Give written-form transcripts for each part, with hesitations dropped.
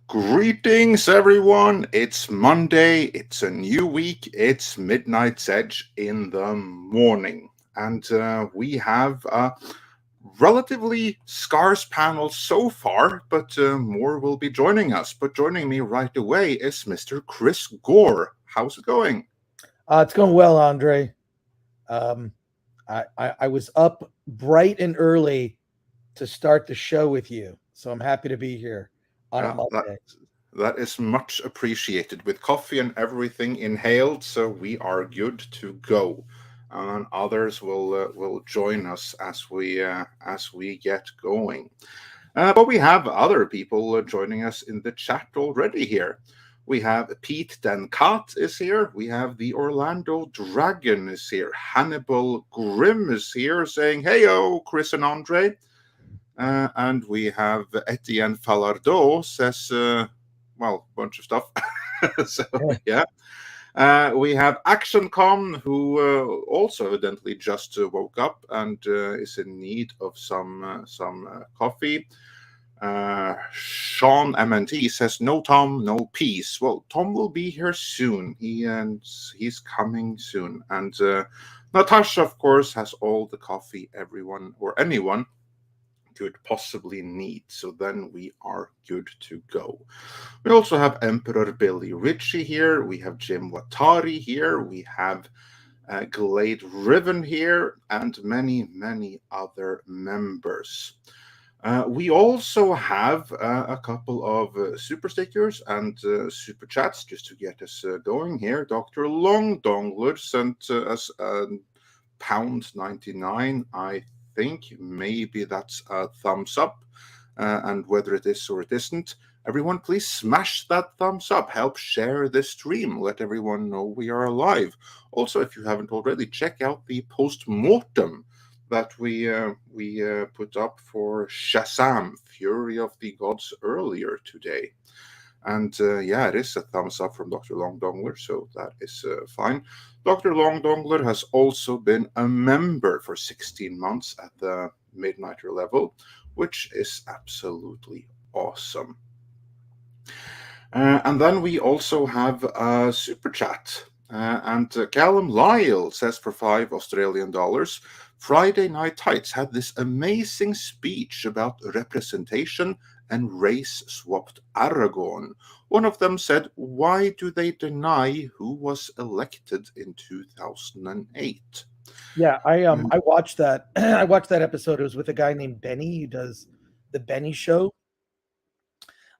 Greetings, everyone. It's Monday. It's a new week. It's Midnight's Edge in the morning. And we have a relatively scarce panel so far, but more will be joining us. But joining me right away is Mr. Chris Gore. How's it going? It's going well, Andre. I was up bright and early to start the show with you, so I'm happy to be here on a Monday. That is much appreciated. With coffee and everything inhaled, so we are good to go. And others will join us as we get going. But we have other people joining us in the chat already here. We have Pete Den Kat is here. We have the Orlando Dragon is here. Hannibal Grimm is here saying, "Heyo, Chris and Andre." And we have Etienne Falardeau says, well, a bunch of stuff. So, yeah. We have ActionCom, who also evidently just woke up and is in need of some coffee. Sean MNT says, "No Tom, no peace." Well, Tom will be here soon. He's coming soon. And Natasha, of course, has all the coffee everyone or anyone could possibly need. So then we are good to go. We also have Emperor Billy Ritchie here. We have Jim Watari here. We have Glade Riven here, and many, many other members. We also have a couple of super stickers and super chats just to get us going here. Dr. Longdongler sent us £1.99. I think maybe that's a thumbs up, and whether it is or it isn't, everyone please smash that thumbs up. Help share this stream. Let everyone know we are alive. Also, if you haven't already, check out the post-mortem that we put up for Shazam, Fury of the Gods, earlier today. And yeah, it is a thumbs up from Dr. Longdongler, so that is fine. Dr. Longdongler has also been a member for 16 months at the Midnighter level, which is absolutely awesome. And then we also have a super chat. And Callum Lyle says for $5 Friday Night Tights had this amazing speech about representation and race-swapped Aragon. One of them said, "Why do they deny who was elected in 2008?" Yeah, I watched that. I watched that episode. It was with a guy named Benny who does the Benny Show.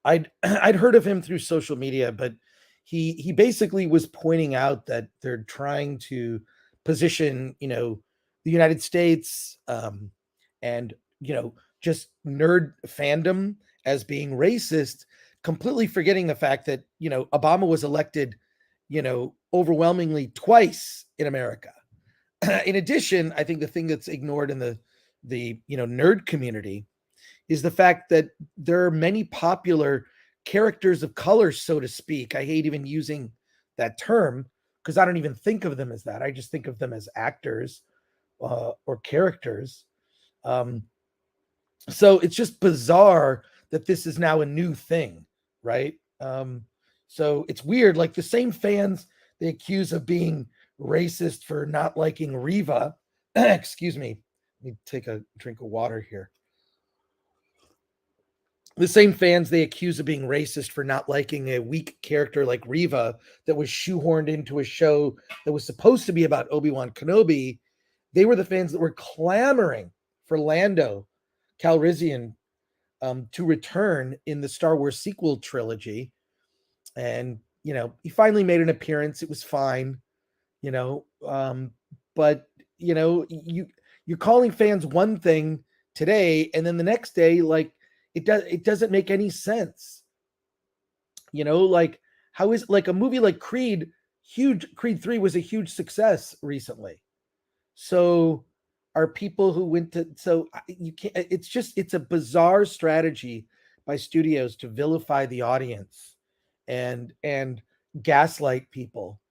I'd heard of him through social media, but he basically was pointing out that they're trying to position, the United States and just nerd fandom as being racist, completely forgetting the fact that Obama was elected overwhelmingly twice in America. In addition, I think the thing that's ignored in the nerd community is the fact that there are many popular characters of color, so to speak. I hate even using that term because I don't even think of them as that. I just think of them as actors or characters. So it's just bizarre that this is now a new thing, right? So it's weird. Like the same fans they accuse of being racist for not liking Riva. Excuse me. Let me take a drink of water here. The same fans they accuse of being racist for not liking a weak character like Riva that was shoehorned into a show that was supposed to be about Obi-Wan Kenobi. They were the fans that were clamoring for Lando Calrissian to return in the Star Wars sequel trilogy. And, he finally made an appearance. It was fine, but, you're calling fans one thing today, and then the next day, like, it doesn't make any sense. Like how is like a movie like Creed 3 was a huge success recently. So are people who went to, so you can't, it's a bizarre strategy by studios to vilify the audience and gaslight people.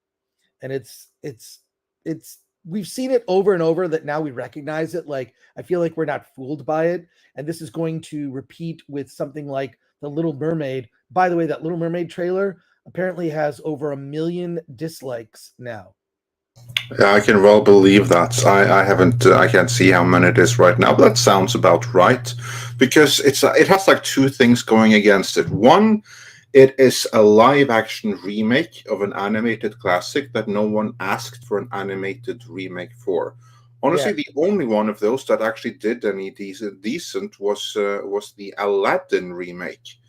And it's we've seen it over and over that now we recognize it. Like, I feel like we're not fooled by it. And this is going to repeat with something like The Little Mermaid. By the way, that Little Mermaid trailer apparently has over 1 million dislikes now. Yeah, I can well believe that. I haven't. I can't see how many it is right now, but that sounds about right, because it has like two things going against it. One, it is a live action remake of an animated classic that no one asked for an animated remake for. Yeah. Honestly, the only one of those that actually did any decent was the Aladdin remake,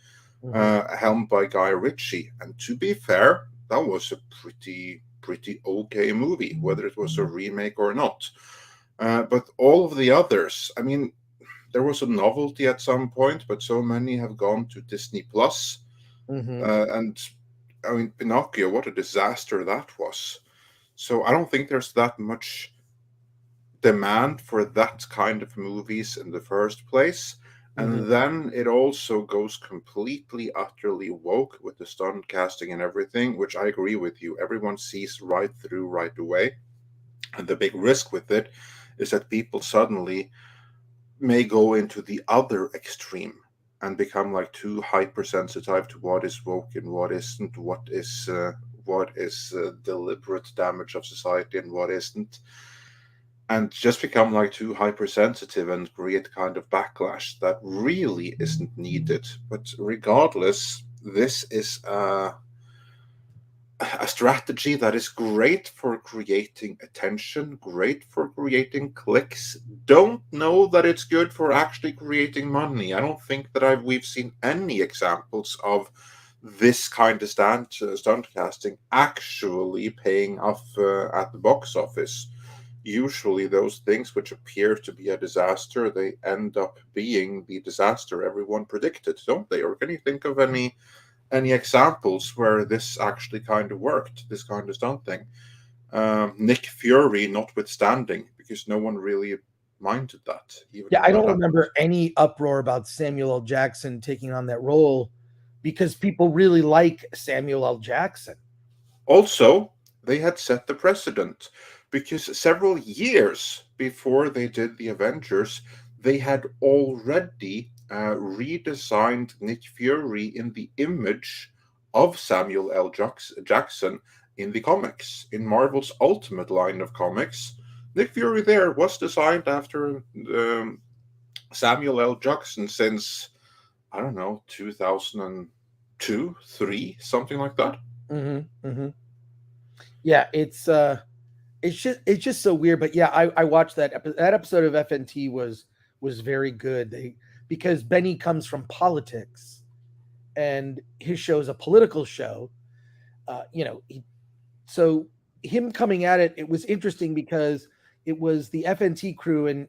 helmed by Guy Ritchie. And to be fair, that was a pretty okay movie, whether it was a remake or not. But all of the others, I mean, there was a novelty at some point, but so many have gone to Disney Plus. And I mean, Pinocchio, what a disaster that was. So I don't think there's that much demand for that kind of movies in the first place. And then it also goes completely, utterly woke with the stunt casting and everything, which I agree with you. Everyone sees right through right away. And the big risk with it is that people suddenly may go into the other extreme and become like too hypersensitive to what is woke and what isn't, what is deliberate damage of society and what isn't, and just become like too hypersensitive and create kind of backlash that really isn't needed. But regardless, this is a strategy that is great for creating attention, great for creating clicks. Don't know that it's good for actually creating money. I don't think that we've seen any examples of this kind of stunt casting actually paying off at the box office. Usually those things which appear to be a disaster, they end up being the disaster everyone predicted, don't they? Or can you think of any examples where this actually kind of worked, this kind of stunt thing? Nick Fury notwithstanding, because no one really minded that. Yeah, I don't remember any uproar about Samuel L. Jackson taking on that role because people really like Samuel L. Jackson. Also, they had set the precedent because several years before they did the Avengers, they had already redesigned Nick Fury in the image of Samuel L. Jackson in the comics. In Marvel's Ultimate line of comics, Nick Fury there was designed after Samuel L. Jackson since, I don't know, 2002, 3, something like that. Yeah, it's just so weird. But yeah, I watched that episode of FNT was very good. Because Benny comes from politics, and his show is a political show. So him coming at it was interesting because it was the FNT crew, and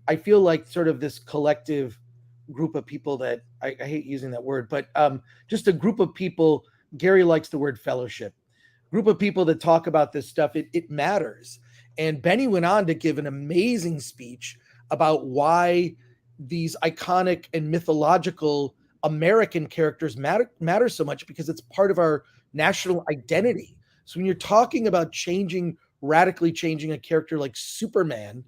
I feel like sort of this collective group of people that I hate using that word, but just a group of people. Gary likes the word fellowship. Group of people that talk about this stuff. It matters. And Benny went on to give an amazing speech about why these iconic and mythological American characters matter so much, because it's part of our national identity. So when you're talking about radically changing a character like Superman,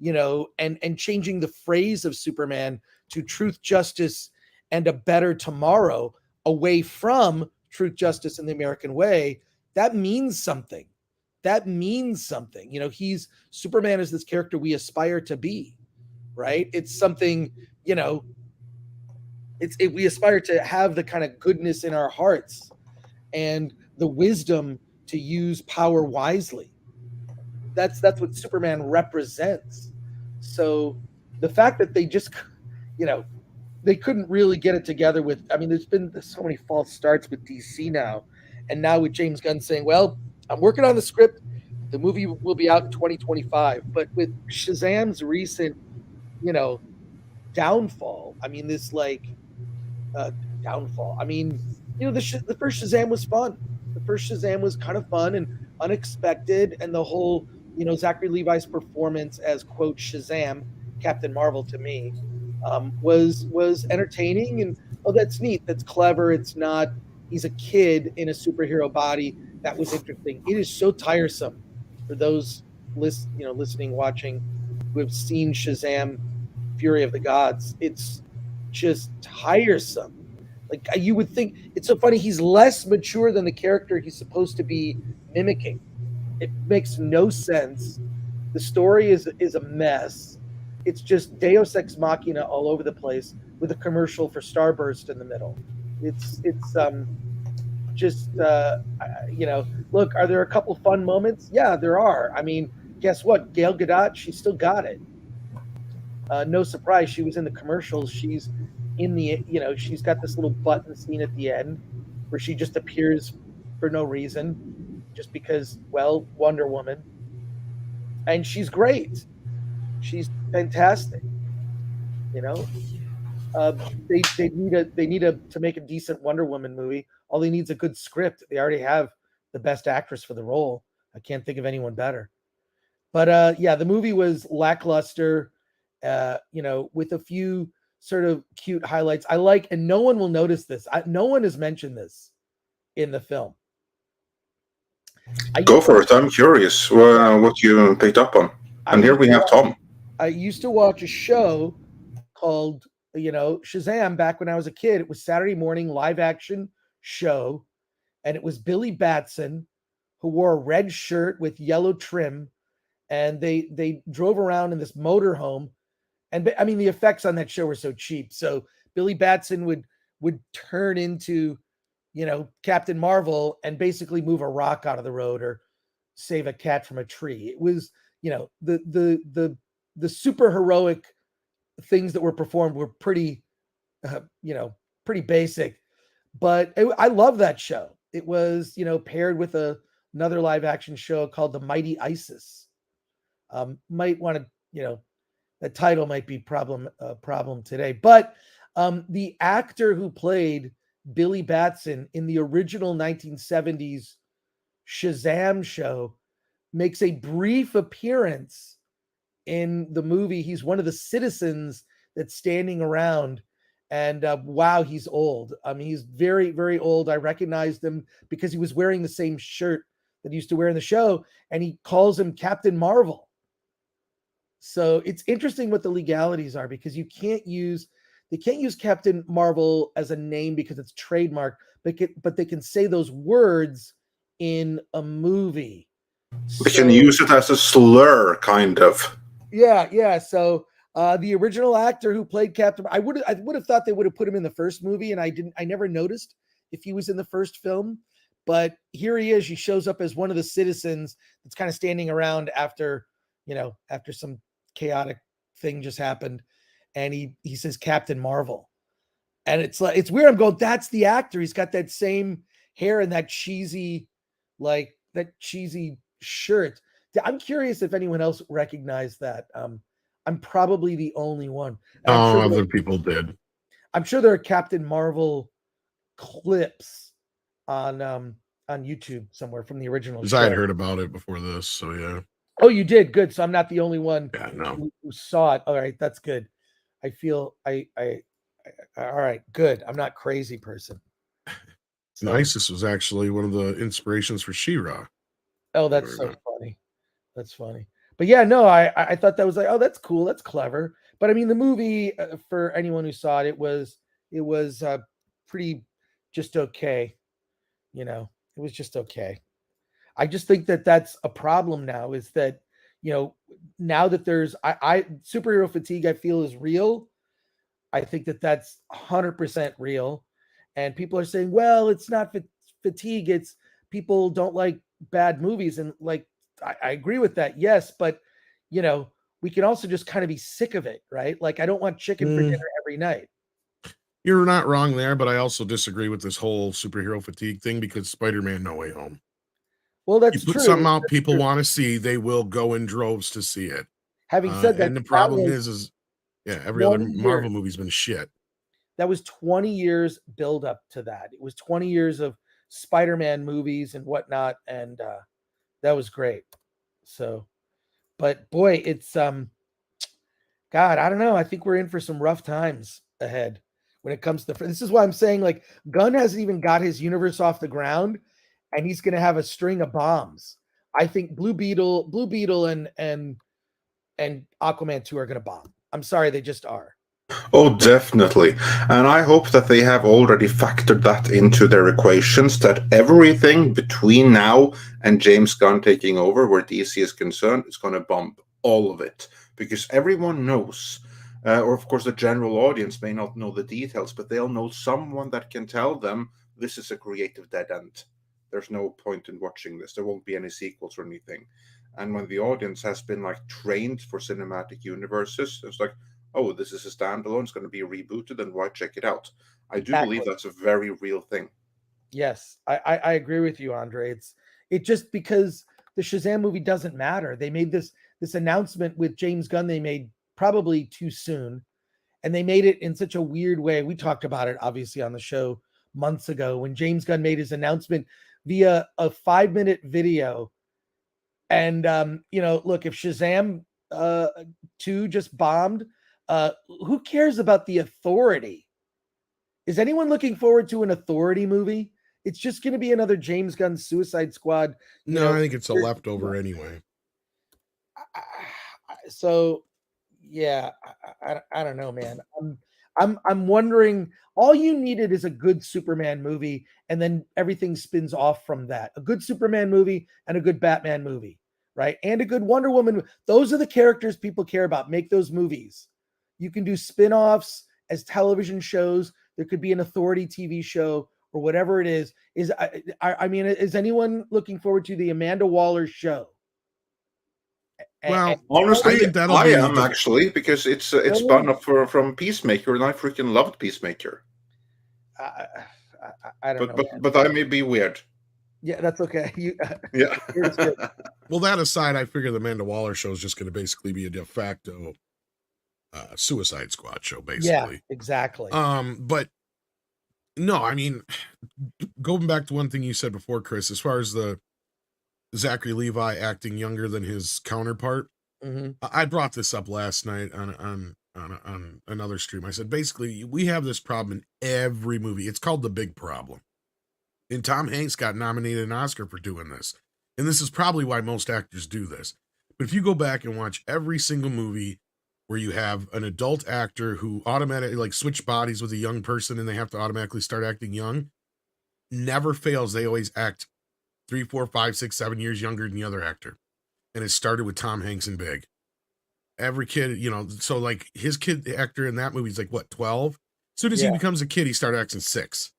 and changing the phrase of Superman to truth, justice, and a better tomorrow, away from truth, justice, and the American way, that means something. Superman is this character we aspire to be, right? It's something, we aspire to have the kind of goodness in our hearts and the wisdom to use power wisely. That's what Superman represents. So the fact that they just, they couldn't really get it together with, there's been so many false starts with DC now. And now with James Gunn saying, well, I'm working on the script. The movie will be out in 2025. But with Shazam's recent, downfall, downfall. The first Shazam was fun. The first Shazam was kind of fun and unexpected. And the whole, Zachary Levi's performance as, quote, Shazam, Captain Marvel to me, was entertaining. And, oh, that's neat. That's clever. It's not, he's a kid in a superhero body. That was interesting. It is so tiresome for those listening, watching, who have seen Shazam, Fury of the Gods. It's just tiresome. Like you would think, it's so funny. He's less mature than the character he's supposed to be mimicking. It makes no sense. The story is a mess. It's just Deus Ex Machina all over the place with a commercial for Starburst in the middle. It's just look, are there a couple fun moments? Yeah, there are. I mean, guess what? Gail Gadot, she still got it. No surprise, she was in the commercials. She's in the, she's got this little button scene at the end where she just appears for no reason, just because, well, Wonder Woman. And she's great. She's fantastic. They need to make a decent Wonder Woman movie. All they need is a good script. They already have the best actress for the role. I can't think of anyone better. But yeah, the movie was lackluster, with a few sort of cute highlights. I like, and no one will notice this. No one has mentioned this in the film. Go for it. I'm curious what you picked up on. And here we have Tom. I used to watch a show called, Shazam back when I was a kid. It was Saturday morning live action show. And it was Billy Batson, who wore a red shirt with yellow trim. And they drove around in this motorhome. And I mean, the effects on that show were so cheap. So Billy Batson would turn into, Captain Marvel and basically move a rock out of the road or save a cat from a tree. It was, the super heroic things that were performed were pretty, pretty basic. But I love that show. It was, paired with another live action show called The Mighty Isis. Might want to, the title might be problem today. But the actor who played Billy Batson in the original 1970s Shazam show makes a brief appearance in the movie. He's one of the citizens that's standing around, and wow, he's old. I mean, he's very, very old. I recognized him because he was wearing the same shirt that he used to wear in the show, and he calls him Captain Marvel. So it's interesting what the legalities are, because they can't use Captain Marvel as a name because it's trademarked, but they can say those words in a movie. We can use it as a slur, kind of. Yeah. So the original actor who played Captain, I would have thought they would have put him in the first movie, and I never noticed if he was in the first film. But here he is. He shows up as one of the citizens that's kind of standing around after some chaotic thing just happened, and he says Captain Marvel, and it's like, it's weird. I'm going, that's the actor. He's got that same hair and that cheesy shirt. I'm curious if anyone else recognized that. I'm probably the only one. Other people did. I'm sure there are Captain Marvel clips on YouTube somewhere from the original show. I had heard about it before this, so yeah. Oh, you did? Good. So I'm not the only one who saw it. All right, that's good. I feel all right, good. I'm not crazy person. So. Isis was actually one of the inspirations for She-Ra. Oh, that's so funny. That's funny. But yeah, no, I thought that was like, oh, that's cool. That's clever. But I mean, the movie, for anyone who saw it, it was pretty just okay. It was just okay. I just think that that's a problem now, is that, now that there's superhero fatigue, I feel is real. I think that that's 100% real. And people are saying, well, it's not fatigue. It's people don't like bad movies. And like, I agree with that. Yes. But, we can also just kind of be sick of it, right? Like, I don't want chicken for dinner every night. You're not wrong there, but I also disagree with this whole superhero fatigue thing, because Spider-Man No Way Home. Well, that's true. Put something out people want to see, they will go in droves to see it. Having said that, and the problem is every other Marvel movie's been shit. That was 20 years build up to that. It was 20 years of Spider-Man movies and whatnot, and that was great. So, but boy, it's God, I don't know. I think we're in for some rough times ahead when it comes to. This is why I'm saying, like, Gunn hasn't even got his universe off the ground, and he's going to have a string of bombs. I think Blue Beetle and Aquaman 2 are going to bomb. I'm sorry, they just are. Oh, definitely. And I hope that they have already factored that into their equations, that everything between now and James Gunn taking over, where DC is concerned, is going to bump all of it. Because everyone knows, or of course, the general audience may not know the details, but they'll know someone that can tell them this is a creative dead end. There's no point in watching this. There won't be any sequels or anything. And when the audience has been like trained for cinematic universes, it's like, oh, this is a standalone, it's going to be rebooted, and why check it out? I do believe that's a very real thing. Yes, I agree with you, Andre. It just because the Shazam movie doesn't matter. They made this announcement with James Gunn. They made probably too soon, and they made it in such a weird way. We talked about it obviously on the show months ago when James Gunn made his announcement via a 5-minute video. And look, if Shazam 2 just bombed, who cares about the Authority? Is anyone looking forward to an Authority movie? It's just going to be another James Gunn Suicide Squad. I think it's a leftover anyway. So, yeah, I don't know, man. I'm wondering. All you needed is a good Superman movie, and then everything spins off from that. A good Superman movie and a good Batman movie, right? And a good Wonder Woman. Those are the characters people care about. Make those movies. You can do spin-offs as television shows. There could be an Authority TV show or whatever it is. I mean, is anyone looking forward to the Amanda Waller show? Well, honestly, I think I am actually, because it's spun up from Peacemaker, and I freaking loved Peacemaker. I don't know, but I may be weird. Yeah, that's okay. Yeah. Well, that aside, I figure the Amanda Waller show is just going to basically be a de facto Suicide Squad show, basically. Yeah, exactly. But no, I mean, going back to one thing you said before, Chris, as far as the Zachary Levi acting younger than his counterpart, I brought this up last night on another stream. I said, basically, we have this problem in every movie. It's called The Big Problem. And Tom Hanks got nominated an Oscar for doing this. And this is probably why most actors do this. But if you go back and watch every single movie where you have an adult actor who automatically like switch bodies with a young person and they have to automatically start acting young, never fails. They always act 3, 4, 5, 6, 7 years younger than the other actor. And it started with Tom Hanks in Big. Every kid, so like his kid actor in that movie is like, what, 12? As soon as he becomes a kid, he started acting 6.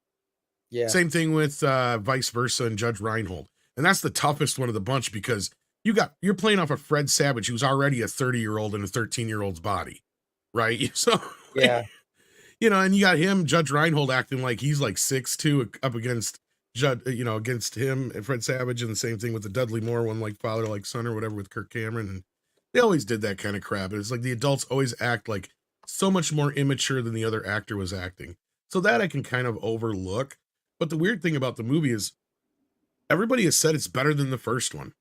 Yeah. Same thing with vice versa and Judge Reinhold. And that's the toughest one of the bunch because you're playing off of Fred Savage, who's already a 30-year-old in a 13-year-old's body, right? So yeah, and you got him, Judge Reinhold, acting like he's like 6'2" up against against him and Fred Savage, and the same thing with the Dudley Moore one, like father like son or whatever with Kirk Cameron. And they always did that kind of crap. It's like the adults always act like so much more immature than the other actor was acting. So that I can kind of overlook. But the weird thing about the movie is everybody has said it's better than the first one.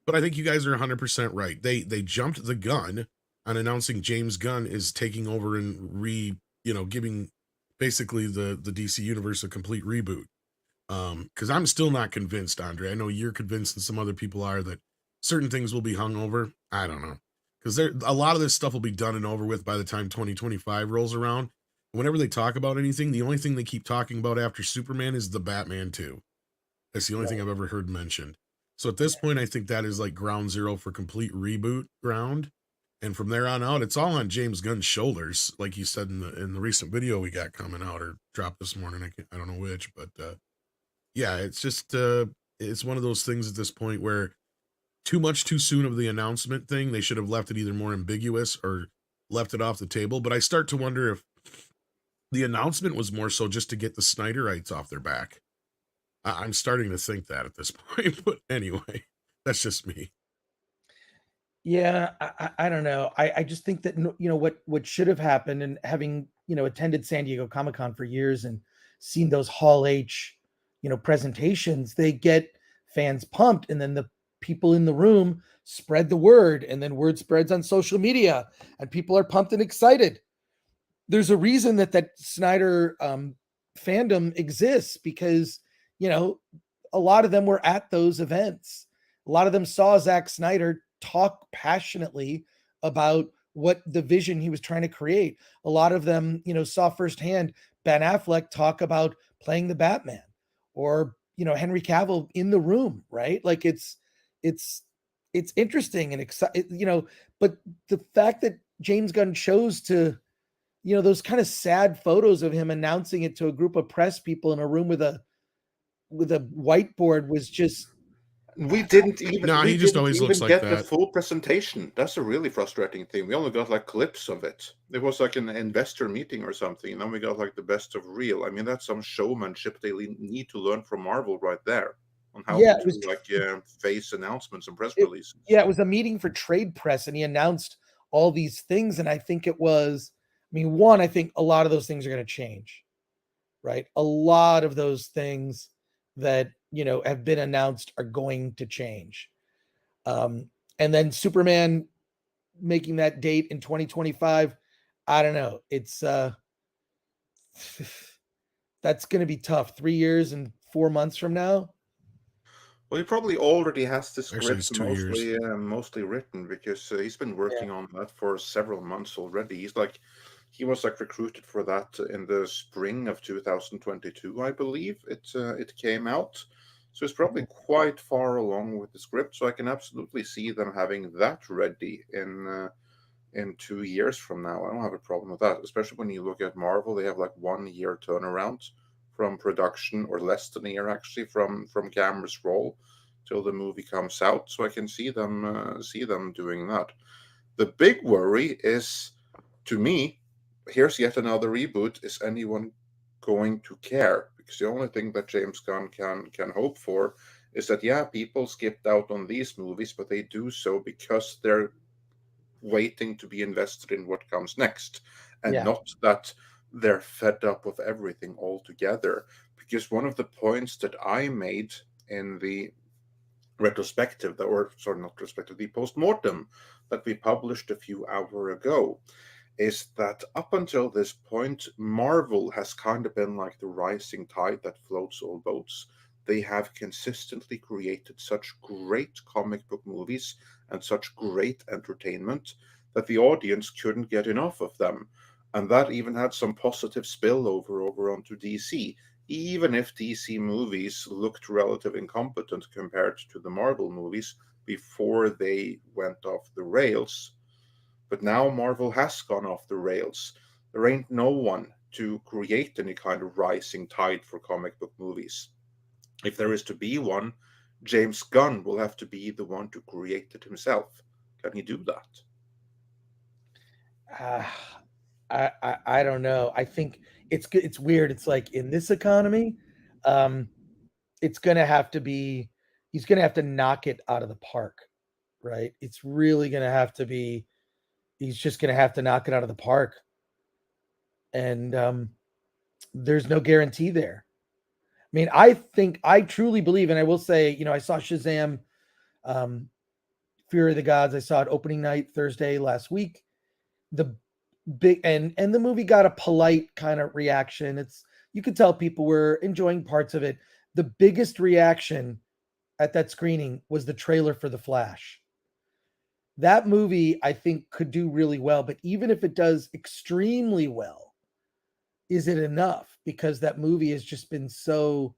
But I think you guys are 100% right. They jumped the gun on announcing James Gunn is taking over and giving basically the DC universe a complete reboot. Because I'm still not convinced, Andre. I know you're convinced and some other people are that certain things will be hung over. I don't know. Because a lot of this stuff will be done and over with by the time 2025 rolls around. Whenever they talk about anything, the only thing they keep talking about after Superman is the Batman 2. That's the only thing I've ever heard mentioned. So at this point, I think that is like ground zero for complete reboot ground. And from there on out, it's all on James Gunn's shoulders. Like you said in the recent video we got coming out or dropped this morning. I don't know which, but yeah, it's just, it's one of those things at this point where too much too soon of the announcement thing. They should have left it either more ambiguous or left it off the table. But I start to wonder if the announcement was more so just to get the Snyderites off their back. I'm starting to think that at this point, but anyway, that's just me. Yeah, I don't know. I just think that, what should have happened, and having, attended San Diego Comic-Con for years and seen those Hall H, presentations, they get fans pumped, and then the people in the room spread the word, and then word spreads on social media, and people are pumped and excited. There's a reason that Snyder fandom exists, because a lot of them were at those events. A lot of them saw Zack Snyder talk passionately about what the vision he was trying to create. A lot of them, saw firsthand Ben Affleck talk about playing the Batman, or Henry Cavill in the room, right? Like it's interesting and exciting, but the fact that James Gunn chose to, those kind of sad photos of him announcing it to a group of press people in a room with a whiteboard was just. We didn't even. No, we he just didn't always even looks like get the that. full presentation. That's a really frustrating thing. We only got like clips of it. It was like an investor meeting or something, and then we got like the best of reel. I mean, that's some showmanship they need to learn from Marvel right there on how Yeah, to it was do like face announcements and press it, releases. yeah, it was a meeting for trade press, and he announced all these things. And I think it was, I think a lot of those things are going to change, right? A lot of those things that have been announced are going to change. And then Superman making that date in 2025, I don't know. It's that's going to be tough. 3 years and 4 months from now. Well, he probably already has the Actually, it's script 2 years. mostly written, because he's been Yeah. working on that for several months already. He was like recruited for that in the spring of 2022, I believe. It came out, so it's probably quite far along with the script. So I can absolutely see them having that ready in 2 years from now. I don't have a problem with that, especially when you look at Marvel. They have like 1 year turnaround from production, or less than a year actually, from camera's roll till the movie comes out. So I can see them doing that. The big worry is, to me, here's yet another reboot. Is anyone going to care? Because the only thing that James Gunn can hope for is that, yeah, people skipped out on these movies, but they do so because they're waiting to be invested in what comes next, and Yeah. not that they're fed up with everything altogether. Because one of the points that I made in the retrospective, or sorry, not retrospective, the post-mortem that we published a few hours ago, is that up until this point, Marvel has kind of been like the rising tide that floats all boats. They have consistently created such great comic book movies and such great entertainment that the audience couldn't get enough of them. And that even had some positive spillover over onto DC, even if DC movies looked relatively incompetent compared to the Marvel movies before they went off the rails. But now Marvel has gone off the rails. There ain't no one to create any kind of rising tide for comic book movies. If there is to be one, James Gunn will have to be the one to create it himself. Can he do that? I don't know. I think it's weird. It's like, in this economy, it's gonna have to be. He's gonna have to knock it out of the park, right? It's really gonna have to be. He's just gonna have to knock it out of the park, and there's no guarantee there. I truly believe, and I will say, I saw Shazam, Fury of the Gods. I saw it opening night Thursday last week. The big and the movie got a polite kind of reaction. You could tell people were enjoying parts of it. The biggest reaction at that screening was the trailer for The Flash. That movie, I think, could do really well, but even if it does extremely well, is it enough? Because that movie has just been so,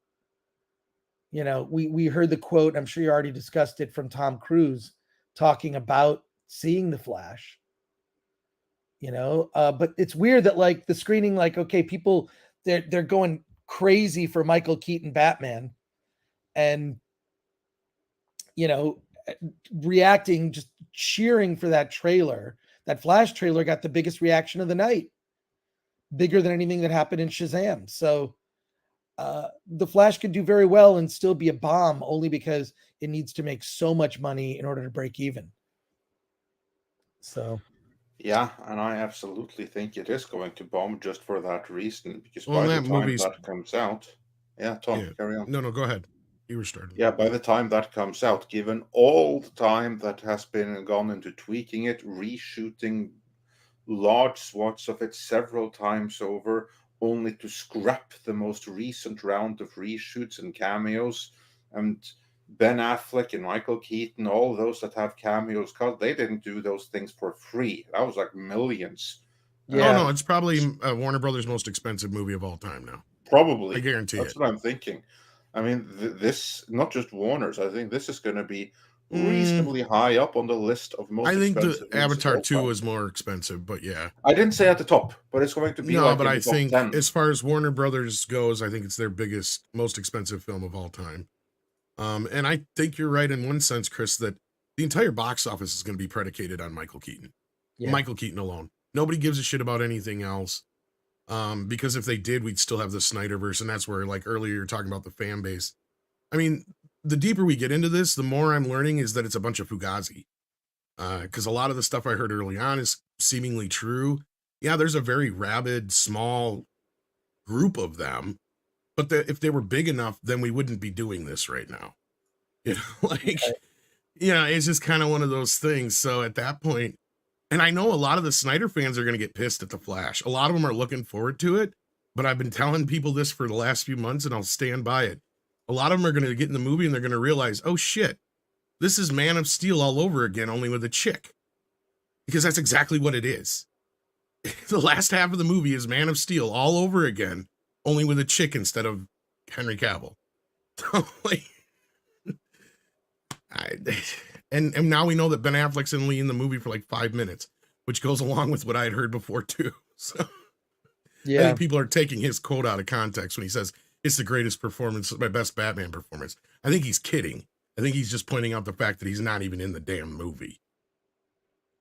we heard the quote, I'm sure you already discussed it, from Tom Cruise talking about seeing The Flash. But it's weird that, like, the screening, like, okay, people, they're going crazy for Michael Keaton Batman, and reacting, just cheering for that trailer. That Flash trailer got the biggest reaction of the night, bigger than anything that happened in Shazam. So the Flash could do very well and still be a bomb, only because it needs to make so much money in order to break even. So yeah, and I absolutely think it is going to bomb just for that reason. Because Well, by the that time movie's that comes out, yeah, Tom, yeah. carry on. No, go ahead. You were starting. Yeah, by the time that comes out, given all the time that has been gone into tweaking it, reshooting large swaths of it several times over, only to scrap the most recent round of reshoots and cameos, and Ben Affleck and Michael Keaton, all those that have cameos, cause they didn't do those things for free. That was like millions. Oh no, it's probably Warner Brothers' most expensive movie of all time now. Probably. I guarantee That's it. what I'm thinking. I mean, this, not just Warner's, I think this is going to be reasonably high up on the list of most expensive. The Avatar 2 was more expensive, but yeah. I didn't say at the top, but it's going to be but I think 10. As far as Warner Brothers goes, I think it's their biggest, most expensive film of all time. And I think you're right in one sense, Chris, that the entire box office is going to be predicated on Michael Keaton. Yeah. Michael Keaton alone. Nobody gives a shit about anything else. Because if they did, we'd still have the Snyderverse, and that's where, like earlier, you're talking about the fan base. I mean, the deeper we get into this, the more I'm learning is that it's a bunch of fugazi. Because a lot of the stuff I heard early on is seemingly true. Yeah, there's a very rabid, small group of them. But if they were big enough, then we wouldn't be doing this right now. You know, like, yeah, it's just kind of one of those things. So at that point, and I know a lot of the Snyder fans are going to get pissed at The Flash. A lot of them are looking forward to it, but I've been telling people this for the last few months, and I'll stand by it. A lot of them are going to get in the movie, and they're going to realize, oh, shit, this is Man of Steel all over again, only with a chick. Because that's exactly what it is. The last half of the movie is Man of Steel all over again, only with a chick instead of Henry Cavill. And now we know that Ben Affleck's in the movie for like 5 minutes, which goes along with what I had heard before too. So yeah, I think people are taking his quote out of context when he says it's the greatest performance, my best Batman performance. I think he's kidding. I think he's just pointing out the fact that he's not even in the damn movie.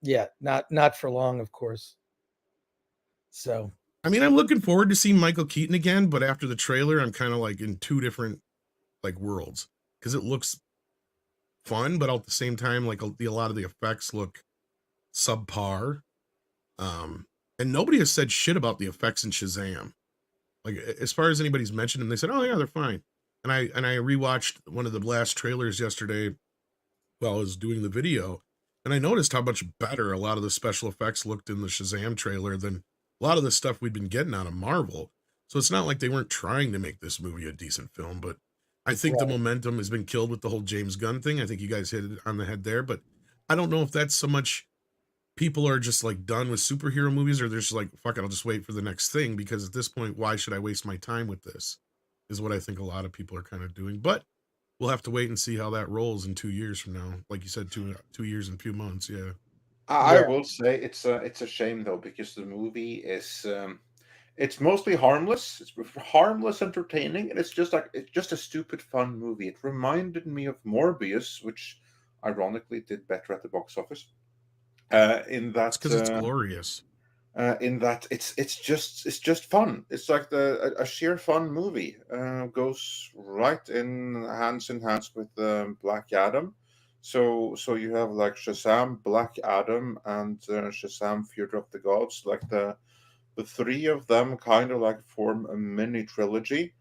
Yeah, not for long, of course. So, I mean, I'm looking forward to seeing Michael Keaton again, but after the trailer, I'm kind of like in two different like worlds because it looks fun, but at the same time, like a lot of the effects look subpar. And nobody has said shit about the effects in Shazam. Like as far as anybody's mentioned them, they said, "Oh yeah, they're fine." And I rewatched one of the last trailers yesterday while I was doing the video, and I noticed how much better a lot of the special effects looked in the Shazam trailer than a lot of the stuff we'd been getting out of Marvel. So it's not like they weren't trying to make this movie a decent film, but I think the momentum has been killed with the whole James Gunn thing. I think you guys hit it on the head there, but I don't know if that's so much people are just like done with superhero movies or they're just like, fuck it, I'll just wait for the next thing, because at this point, why should I waste my time with this? Is what I think a lot of people are kind of doing. But we'll have to wait and see how that rolls in 2 years from now. Like you said, 2 years and a few months. Yeah. I will say it's a shame though, because the movie is it's mostly harmless. It's harmless, entertaining, and it's just a stupid fun movie. It reminded me of Morbius, which ironically did better at the box office. In that, because it's glorious. In that it's just fun. It's like a sheer fun movie. Goes right in hands with Black Adam. So you have like Shazam, Black Adam, and Shazam: Fury of the Gods. Like the three of them kind of like form a mini trilogy,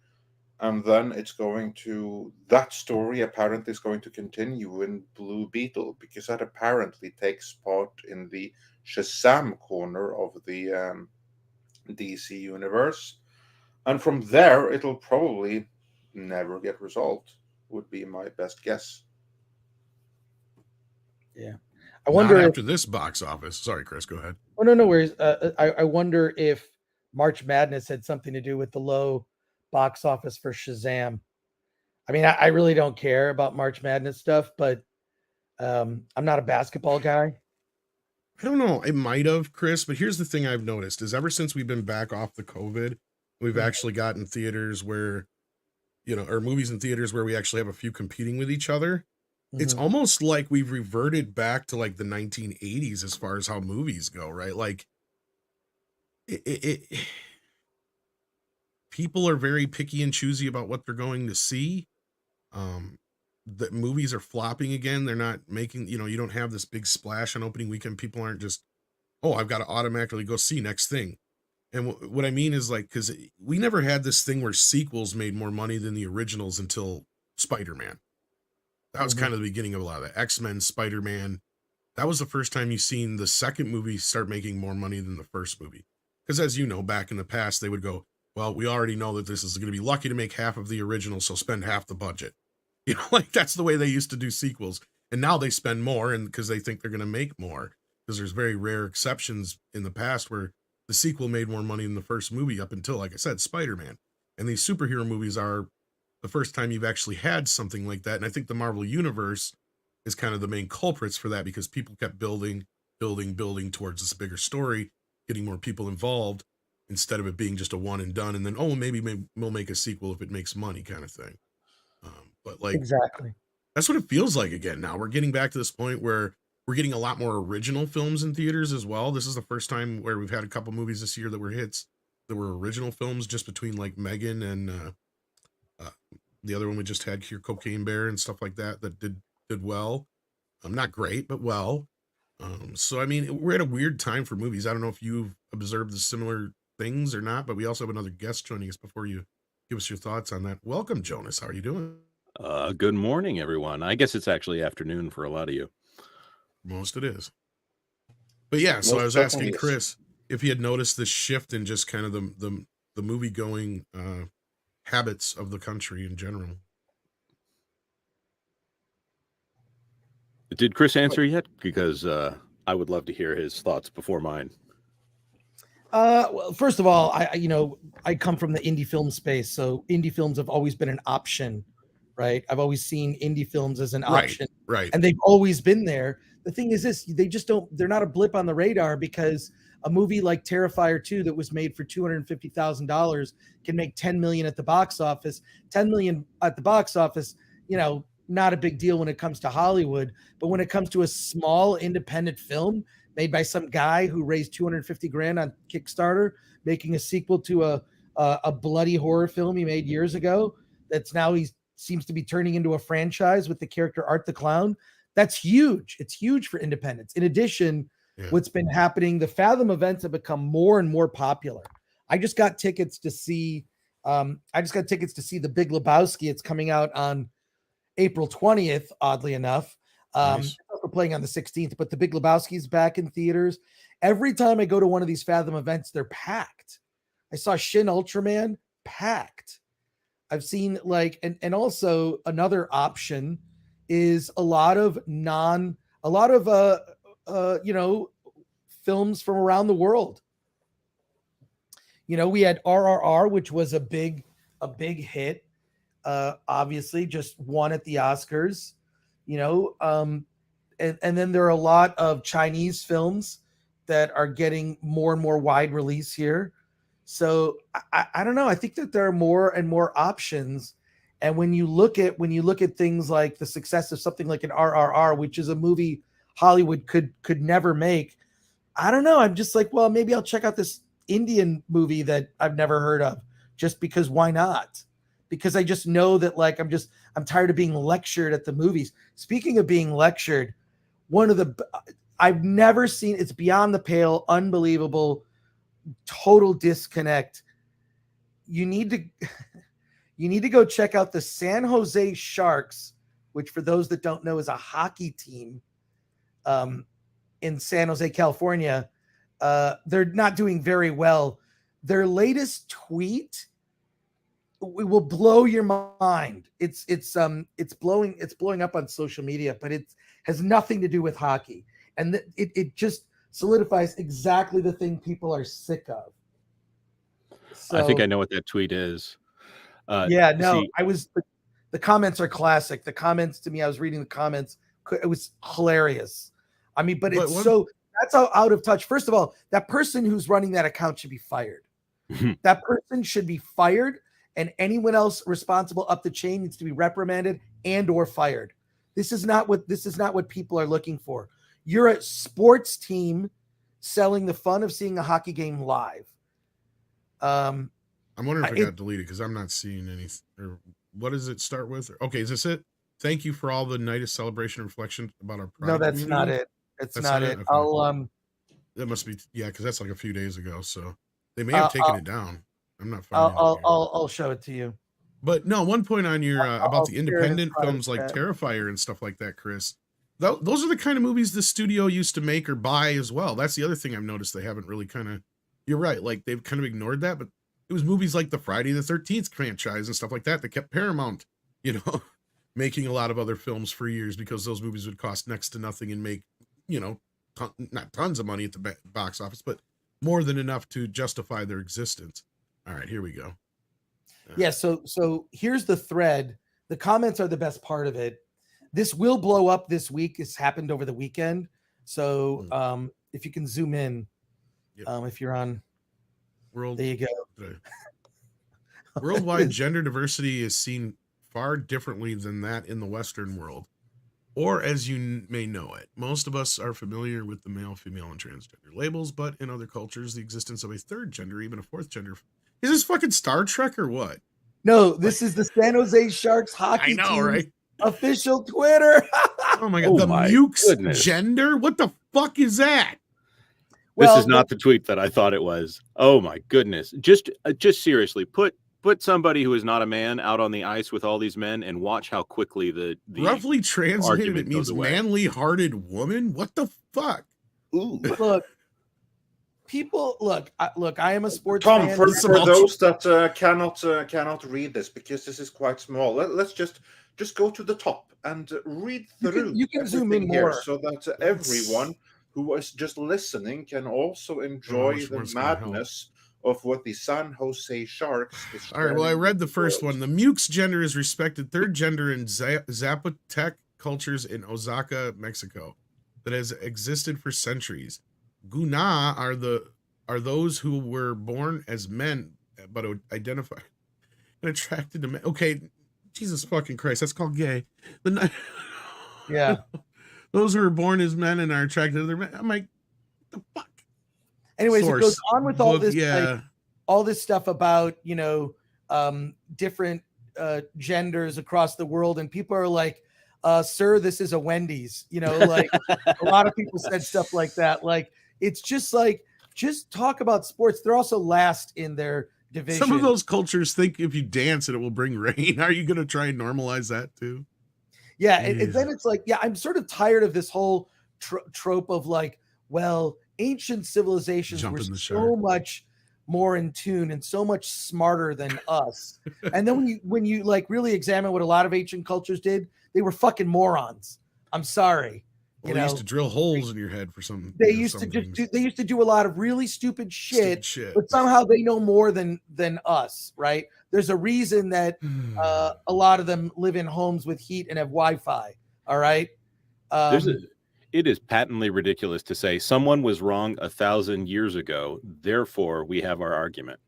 and then that story apparently is going to continue in Blue Beetle, because that apparently takes part in the Shazam corner of the DC universe, and from there it'll probably never get resolved, would be my best guess. Yeah, I wonder after this box office. Sorry, Chris, go ahead. Oh no worries. I wonder if March Madness had something to do with the low box office for Shazam. I mean, I really don't care about March Madness stuff, but I'm not a basketball guy. I don't know. It might have, Chris, but here's the thing I've noticed is ever since we've been back off the COVID, we've actually gotten theaters where, or movies in theaters where we actually have a few competing with each other. Mm-hmm. It's almost like we've reverted back to like the 1980s as far as how movies go, right? Like people are very picky and choosy about what they're going to see. The movies are flopping again. They're not making, you don't have this big splash on opening weekend. People aren't just, oh, I've got to automatically go see next thing. And what I mean is like, because we never had this thing where sequels made more money than the originals until Spider-Man. That was kind of the beginning of a lot of that. X-Men, Spider-Man. That was the first time you've seen the second movie start making more money than the first movie. Because as you know, back in the past, they would go, well, we already know that this is going to be lucky to make half of the original, so spend half the budget. You know, like that's the way they used to do sequels. And now they spend more, and because they think they're going to make more, because there's very rare exceptions in the past where the sequel made more money than the first movie up until, like I said, Spider-Man. And these superhero movies are the first time you've actually had something like that. And I think the Marvel Universe is kind of the main culprits for that, because people kept building towards this bigger story, getting more people involved, instead of it being just a one and done. And then, oh, maybe we'll make a sequel if it makes money kind of thing. But like, Exactly. that's what it feels like again. Now we're getting back to this point where we're getting a lot more original films in theaters as well. This is the first time where we've had a couple movies this year that were hits, that were original films, just between like Megan and the other one we just had here, Cocaine Bear and stuff like that, that did well. Not great, but well. So I mean, we're at a weird time for movies. I don't know if you've observed the similar things or not, but we also have another guest joining us. Before you give us your thoughts on that, welcome, Jonas. How are you doing? Good morning, everyone. I guess it's actually afternoon for a lot of you. Most it is. But yeah, so Most I was definitely asking is. Chris if he had noticed this shift in just kind of the movie going habits of the country in general. Did Chris answer yet? Because I would love to hear his thoughts before mine. Well, first of all, I come from the indie film space, so indie films have always been an option, right? I've always seen indie films as an option, Right. and they've always been there. The thing is this, they're not a blip on the radar, because a movie like Terrifier 2 that was made for $250,000 can make 10 million at the box office. 10 million at the box office, not a big deal when it comes to Hollywood, but when it comes to a small independent film made by some guy who raised 250 grand on Kickstarter, making a sequel to a bloody horror film he made years ago, that's now he seems to be turning into a franchise with the character Art the Clown. That's huge. It's huge for independence. In addition, what's been happening, the Fathom events have become more and more popular. I just got tickets to see The Big Lebowski. It's coming out on April 20th, oddly enough. Nice. We're playing on the 16th, but The Big Lebowski is back in theaters. Every time I go to one of these Fathom events, they're packed. I saw Shin Ultraman, packed. I've seen and also another option is a lot of films from around the world. We had RRR, which was a big hit. Obviously just won at the Oscars, and then there are a lot of Chinese films that are getting more and more wide release here. So I don't know. I think that there are more and more options. And when you look at things like the success of something like an RRR, which is a movie Hollywood could never make, I don't know. I'm just like, well, maybe I'll check out this Indian movie that I've never heard of, just because why not? Because I just know that I'm tired of being lectured at the movies. Speaking of being lectured, I've never seen, it's beyond the pale, unbelievable, total disconnect. You need to go check out the San Jose Sharks, which for those that don't know is a hockey team in San Jose, California. They're not doing very well. Their latest tweet will blow your mind. It's blowing up on social media, but it has nothing to do with hockey, and it just solidifies exactly the thing people are sick of. So, I think I know what that tweet is. The comments are classic. The comments to me, I was reading the comments. It was hilarious. I mean, but that's how out of touch. First of all, that person who's running that account should be fired. That person should be fired, and anyone else responsible up the chain needs to be reprimanded and or fired. This is not what people are looking for. You're a sports team selling the fun of seeing a hockey game live. I'm wondering if it got deleted because I'm not seeing any. Or what does it start with? Okay, is this it? Thank you for all the night of celebration and reflection about our pride. No, that's not it. That's not it. Okay. That must be because that's like a few days ago. So they may have taken it down. I'm not finding it. I'll show it to you. But no, one point on your about the independent films like Terrifier and stuff like that, Chris. Those are the kind of movies the studio used to make or buy as well. That's the other thing I've noticed. They haven't really you're right. Like they've kind of ignored that, but it was movies like the Friday the 13th franchise and stuff like that that kept Paramount, making a lot of other films for years because those movies would cost next to nothing and make, you know, not tons of money at the box office, but more than enough to justify their existence. All right, here we go. Yeah, so here's the thread. The comments are the best part of it. This will blow up this week. It's happened over the weekend. So if you can zoom in, if you're on World, there you go. Worldwide gender diversity is seen far differently than that in the Western world, or as you may know it. Most of us are familiar with the male, female, and transgender labels, but in other cultures, the existence of a third gender, even a fourth gender. Is this fucking Star Trek or what? No, this is the San Jose Sharks hockey team right? Official Twitter. Oh my god, the Mukes gender? What the fuck is that? Well, this is not the tweet that I thought it was. Oh my goodness. Just seriously, put somebody who is not a man out on the ice with all these men and watch how quickly the roughly translated it means manly hearted woman. What the fuck? Ooh. Look, I am a sports Tom, fan. for those that cannot read this because this is quite small, let's just go to the top and read through. You can zoom in more so that everyone who is just listening can also enjoy the madness of what the San Jose Sharks is. All right, well, I read the first one. The Mukes gender is respected third gender in Zapotec cultures in Oaxaca, Mexico, that has existed for centuries. Guna are those who were born as men but identify and attracted to men. Okay, Jesus fucking Christ, that's called gay. Yeah. Those who are born as men and are attracted to their men. I'm like, the fuck? Anyways, it goes on with all this, yeah. All this stuff about, different genders across the world. And people are like, sir, this is a Wendy's, like a lot of people said stuff like that. Like, it's just like, just talk about sports. They're also last in their division. Some of those cultures think if you dance it will bring rain. Are you going to try and normalize that too? Yeah. And then it's like, I'm sort of tired of this whole trope of like, well, ancient civilizations were so much more in tune and so much smarter than us. And then when you like really examine what a lot of ancient cultures did, they were fucking morons. I'm sorry. Well, they used to drill holes in your head for some. They used to do a lot of really stupid shit, but somehow they know more than us, right? There's a reason that a lot of them live in homes with heat and have Wi-Fi. All right. It is patently ridiculous to say someone was wrong 1,000 years ago. Therefore, we have our argument.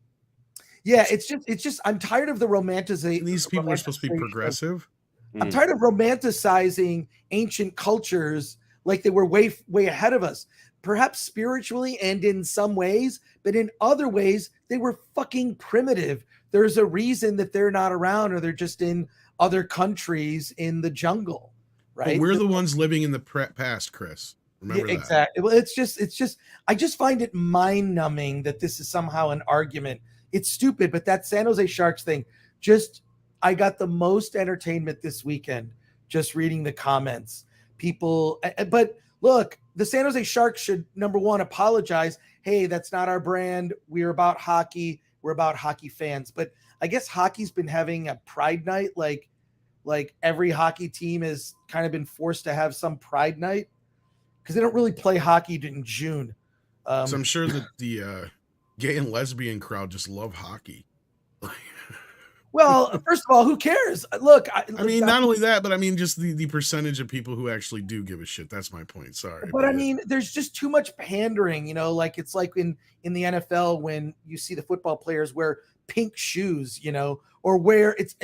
Yeah, it's just I'm tired of the romanticization. These people are supposed to be progressive. I'm tired of romanticizing ancient cultures like they were way ahead of us, perhaps spiritually and in some ways, but in other ways they were fucking primitive. There's a reason that they're not around, or they're just in other countries in the jungle, right? But we're the ones living in the past, Chris. Remember that. Exactly. Well, it's just I just find it mind-numbing that this is somehow an argument. It's stupid, but that San Jose Sharks thing, I got the most entertainment this weekend just reading the comments. People, but look, the San Jose Sharks should, number one, apologize. Hey, that's not our brand. We're about hockey. We're about hockey fans. But I guess hockey's been having a pride night. Like every hockey team has kind of been forced to have some pride night because they don't really play hockey in June. So I'm sure that the gay and lesbian crowd just love hockey. Well, first of all, who cares? Look, I mean, not only that, but I mean, just the percentage of people who actually do give a shit. That's my point. Sorry. But I mean, there's just too much pandering, like it's like in the NFL when you see the football players wear pink shoes, or wear it's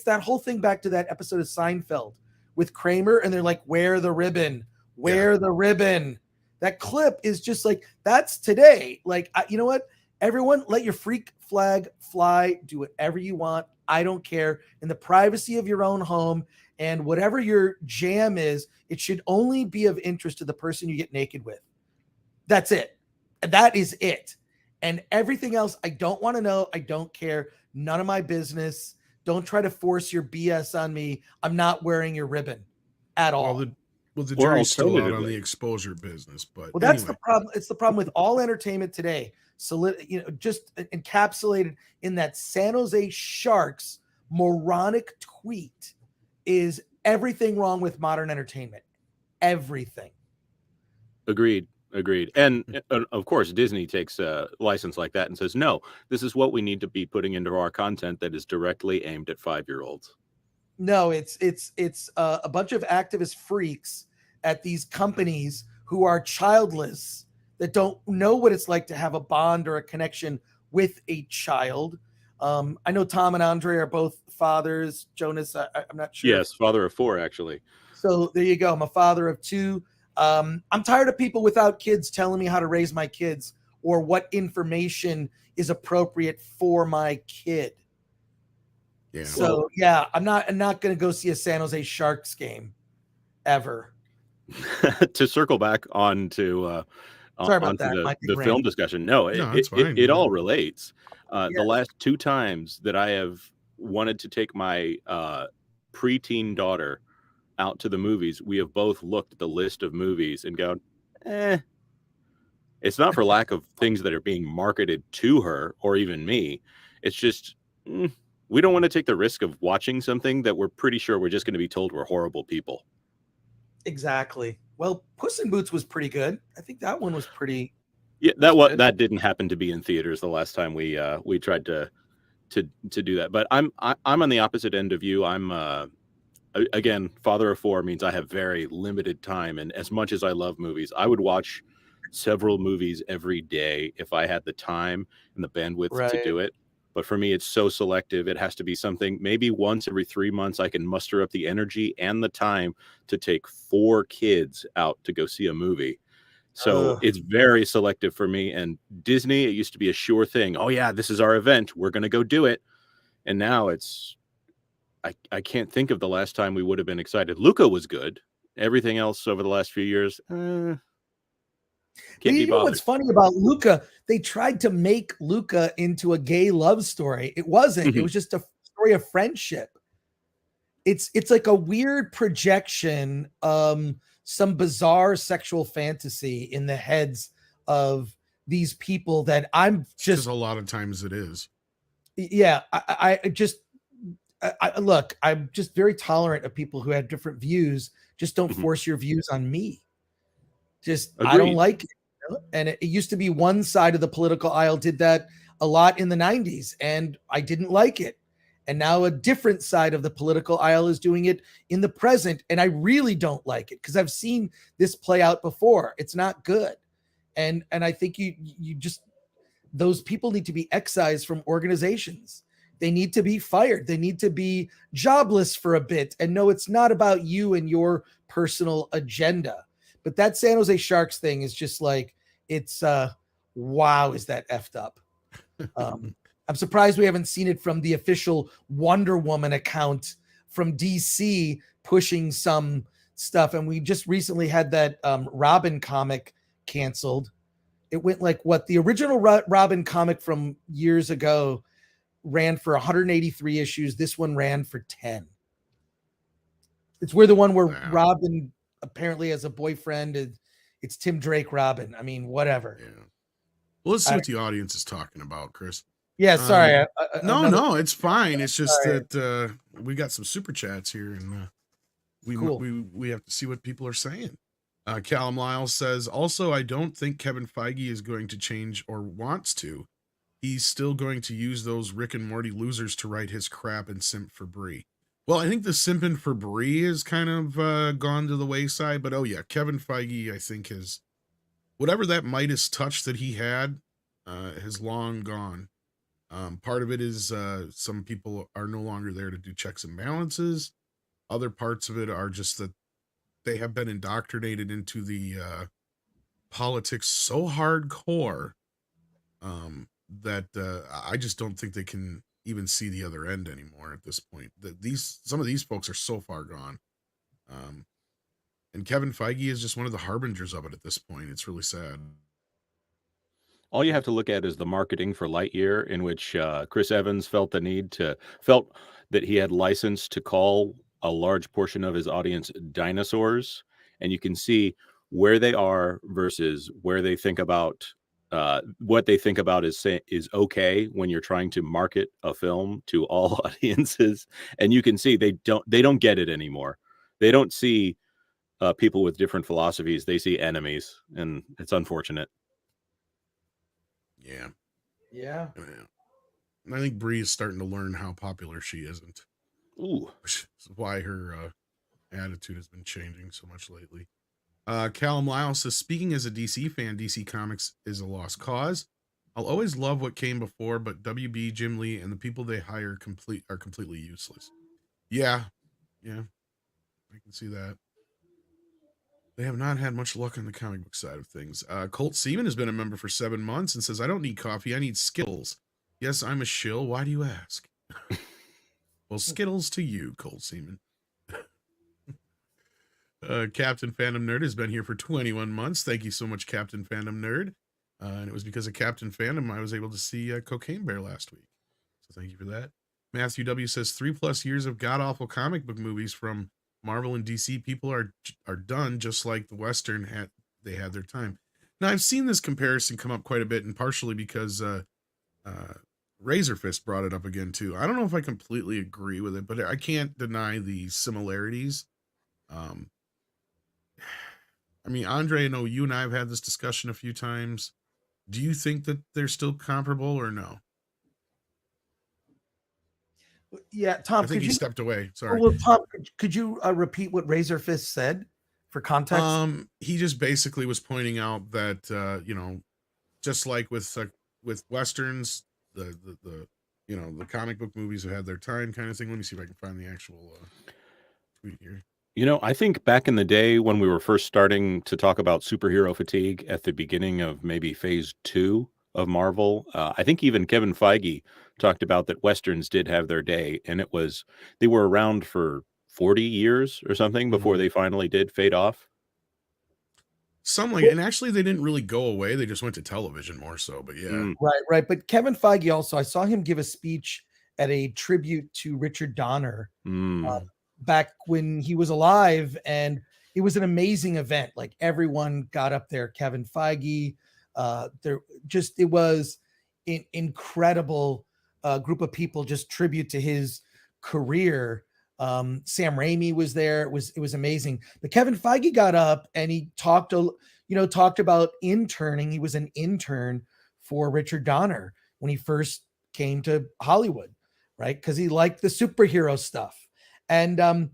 that whole thing back to that episode of Seinfeld with Kramer, and they're like, wear the ribbon. The ribbon. That clip is just like, that's today. Like, you know what? Everyone, let your freak flag fly. Do whatever you want. I don't care. In the privacy of your own home, and whatever your jam is, it should only be of interest to the person you get naked with. That's it. That is it. And everything else, I don't want to know. I don't care. None of my business. Don't try to force your BS on me. I'm not wearing your ribbon at all. Well, the jury's still out on the exposure business, but that's the problem. It's the problem with all entertainment today. So, just encapsulated in that San Jose Sharks moronic tweet is everything wrong with modern entertainment. Everything. Agreed. And of course, Disney takes a license like that and says, no, this is what we need to be putting into our content that is directly aimed at 5-year-olds. No, it's a bunch of activist freaks at these companies who are childless, that don't know what it's like to have a bond or a connection with a child. I know Tom and Andre are both fathers. Jonas, I'm not sure. Yes, father of 4, actually. So there you go. I'm a father of 2. I'm tired of people without kids telling me how to raise my kids or what information is appropriate for my kid. Yeah. So yeah, I'm not going to go see a San Jose Sharks game ever. To circle back onto Sorry about that, the film discussion. No, it all relates. Yes. The last 2 times that I have wanted to take my preteen daughter out to the movies, we have both looked at the list of movies and gone, It's not for lack of things that are being marketed to her or even me. It's just we don't want to take the risk of watching something that we're pretty sure we're just going to be told we're horrible people. Exactly. Well, Puss in Boots was pretty good. I think that one was pretty. Yeah, that didn't happen to be in theaters the last time we tried to do that. But I'm on the opposite end of you. I'm again, father of 4 means I have very limited time, and as much as I love movies, I would watch several movies every day if I had the time and the bandwidth to do it. But for me, it's so selective. It has to be something maybe once every 3 months I can muster up the energy and the time to take 4 kids out to go see a movie. So it's very selective for me. And Disney, it used to be a sure thing. Oh yeah, this is our event. We're going to go do it. And now I can't think of the last time we would have been excited. Luca was good. Everything else over the last few years, can't be bothered. You know what's funny about Luca? They tried to make Luca into a gay love story. It wasn't. It was just a story of friendship. It's like a weird projection, some bizarre sexual fantasy in the heads of these people that I'm just. A lot of times it is. Yeah, I look, I'm just very tolerant of people who have different views. Just don't force your views on me. Just Agreed. I don't like it. You know? And it used to be one side of the political aisle did that a lot in the 90s, and I didn't like it. And now a different side of the political aisle is doing it in the present, and I really don't like it because I've seen this play out before. It's not good. And I think you just, those people need to be excised from organizations. They need to be fired. They need to be jobless for a bit. And no, it's not about you and your personal agenda. But that San Jose Sharks thing is just like, it's wow, is that effed up? I'm surprised we haven't seen it from the official Wonder Woman account from DC pushing some stuff. And we just recently had that Robin comic canceled. It went like what the original Robin comic from years ago ran for 183 issues. This one ran for 10. It's where the one where Robin apparently has a boyfriend. It's Tim Drake Robin. I mean, whatever. Yeah. Well, let's see what the audience is talking about, Chris. Yeah, sorry. No, it's fine. It's just that we got some super chats here, and we have to see what people are saying. Callum Lyle says, also, I don't think Kevin Feige is going to change or wants to. He's still going to use those Rick and Morty losers to write his crap and simp for Brie. Well, I think the simping for Brie has kind of gone to the wayside, but oh yeah, Kevin Feige, I think whatever that Midas touch that he had has long gone. Part of it is some people are no longer there to do checks and balances. Other parts of it are just that they have been indoctrinated into the politics so hardcore that I just don't think they can even see the other end anymore at this point. Some of these folks are so far gone. And Kevin Feige is just one of the harbingers of it at this point. It's really sad. All you have to look at is the marketing for Lightyear, in which Chris Evans felt that he had license to call a large portion of his audience dinosaurs, and you can see where they are versus where they think about what they think about is okay when you're trying to market a film to all audiences, and you can see they don't get it anymore. They don't see people with different philosophies. They see enemies, and it's unfortunate. Yeah. Yeah. I think Bree is starting to learn how popular she isn't. Ooh. Which is why her attitude has been changing so much lately. Callum Lyle says, speaking as a DC fan, DC Comics is a lost cause. I'll always love what came before, but WB, Jim Lee, and the people they hire are completely useless. Yeah. I can see that. They have not had much luck on the comic book side of things. Colt Seaman has been a member for 7 months and says, I don't need coffee, I need Skittles. Yes, I'm a shill. Why do you ask? Well, Skittles to you, Colt Seaman. Captain Fandom Nerd has been here for 21 months. Thank you so much, Captain Fandom Nerd. And it was because of Captain Fandom I was able to see Cocaine Bear last week. So thank you for that. Matthew W. says 3+ years of god-awful comic book movies from Marvel and DC. People are done just like the Western they had their time. Now, I've seen this comparison come up quite a bit, and partially because Razor Fist brought it up again, too. I don't know if I completely agree with it, but I can't deny the similarities. I mean, Andre, I know you and I have had this discussion a few times. Do you think that they're still comparable or no? Yeah, Tom, I think he stepped away. Sorry. Well, Tom, could you repeat what Razor Fist said for context? He just basically was pointing out that just like with Westerns, the comic book movies have had their time kind of thing. Let me see if I can find the actual tweet here. I think back in the day when we were first starting to talk about superhero fatigue at the beginning of maybe phase 2 of Marvel, I think even Kevin Feige talked about that Westerns did have their day, and they were around for 40 years or something before they finally did fade off. And actually they didn't really go away. They just went to television more so, but yeah. Right. But Kevin Feige also, I saw him give a speech at a tribute to Richard Donner back when he was alive, and it was an amazing event. Like, everyone got up there. Kevin Feige, it was an incredible group of people, just tribute to his career. Sam Raimi was there. It was amazing. But Kevin Feige got up and he talked about interning. He was an intern for Richard Donner when he first came to Hollywood, right? Because he liked the superhero stuff. And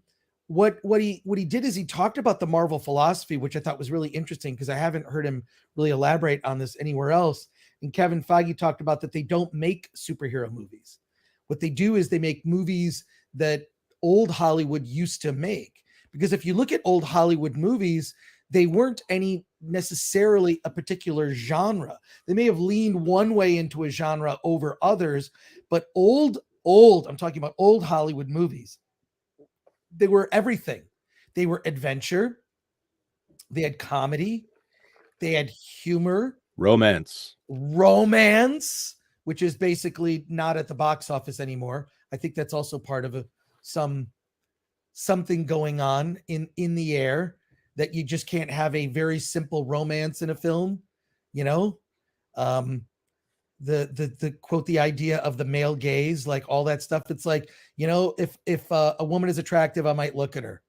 what he did is he talked about the Marvel philosophy, which I thought was really interesting because I haven't heard him really elaborate on this anywhere else. And Kevin Feige talked about that they don't make superhero movies. What they do is they make movies that old Hollywood used to make. Because if you look at old Hollywood movies, they weren't any necessarily a particular genre. They may have leaned one way into a genre over others, but I'm talking about old Hollywood movies. They were everything. They were adventure. They had comedy. They had humor. Romance, which is basically not at the box office anymore. I think that's also part of something going on in the air, that you just can't have a very simple romance in a film. The quote, the idea of the male gaze, like all that stuff. It's like, if a woman is attractive, I might look at her,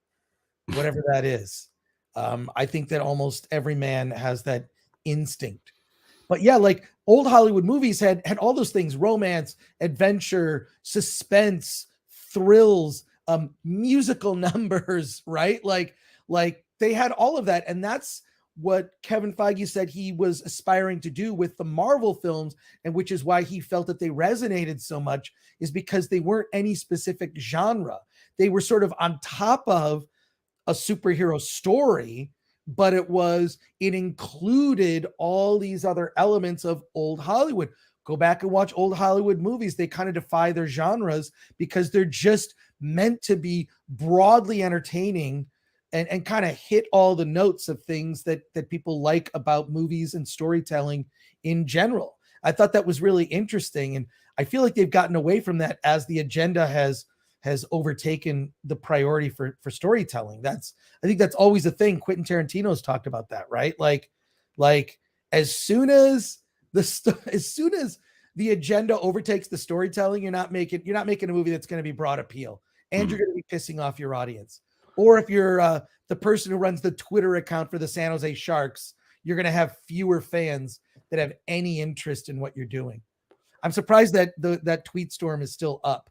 whatever that is. I think that almost every man has that instinct. But yeah, like old Hollywood movies had all those things: romance, adventure, suspense, thrills, musical numbers, right? Like they had all of that. And that's what Kevin Feige said he was aspiring to do with the Marvel films, and which is why he felt that they resonated so much, is because they weren't any specific genre. They were sort of on top of a superhero story, but it included all these other elements of old Hollywood. Go back and watch old Hollywood movies. They kind of defy their genres because they're just meant to be broadly entertaining and kind of hit all the notes of things that people like about movies and storytelling in general. I thought that was really interesting. And I feel like they've gotten away from that as the agenda has overtaken the priority for storytelling. I think that's always a thing. Quentin Tarantino's talked about that, right? Like as soon as as soon as the agenda overtakes the storytelling, you're not making a movie that's going to be broad appeal, and you're going to be pissing off your audience. Or if you're the person who runs the Twitter account for the San Jose Sharks, you're going to have fewer fans that have any interest in what you're doing. I'm surprised that that tweet storm is still up.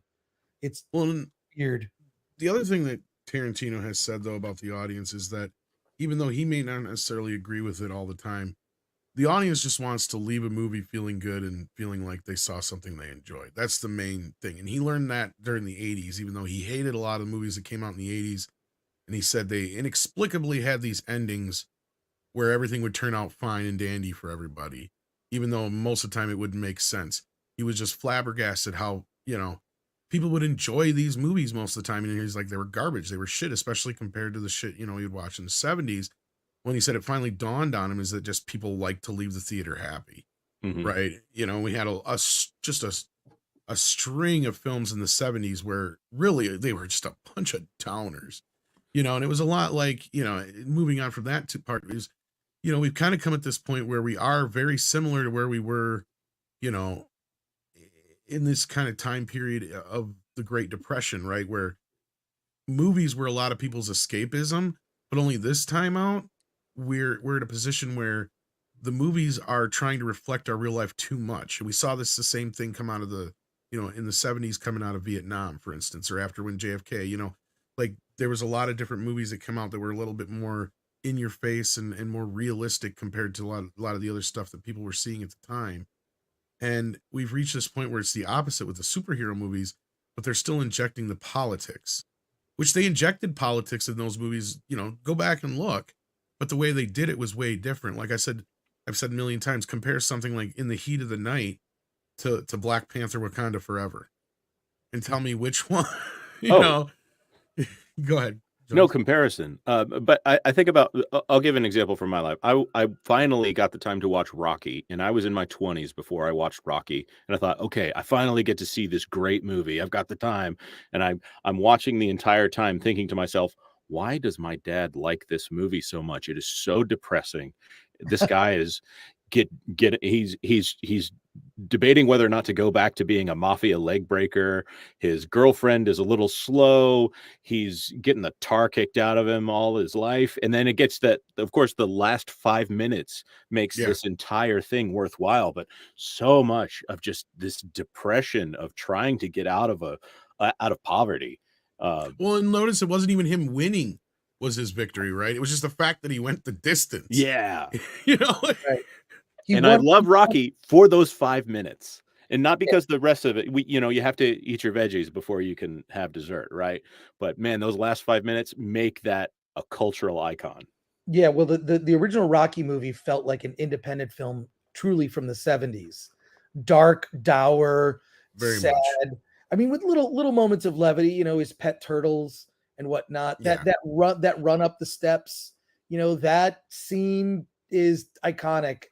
It's weird. The other thing that Tarantino has said, though, about the audience is that even though he may not necessarily agree with it all the time, the audience just wants to leave a movie feeling good and feeling like they saw something they enjoyed. That's the main thing. And he learned that during the 80s, even though he hated a lot of movies that came out in the 80s. And he said they inexplicably had these endings where everything would turn out fine and dandy for everybody, even though most of the time it wouldn't make sense. He was just flabbergasted how, people would enjoy these movies most of the time. And he's like, they were garbage. They were shit, especially compared to the shit, he'd watch in the 70s. When he said it finally dawned on him is that just people like to leave the theater happy, right? We had a string of films in the 70s where really they were just a bunch of downers, and it was a lot like, moving on from that part is, we've kind of come at this point where we are very similar to where we were, in this kind of time period of the Great Depression, right? Where movies were a lot of people's escapism, but only this time out, we're in a position where the movies are trying to reflect our real life too much. And we saw the same thing come out of the, in the 70s coming out of Vietnam, for instance, or after when JFK, like there was a lot of different movies that come out that were a little bit more in your face and more realistic compared to a lot of the other stuff that people were seeing at the time. And we've reached this point where it's the opposite with the superhero movies, but they're still injecting the politics, which they injected politics in those movies, go back and look. But the way they did it was way different. Like I've said a million times, compare something like In the Heat of the Night to Black Panther Wakanda Forever. And tell me which one, Go ahead. Jones. No comparison. But I think about, I'll give an example from my life. I finally got the time to watch Rocky, and I was in my 20s before I watched Rocky. And I thought, okay, I finally get to see this great movie. I've got the time. And I'm watching the entire time thinking to myself, why does my dad like this movie so much? It is so depressing. This guy is he's debating whether or not to go back to being a mafia leg breaker. His girlfriend is a little slow. He's getting the tar kicked out of him all his life. And then it gets that, of course, the last 5 minutes makes this entire thing worthwhile. But so much of just this depression of trying to get out of poverty. Well, and notice it wasn't even him winning was his victory, right? It was just the fact that he went the distance. Yeah. Right. And I love Rocky for those 5 minutes, and not because the rest of it, you have to eat your veggies before you can have dessert, right? But man, those last 5 minutes make that a cultural icon. Yeah, well, the original Rocky movie felt like an independent film, truly from the 70s. Dark, dour, very sad. Much. I mean, with little moments of levity, his pet turtles and whatnot. That run up the steps, that scene is iconic.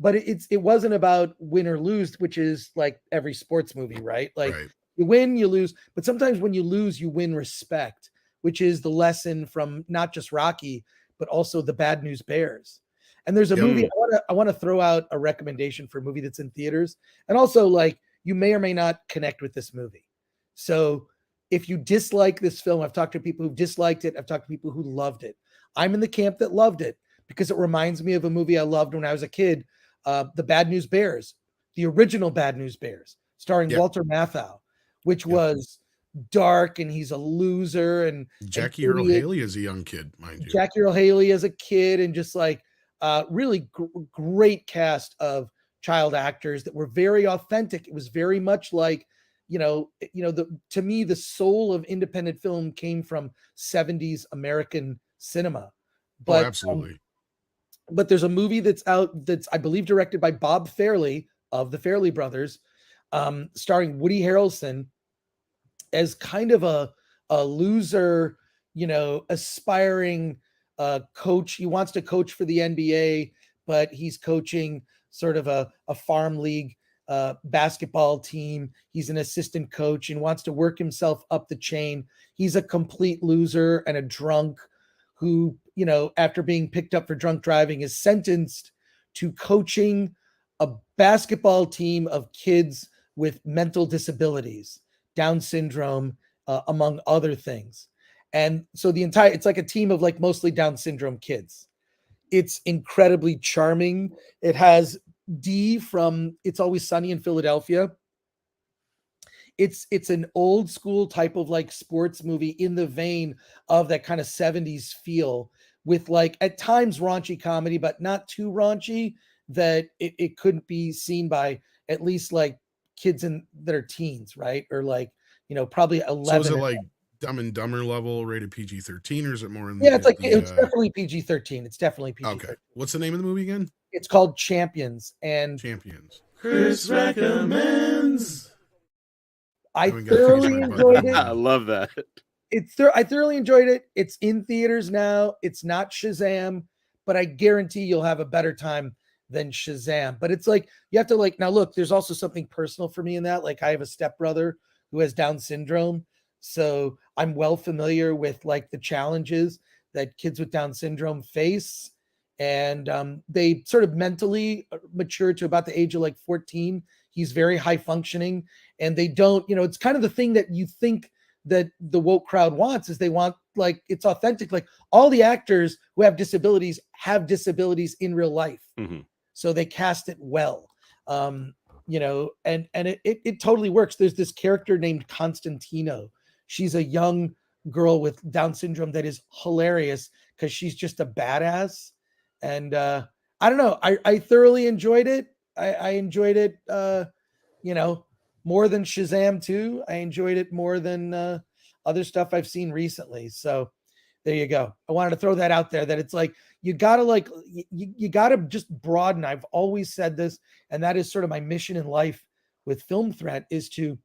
But it wasn't about win or lose, which is like every sports movie, right? Like you win, you lose. But sometimes when you lose, you win respect, which is the lesson from not just Rocky, but also the Bad News Bears. And there's a movie, I want to throw out a recommendation for a movie that's in theaters. And also, like, you may or may not connect with this movie. So if you dislike this film, I've talked to people who disliked it. I've talked to people who loved it. I'm in the camp that loved it because it reminds me of a movie I loved when I was a kid. The Bad News Bears, the original Bad News Bears, starring Walter Matthau, which was dark, and he's a loser. And Jackie Earle Haley as a young kid, mind you. Jackie Earle Haley as a kid, and just like really great cast of child actors that were very authentic. It was very much like, to me, the soul of independent film came from 70s American cinema. But, absolutely. But there's a movie that's out that's, I believe, directed by Bob Fairley of the Fairley Brothers, starring Woody Harrelson as kind of a loser, aspiring coach. He wants to coach for the NBA, but he's coaching sort of a farm league basketball team. He's an assistant coach and wants to work himself up the chain. He's a complete loser and a drunk who, after being picked up for drunk driving, is sentenced to coaching a basketball team of kids with mental disabilities, Down syndrome, among other things. And so it's like a team of like mostly Down syndrome kids. It's incredibly charming. It has Dee from It's Always Sunny in Philadelphia. It's an old school type of like sports movie in the vein of that kind of 70s feel, with like at times raunchy comedy, but not too raunchy that it couldn't be seen by at least like kids that are teens, right? Or like, probably 11. So is it like Dumb and Dumber level, rated PG-13, or is it more in Yeah, it's definitely PG-13. It's definitely PG-13. Okay. What's the name of the movie again? It's called Champions. And Champions. Chris recommends. I thoroughly enjoyed it. I love that. I thoroughly enjoyed it. It's in theaters now. It's not Shazam, but I guarantee you'll have a better time than Shazam. But it's like, you have to like, now look, there's also something personal for me in that. Like, I have a stepbrother who has Down syndrome. So I'm well familiar with like the challenges that kids with Down syndrome face. And they sort of mentally mature to about the age of like 14. He's very high functioning, and they don't, it's kind of the thing that you think that the woke crowd wants, is they want like, it's authentic. Like, all the actors who have disabilities in real life. Mm-hmm. So they cast it well. And it totally works. There's this character named Constantino. She's a young girl with Down syndrome that is hilarious because she's just a badass. And I don't know. I thoroughly enjoyed it. I enjoyed it, more than Shazam 2. I enjoyed it more than other stuff I've seen recently. So there you go. I wanted to throw that out there, that it's like, you gotta just broaden. I've always said this, and that is sort of my mission in life with Film Threat, is to,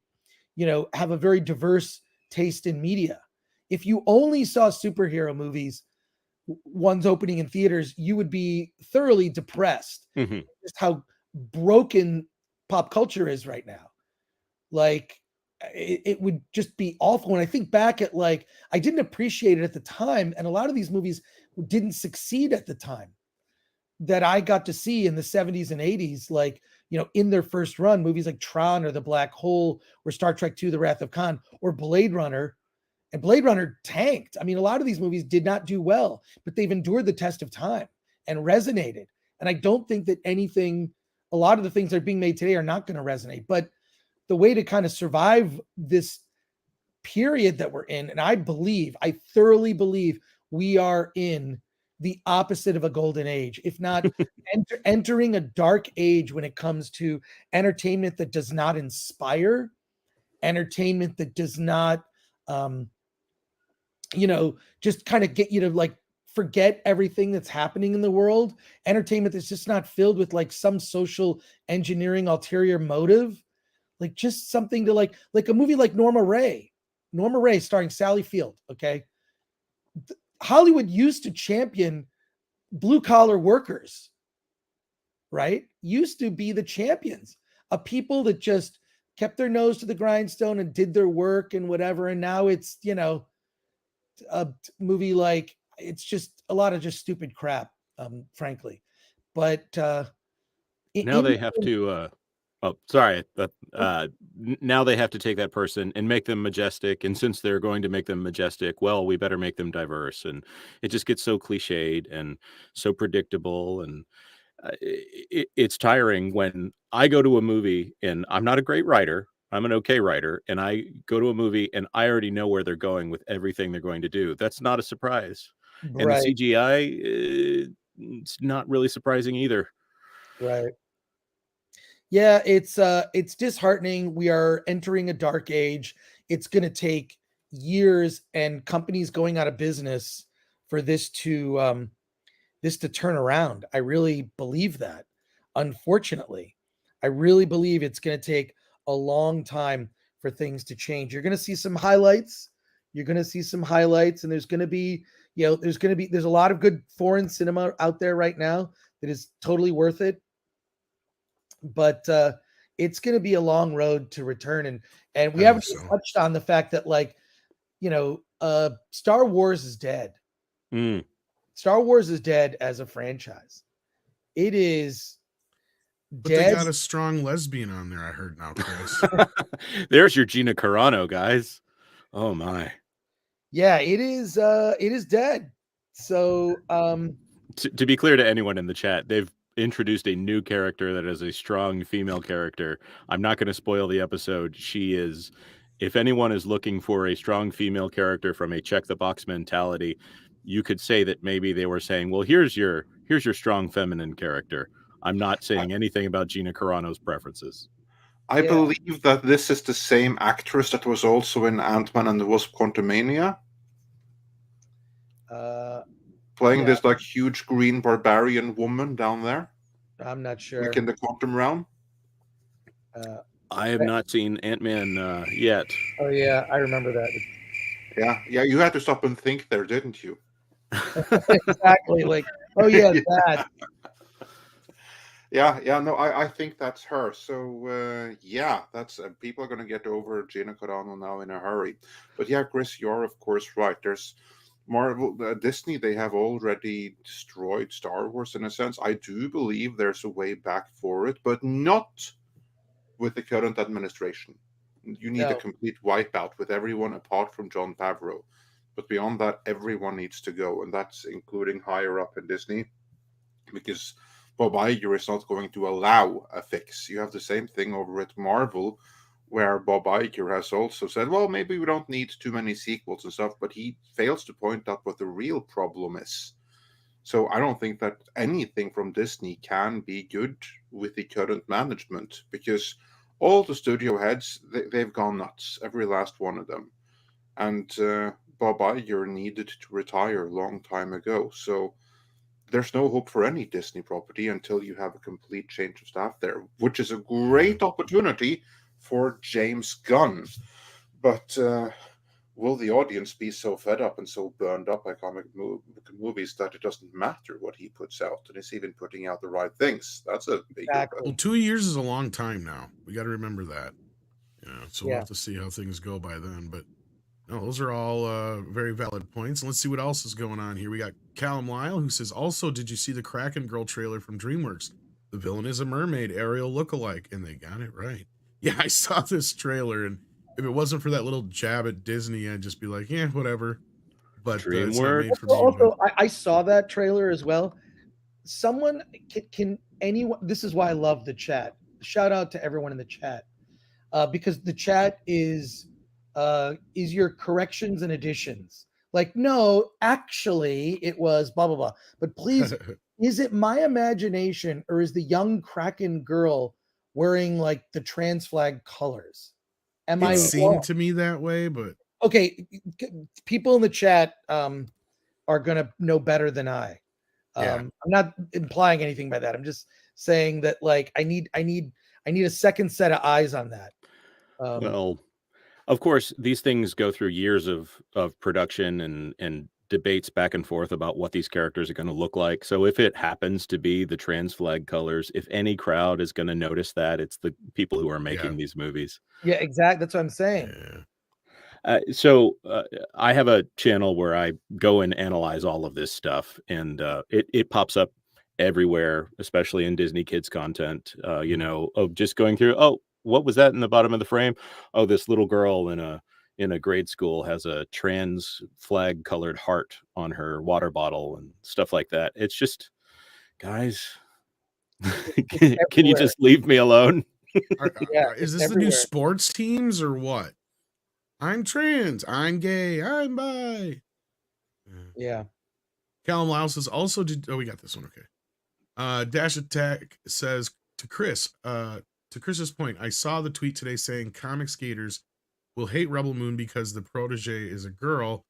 have a very diverse taste in media. If you only saw superhero movies, ones opening in theaters, you would be thoroughly depressed. Mm-hmm. Just how broken pop culture is right now. Like, it would just be awful. When I think back at, like, I didn't appreciate it at the time, and a lot of these movies didn't succeed at the time that I got to see in the 70s and 80s, like, in their first run, movies like Tron or The Black Hole or Star Trek II, The Wrath of Khan, or Blade Runner. And Blade Runner tanked. I mean, a lot of these movies did not do well, but they've endured the test of time and resonated. And I don't think that a lot of the things that are being made today are not going to resonate. But the way to kind of survive this period that we're in, and I thoroughly believe we are in the opposite of a golden age, if not entering a dark age when it comes to entertainment that does not inspire, entertainment that does not, just kind of get you to like forget everything that's happening in the world, entertainment that's just not filled with like some social engineering ulterior motive, like just something to like a movie like Norma Ray starring Sally Field. Okay. Hollywood used to champion blue collar workers, right? Used to be the champions of people that just kept their nose to the grindstone and did their work and whatever. And now it's, a movie like, it's just a lot of just stupid crap, frankly. But now they have to now they have to take that person and make them majestic, and since they're going to make them majestic, well, we better make them diverse, and it just gets so cliched and so predictable, and it's tiring when I go to a movie and I'm not a great writer. I'm an okay writer, and I go to a movie and I already know where they're going with everything they're going to do. That's not a surprise. And the CGI, it's not really surprising either. Right. Yeah, it's disheartening. We are entering a dark age. It's going to take years and companies going out of business for this to turn around. I really believe that. Unfortunately, I really believe it's going to take a long time for things to change. You're going to see some highlights. And there's going to be, there's a lot of good foreign cinema out there right now that is totally worth it. But it's going to be a long road to return. And we haven't touched on the fact that, like, Star Wars is dead. Star Wars is dead as a franchise. It is But they got a strong lesbian on there, I heard now, Chris. There's your Gina Carano, guys. Oh my. Yeah, it is dead. So to be clear to anyone in the chat, they've introduced a new character that is a strong female character. I'm not going to spoil the episode. She is, if anyone is looking for a strong female character from a check the box mentality, you could say that maybe they were saying, well, here's your strong feminine character. I'm not saying anything about Gina Carano's preferences. I believe that this is the same actress that was also in Ant-Man and the Wasp: Quantumania. Playing this like huge green barbarian woman down there. I'm not sure. Like in the quantum realm. I have not seen Ant-Man yet. Oh yeah, I remember that. Yeah, you had to stop and think there, didn't you? Exactly. Like, oh yeah, that. Yeah, no, I think that's her. So that's people are going to get over Gina Carano now in a hurry. But yeah, Chris, you're of course right. There's Marvel, Disney, they have already destroyed Star Wars in a sense. I do believe there's a way back for it, but not with the current administration. You need a complete wipeout with everyone apart from Jon Favreau. But beyond that, everyone needs to go, and that's including higher up in Disney, because Bob Iger is not going to allow a fix. You have the same thing over at Marvel, where Bob Iger has also said, well, maybe we don't need too many sequels and stuff, but he fails to point out what the real problem is. So I don't think that anything from Disney can be good with the current management, because all the studio heads, they've gone nuts, every last one of them. And Bob Iger needed to retire a long time ago. So there's no hope for any Disney property until you have a complete change of staff there, which is a great opportunity for James Gunn. But will the audience be so fed up and so burned up by comic movies that it doesn't matter what he puts out, and is even putting out the right things? That's a big Well, 2 years is a long time now. We got to remember that. So we'll have to see how things go by then. But no, those are all very valid points. Let's see what else is going on here. We got Callum Lyle, who says, also, did you see the Kraken Girl trailer from DreamWorks? The villain is a mermaid, Ariel lookalike, and they got it right. Yeah, I saw this trailer, and if it wasn't for that little jab at Disney, I'd just be like, yeah, whatever. But it's not made for me. Also, I saw that trailer as well. Someone can anyone. This is why I love the chat. Shout out to everyone in the chat, because the chat is your corrections and additions. Like, no, actually, it was blah blah blah. But please, is it my imagination, or is the young Kraken girl wearing like the trans flag colors? It seemed to me that way, but okay, people in the chat are gonna know better than I. I'm not implying anything by that. I'm just saying that, like, I need a second set of eyes on that. Well, of course, these things go through years of production and debates back and forth about what these characters are going to look like. So if it happens to be the trans flag colors, if any crowd is going to notice that, it's the people who are making these movies. Yeah, exactly. That's what I'm saying. So I have a channel where I go and analyze all of this stuff, and it pops up everywhere, especially in Disney Kids content, of just going through, oh, what was that in the bottom of the frame? Oh, this little girl in a grade school has a trans flag colored heart on her water bottle and stuff like that. It's just, guys, can you just leave me alone? Is this the new sports teams or what? I'm trans, I'm gay, I'm bi. Yeah. Callum Lyle says, also we got this one. Okay. Dash Attack says to Chris, to Chris's point, I saw the tweet today saying comic skaters will hate Rebel Moon because the protege is a girl,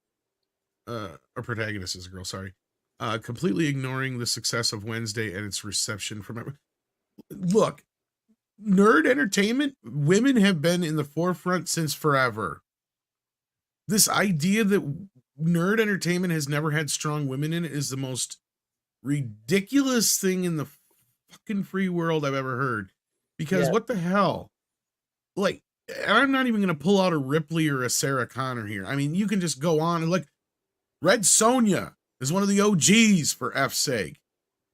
or protagonist is a girl, sorry. Completely ignoring the success of Wednesday and its reception from Look, nerd entertainment, women have been in the forefront since forever. This idea that nerd entertainment has never had strong women in it is the most ridiculous thing in the fucking free world I've ever heard. Because what the hell? Like, I'm not even going to pull out a Ripley or a Sarah Connor here. I mean, you can just go on and like, Red Sonja is one of the OGs, for F's sake.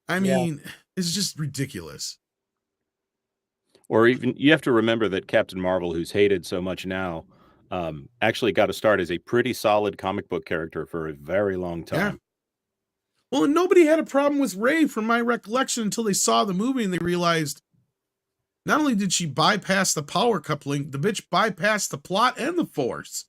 I mean, it's just ridiculous. Or even you have to remember that Captain Marvel, who's hated so much now, actually got to start as a pretty solid comic book character for a very long time. Well, and nobody had a problem with Rey from my recollection until they saw the movie and they realized not only did she bypass the power coupling, the bitch bypassed the plot and the Force.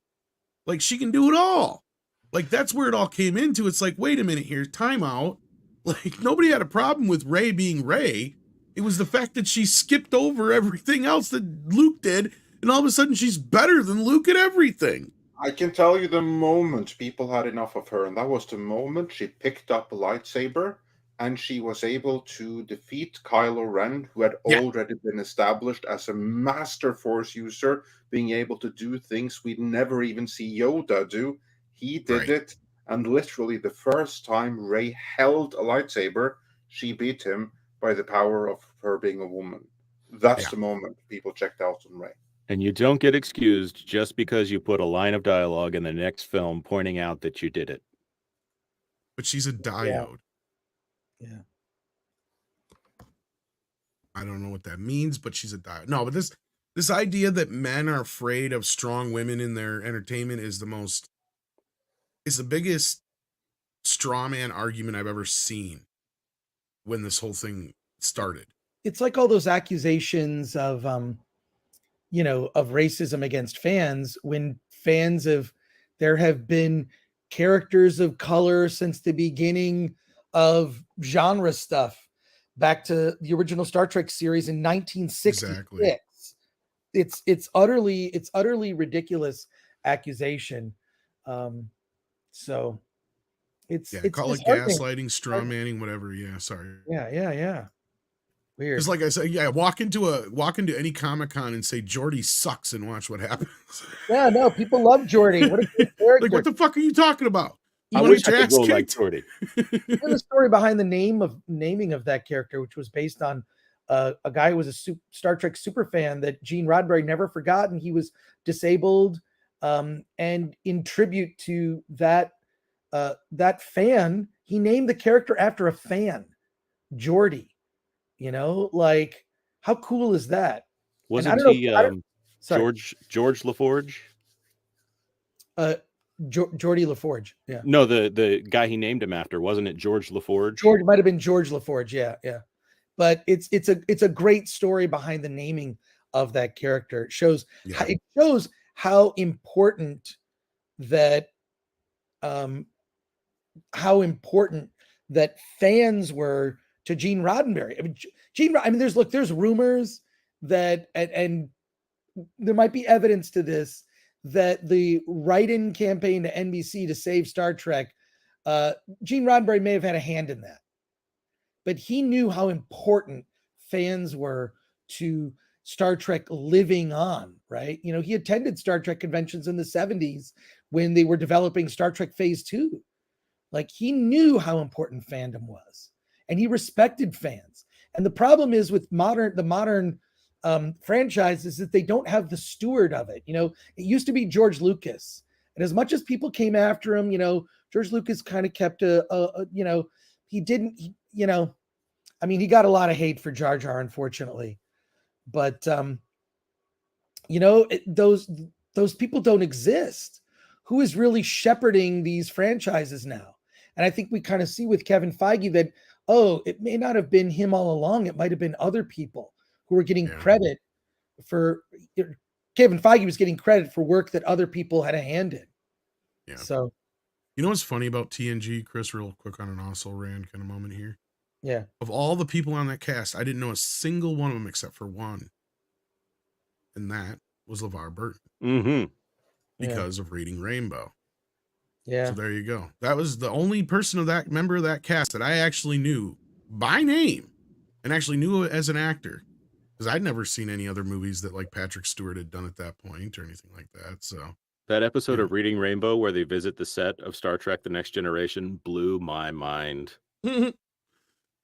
Like, she can do it all. Like, that's where it all came into. It's like, wait a minute here, time out. Like, nobody had a problem with Rey being Rey. It was the fact that she skipped over everything else that Luke did, and all of a sudden she's better than Luke at everything. I can tell you the moment people had enough of her, and that was the moment she picked up a lightsaber and she was able to defeat Kylo Ren, who had already been established as a master Force user, being able to do things we'd never even see Yoda do. He did it, and literally the first time Rey held a lightsaber, she beat him by the power of her being a woman. That's the moment people checked out on Rey. And you don't get excused just because you put a line of dialogue in the next film pointing out that you did it. But she's a diode. Yeah. I don't know what that means, but she's a diode. No, but this idea that men are afraid of strong women in their entertainment is the biggest straw man argument I've ever seen when this whole thing started. It's like all those accusations of of racism against fans, when there have been characters of color since the beginning of genre stuff, back to the original Star Trek series in 1966. Exactly. It's utterly ridiculous accusation. So it's call it gaslighting, straw manning, whatever. Yeah, sorry. Yeah. Weird. Because like I said, walk into any Comic-Con and say Geordi sucks and watch what happens. Yeah, no, people love Geordi. What a good character. Like, what the fuck are you talking about? I wish I could go like Geordi. The story behind the naming of that character, which was based on a guy who was a Star Trek super fan that Gene Roddenberry never forgot, and he was disabled. And in tribute to that fan, he named the character after a fan, Geordi. Like, how cool is that? Wasn't he George LaForge? Geordi LaForge. Yeah. No, the guy he named him after, wasn't it George LaForge? George might have been George LaForge. Yeah. But it's a great story behind the naming of that character. It shows how important that fans were to Gene Roddenberry. There's rumors that, and there might be evidence to this, that the write-in campaign to NBC to save Star Trek, Gene Roddenberry may have had a hand in that, but he knew how important fans were to Star Trek living on, right? He attended Star Trek conventions in the 70s when they were developing Star Trek Phase 2. Like, he knew how important fandom was, and he respected fans. And the problem is with the modern franchises that they don't have the steward of it. It used to be George Lucas, and as much as people came after him, George Lucas kind of kept he got a lot of hate for Jar Jar, unfortunately. But those people don't exist. Who is really shepherding these franchises now? And I think we kind of see with Kevin Feige that, it may not have been him all along. It might have been other people who were getting credit for. Kevin Feige was getting credit for work that other people had a hand in. Yeah. So, what's funny about TNG, Chris, real quick on an also ran kind of moment here. Yeah. Of all the people on that cast, I didn't know a single one of them except for one. And that was LeVar Burton. Mm-hmm. Because of Reading Rainbow. Yeah. So there you go. That was the only member of that cast that I actually knew by name and actually knew as an actor. Because I'd never seen any other movies that like Patrick Stewart had done at that point or anything like that. So that episode of Reading Rainbow where they visit the set of Star Trek: The Next Generation blew my mind.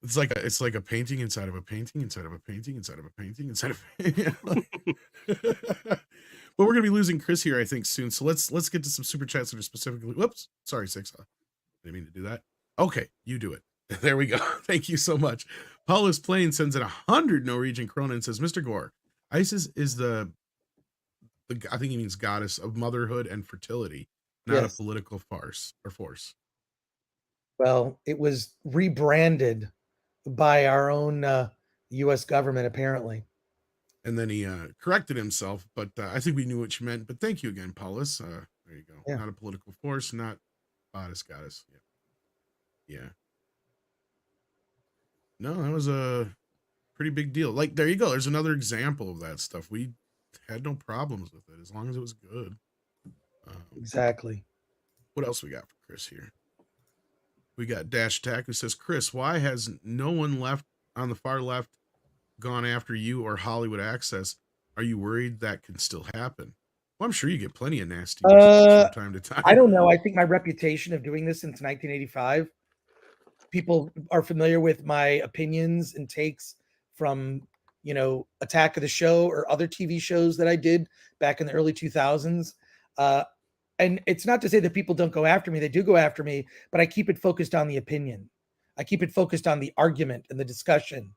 It's like a painting inside of a painting inside of a painting inside of a painting inside of a painting. But we're gonna be losing Chris here, I think, soon. So let's get to some super chats that are specifically. Whoops, sorry, Six. Didn't mean to do that. Okay, you do it. There we go. Thank you so much. Paulus Plain sends in 100 Norwegian krona and says, Mr. Gore, Isis is the I think he means goddess of motherhood and fertility, not a political farce or force. Well, it was rebranded by our own U.S. government, apparently. And then he corrected himself, but I think we knew what you meant. But thank you again, Paulus. There you go. Yeah. Not a political force, not goddess. Yeah. No, that was a pretty big deal. Like, there you go. There's another example of that stuff. We had no problems with it as long as it was good. Exactly. What else we got for Chris here? We got Dash Attack, who says, Chris, why has no one left on the far left gone after you or Hollywood Access? Are you worried that can still happen? Well, I'm sure you get plenty of nasty from time to time. I don't know. I think my reputation of doing this since 1985, people are familiar with my opinions and takes from, Attack of the Show or other TV shows that I did back in the early 2000s. And it's not to say that people don't go after me. They do go after me, but I keep it focused on the opinion. I keep it focused on the argument and the discussion,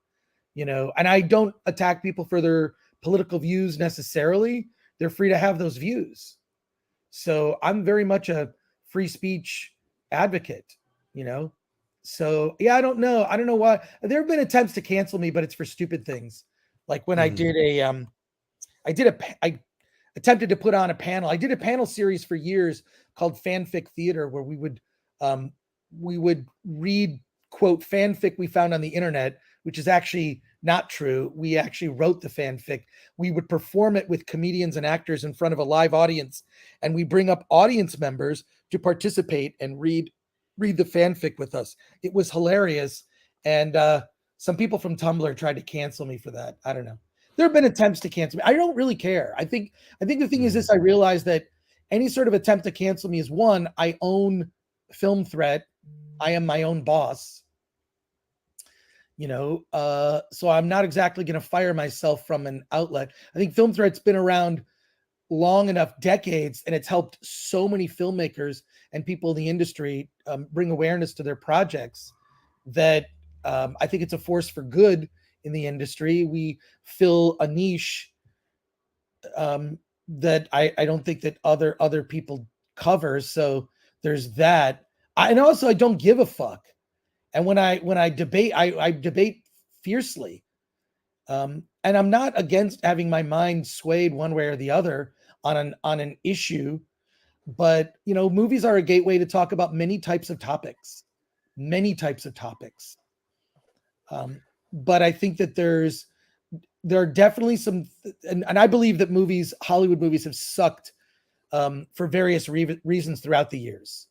and I don't attack people for their political views necessarily. They're free to have those views. So I'm very much a free speech advocate, So yeah, I don't know. I don't know why. There have been attempts to cancel me, but it's for stupid things. Like when I attempted to put on a panel. I did a panel series for years called Fanfic Theater, where we would read, quote, fanfic we found on the internet, which is actually not true. We actually wrote the fanfic. We would perform it with comedians and actors in front of a live audience, and we bring up audience members to participate and read the fanfic with us. It was hilarious, and some people from Tumblr tried to cancel me for that. I don't know. There have been attempts to cancel me. I don't really care. I think the thing is this: I realize that any sort of attempt to cancel me is, one, I own Film Threat. I am my own boss. So I'm not exactly going to fire myself from an outlet. I think Film Threat's been around long enough, decades, and it's helped so many filmmakers and people in the industry bring awareness to their projects that I think it's a force for good in the industry. We fill a niche that I don't think that other people cover. So there's that. And also I don't give a fuck. And when I debate, I debate fiercely. And I'm not against having my mind swayed one way or the other on an issue. But, movies are a gateway to talk about many types of topics. But I think that there are definitely some, and I believe that Hollywood movies have sucked for various reasons throughout the years.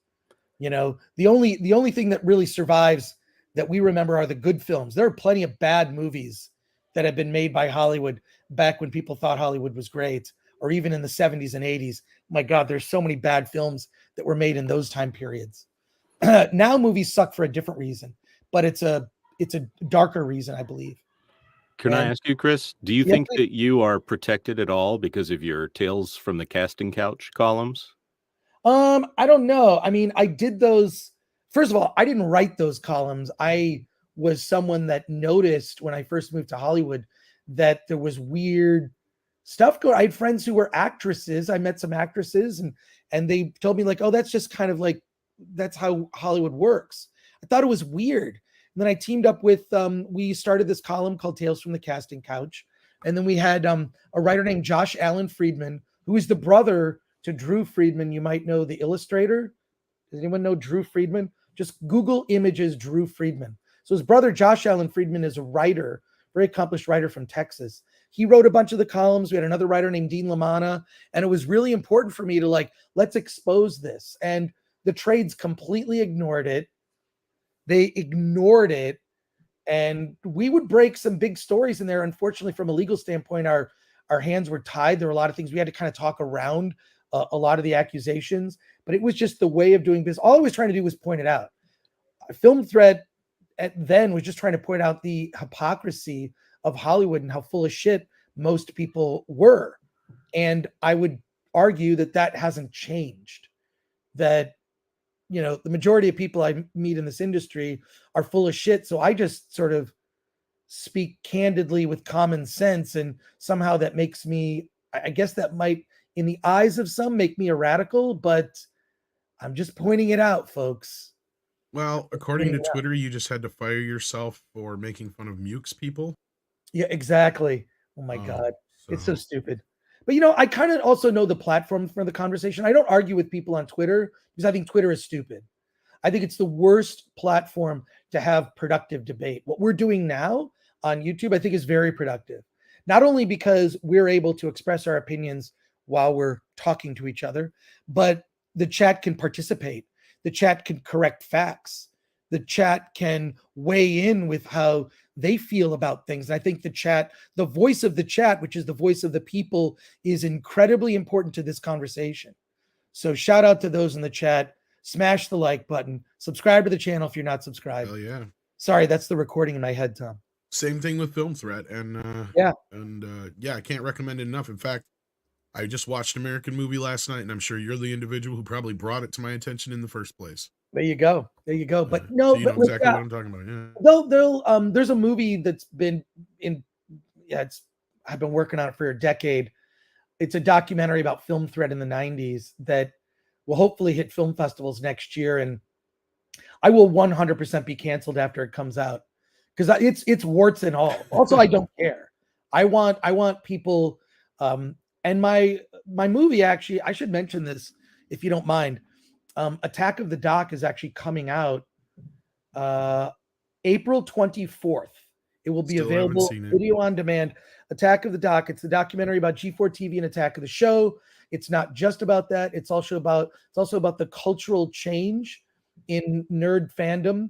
The only thing that really survives that we remember are the good films. There are plenty of bad movies that have been made by Hollywood back when people thought Hollywood was great, or even in the 70s and 80s. My God, there's so many bad films that were made in those time periods. Now movies suck for a different reason, but it's a darker reason, I believe. Can I ask you, Chris, do you think that you are protected at all because of your Tales from the Casting Couch columns? I don't know. I mean, I did those. First of all, I didn't write those columns. I was someone that noticed when I first moved to Hollywood that there was weird stuff going. I had friends who were actresses. I met some actresses and they told me like, oh, that's just kind of like, that's how Hollywood works. I thought it was weird. And then I teamed up with, we started this column called Tales from the Casting Couch. And then we had a writer named Josh Allen Friedman, who is the brother to Drew Friedman. You might know the illustrator. Does anyone know Drew Friedman? Just Google images Drew Friedman. So his brother, Josh Allen Friedman, is a writer, very accomplished writer from Texas. He wrote a bunch of the columns. We had another writer named Dean Lamanna. And it was really important for me to let's expose this. And the trades completely ignored it. They ignored it. And we would break some big stories in there. Unfortunately, from a legal standpoint, our hands were tied. There were a lot of things we had to kind of talk around a lot of the accusations, but it was just the way of doing business. All I was trying to do was point it out. Film Threat then was just trying to point out the hypocrisy of Hollywood and how full of shit most people were. And I would argue that hasn't changed. That, the majority of people I meet in this industry are full of shit. So I just sort of speak candidly with common sense, and somehow that makes me, I guess that might, in the eyes of some, make me a radical, but I'm just pointing it out, folks. Well, according to Twitter, you just had to fire yourself for making fun of Mukes people. Yeah, exactly. Oh my God. It's so stupid. But, you know, I kind of also know the platform for the conversation. I don't argue with people on Twitter because I think Twitter is stupid. I think it's the worst platform to have productive debate. What we're doing now on YouTube, I think, is very productive. Not only because we're able to express our opinions while we're talking to each other, but the chat can participate. The chat can correct facts. The chat can weigh in with how they feel about things. And I think the chat, the voice of the chat, which is the voice of the people, is incredibly important to this conversation. So shout out to those in the chat. Smash the like button. Subscribe to the channel if you're not subscribed. Hell yeah. Sorry, that's the recording in my head, Tom. Same thing with Film Threat. And yeah, I can't recommend it enough. In fact, I just watched an American movie last night, and I'm sure you're the individual who probably brought it to my attention in the first place. There you go. There you go. But no, so you know exactly what I'm talking about. Yeah. There's a movie that's been in. Yeah, I've been working on it for a decade. It's a documentary about Film Threat in the 90s that will hopefully hit film festivals next year, and I will 100% be canceled after it comes out because it's warts and all. Also, I don't care. I want people. And my movie, actually, I should mention this if you don't mind. Attack of the Doc is actually coming out April 24th. It will be available video on demand. Attack of the Doc. It's the documentary about G4 TV and Attack of the Show. It's not just about that. It's also about the cultural change in nerd fandom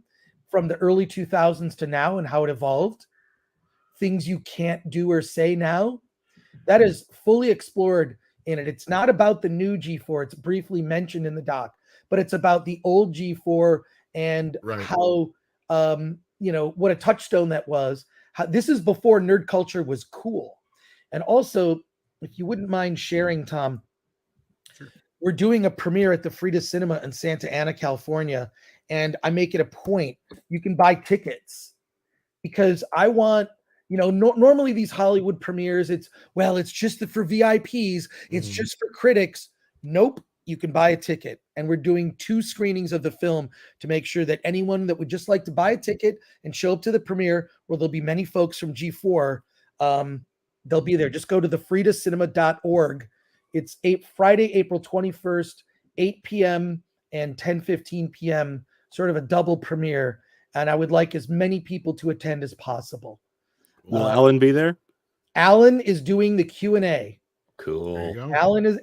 from the early 2000s to now and how it evolved. Things you can't do or say now. That is fully explored in it. It's not about the new G4. It's briefly mentioned in the doc, but it's about the old G4 and how, what a touchstone that was. How, this is before nerd culture was cool. And also, if you wouldn't mind sharing, Tom, we're doing a premiere at the Frida Cinema in Santa Ana, California, and I make it a point. You can buy tickets because I want, normally these Hollywood premieres, it's just for VIPs. It's just for critics. Nope. You can buy a ticket. And we're doing 2 screenings of the film to make sure that anyone that would just like to buy a ticket and show up to the premiere, where there'll be many folks from G4, they'll be there. Just go to thefridacinema.org. It's Friday, April 21st, 8 p.m. and 10:15 p.m., sort of a double premiere. And I would like as many people to attend as possible. Will Alan be there? Alan is doing the Q&A. Cool. Alan is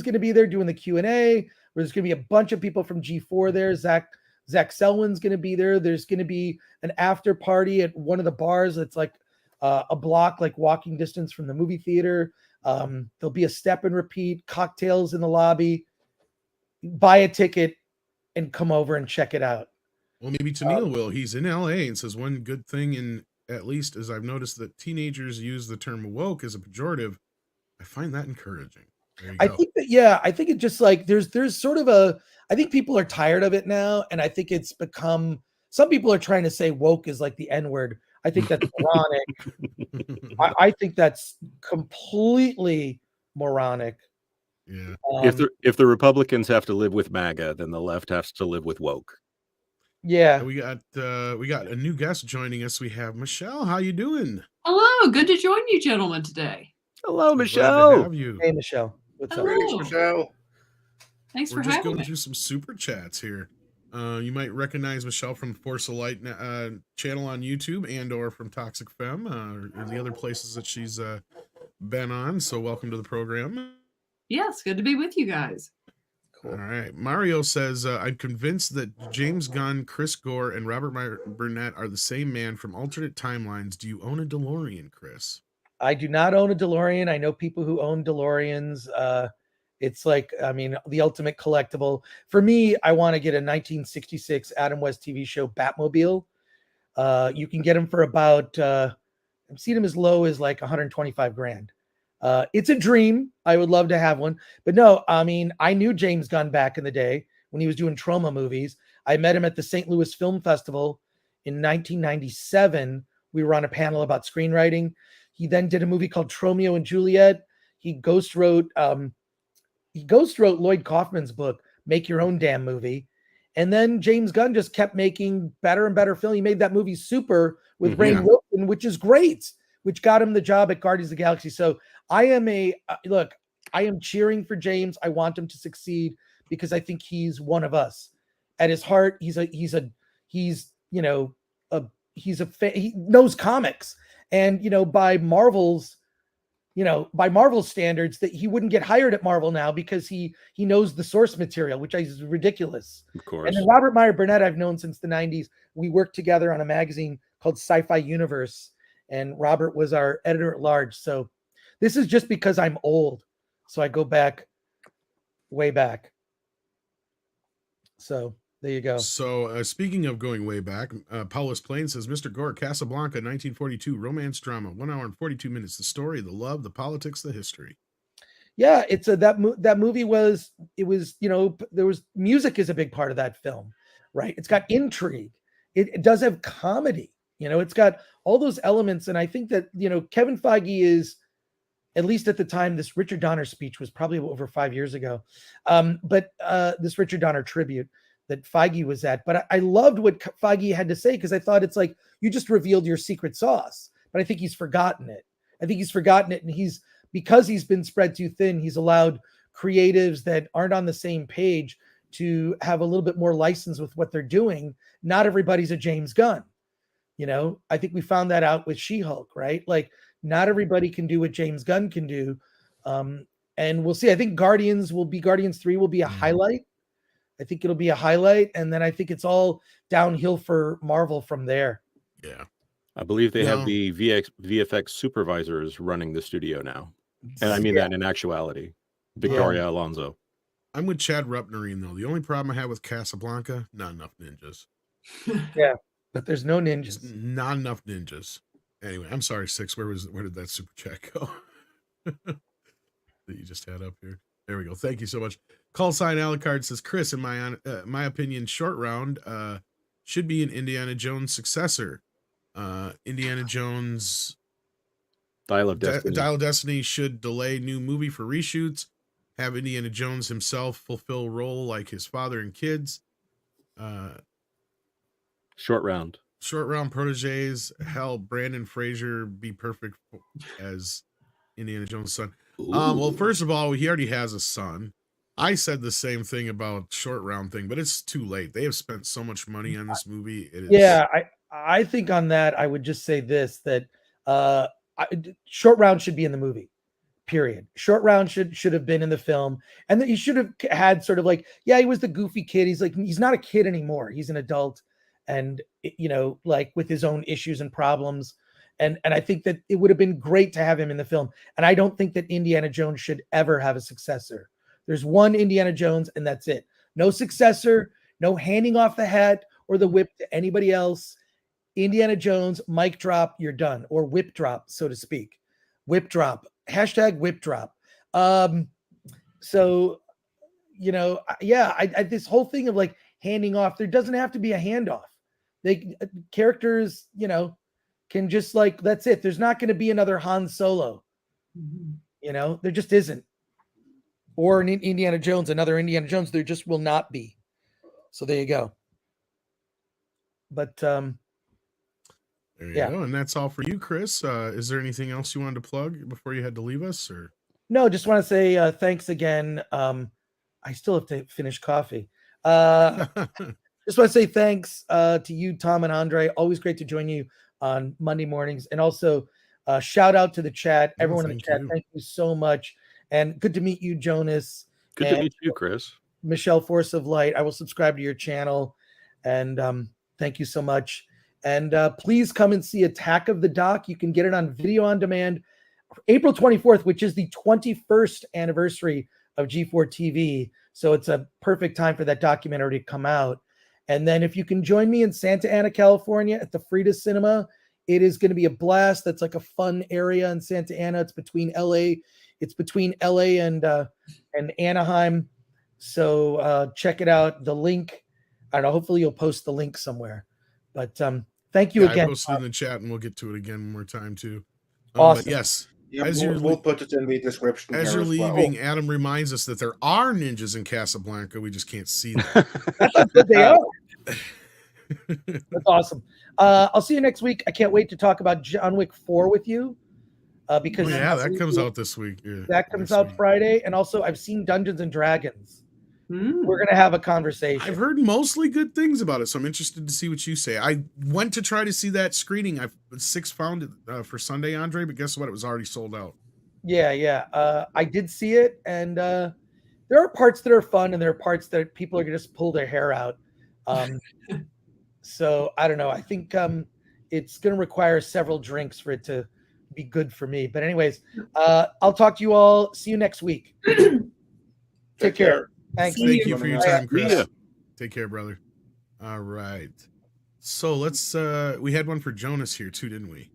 going to be there doing the Q&A. There's going to be a bunch of people from G4 there. Zach Selwyn's going to be there. There's going to be an after party at one of the bars that's like a block, like walking distance from the movie theater. There'll be a step and repeat, cocktails in the lobby. Buy a ticket and come over and check it out. Well, maybe Tennille will. He's in LA and says one good thing, in at least as I've noticed, that teenagers use the term woke as a pejorative. I find that encouraging. I think that, I think it just like there's sort of I think people are tired of it now, and I think it's become, some people are trying to say woke is like the N-word. I think that's moronic. I think that's completely moronic. Yeah. If the Republicans have to live with MAGA, then the left has to live with woke. Yeah. We got a new guest joining us. We have Michelle. How you doing? Hello. Good to join you gentlemen today. Hello, Michelle. Glad to have you. Hey, Michelle. What's up? Greetings, Michelle. Thanks We're for just having going me. through some super chats here. You might recognize Michelle from Force of Light channel on YouTube and or from Toxic Femme or the other places that she's been on. So welcome to the program. Yes, good to be with you guys. Cool. All right. Mario says, I'm convinced that James Gunn, Chris Gore, and Robert Burnett are the same man from alternate timelines. Do you own a DeLorean, Chris? I do not own a DeLorean. I know people who own DeLoreans. It's like, I mean, the ultimate collectible. For me, I want to get a 1966 Adam West TV show Batmobile. You can get them for about, I've seen them as low as like 125 grand. It's a dream. I would love to have one. But no, I mean, I knew James Gunn back in the day when he was doing Trauma movies. I met him at the St. Louis Film Festival in 1997 We were on a panel about screenwriting. He then did a movie called Romeo and Juliet. He ghost wrote Lloyd Kaufman's book, Make Your Own Damn Movie. And then James Gunn just kept making better and better film. He made that movie Super with Rainn Wilson, which is great, which got him the job at Guardians of the Galaxy. So I am cheering for James. I want him to succeed because I think he's one of us. At his heart, he knows comics, and by Marvel's standards, that he wouldn't get hired at Marvel now because he knows the source material, which is ridiculous. Of course. And then Robert Meyer Burnett, I've known since the 90s. We worked together on a magazine called Sci-Fi Universe, and Robert was our editor at large. So this is just because I'm old. So I go back, way back. So there you go. So speaking of going way back, Paulus Plain says, Mr. Gore, Casablanca, 1942, romance drama, 1 hour and 42 minutes. The story, the love, the politics, the history. Yeah, it's that movie was, there was music is a big part of that film, right? It's got intrigue. It does have comedy. It's got all those elements. And I think that, Kevin Feige is, at least at the time, this Richard Donner speech was probably over 5 years ago. But this Richard Donner tribute that Feige was at. But I loved what Feige had to say, because I thought it's like, you just revealed your secret sauce. But I think he's forgotten it. And because he's been spread too thin, he's allowed creatives that aren't on the same page to have a little bit more license with what they're doing. Not everybody's a James Gunn. I think we found that out with She-Hulk, right? Like, not everybody can do what James Gunn can do. And we'll see. I think Guardians 3 will be a highlight. I think it'll be a highlight. And then I think it's all downhill for Marvel from there. Yeah. I believe they have the VFX supervisors running the studio now. And I mean that in actuality. Victoria Alonzo. I'm with Chad Rupnerine, though. The only problem I have with Casablanca, not enough ninjas. Yeah, but there's no ninjas. Not enough ninjas. Anyway, I'm sorry, Six. Where did that super chat go? That you just had up here. There we go. Thank you so much. Call sign Alucard says, Chris, in my opinion, Short Round should be an Indiana Jones successor. Indiana Jones Dial of Destiny. Should delay new movie for reshoots. Have Indiana Jones himself fulfill role like his father and kids. Short Round proteges. Hell, Brandon Fraser be perfect as Indiana Jones' son. Well, first of all, he already has a son. I said the same thing about Short Round thing, but it's too late. They have spent so much money on this movie. I think on that, I would just say this, that Short Round should be in the movie, period. Short Round should have been in the film, and that he should have had sort of like, he was the goofy kid. He's not a kid anymore. He's an adult, and like with his own issues and problems. And I think that it would have been great to have him in the film. And I don't think that Indiana Jones should ever have a successor. There's one Indiana Jones, and that's it. No successor, no handing off the hat or the whip to anybody else. Indiana Jones, mic drop, you're done. Or whip drop, so to speak. Whip drop. Hashtag whip drop. So, this whole thing of like handing off, there doesn't have to be a handoff. Characters, can just like, that's it. There's not going to be another Han Solo. There just isn't. Or an Indiana Jones, another Indiana Jones. There just will not be. So there you go. But there you go. And that's all for you, Chris. Is there anything else you wanted to plug before you had to leave us? Or no, just want to say thanks again. I still have to finish coffee. Just want to say thanks to you, Tom and Andre. Always great to join you on Monday mornings. And also shout out to the chat. Everyone in the chat, thank you so much. And good to meet you, Jonas. Good to meet you, Chris. Michelle, Force of Light. I will subscribe to your channel. And thank you so much. And please come and see Attack of the Doc. You can get it on video on demand April 24th, which is the 21st anniversary of G4 TV. So it's a perfect time for that documentary to come out. And then if you can join me in Santa Ana, California at the Frida Cinema, it is going to be a blast. That's like a fun area in Santa Ana. It's between LA. It's between LA and Anaheim. So check it out. The link, I don't know, hopefully you'll post the link somewhere. But Thank you I again. posted in the chat, and we'll get to it again one more time too. Awesome. But yes, Yeah, As we'll, you're we'll put it in the description as here you're as well. leaving, Adam reminds us that there are ninjas in Casablanca. We just can't see them. That's how good they are. That's awesome. I'll see you next week. I can't wait to talk about John Wick 4 with you. Because that comes out this week. Yeah, that comes out Friday. And also, I've seen Dungeons and Dragons. We're going to have a conversation. I've heard mostly good things about it, so I'm interested to see what you say. I went to try to see that screening. Six found it for Sunday, Andre, but guess what? It was already sold out. Yeah. I did see it, and there are parts that are fun, and there are parts that people are going to just pull their hair out. So I don't know. I think it's going to require several drinks for it to be good for me. But anyways, I'll talk to you all. See you next week. Take care. Thanks. Thank you for your time, Chris. Yeah. Take care, brother. All right. So let's we had one for Jonas here too, didn't we?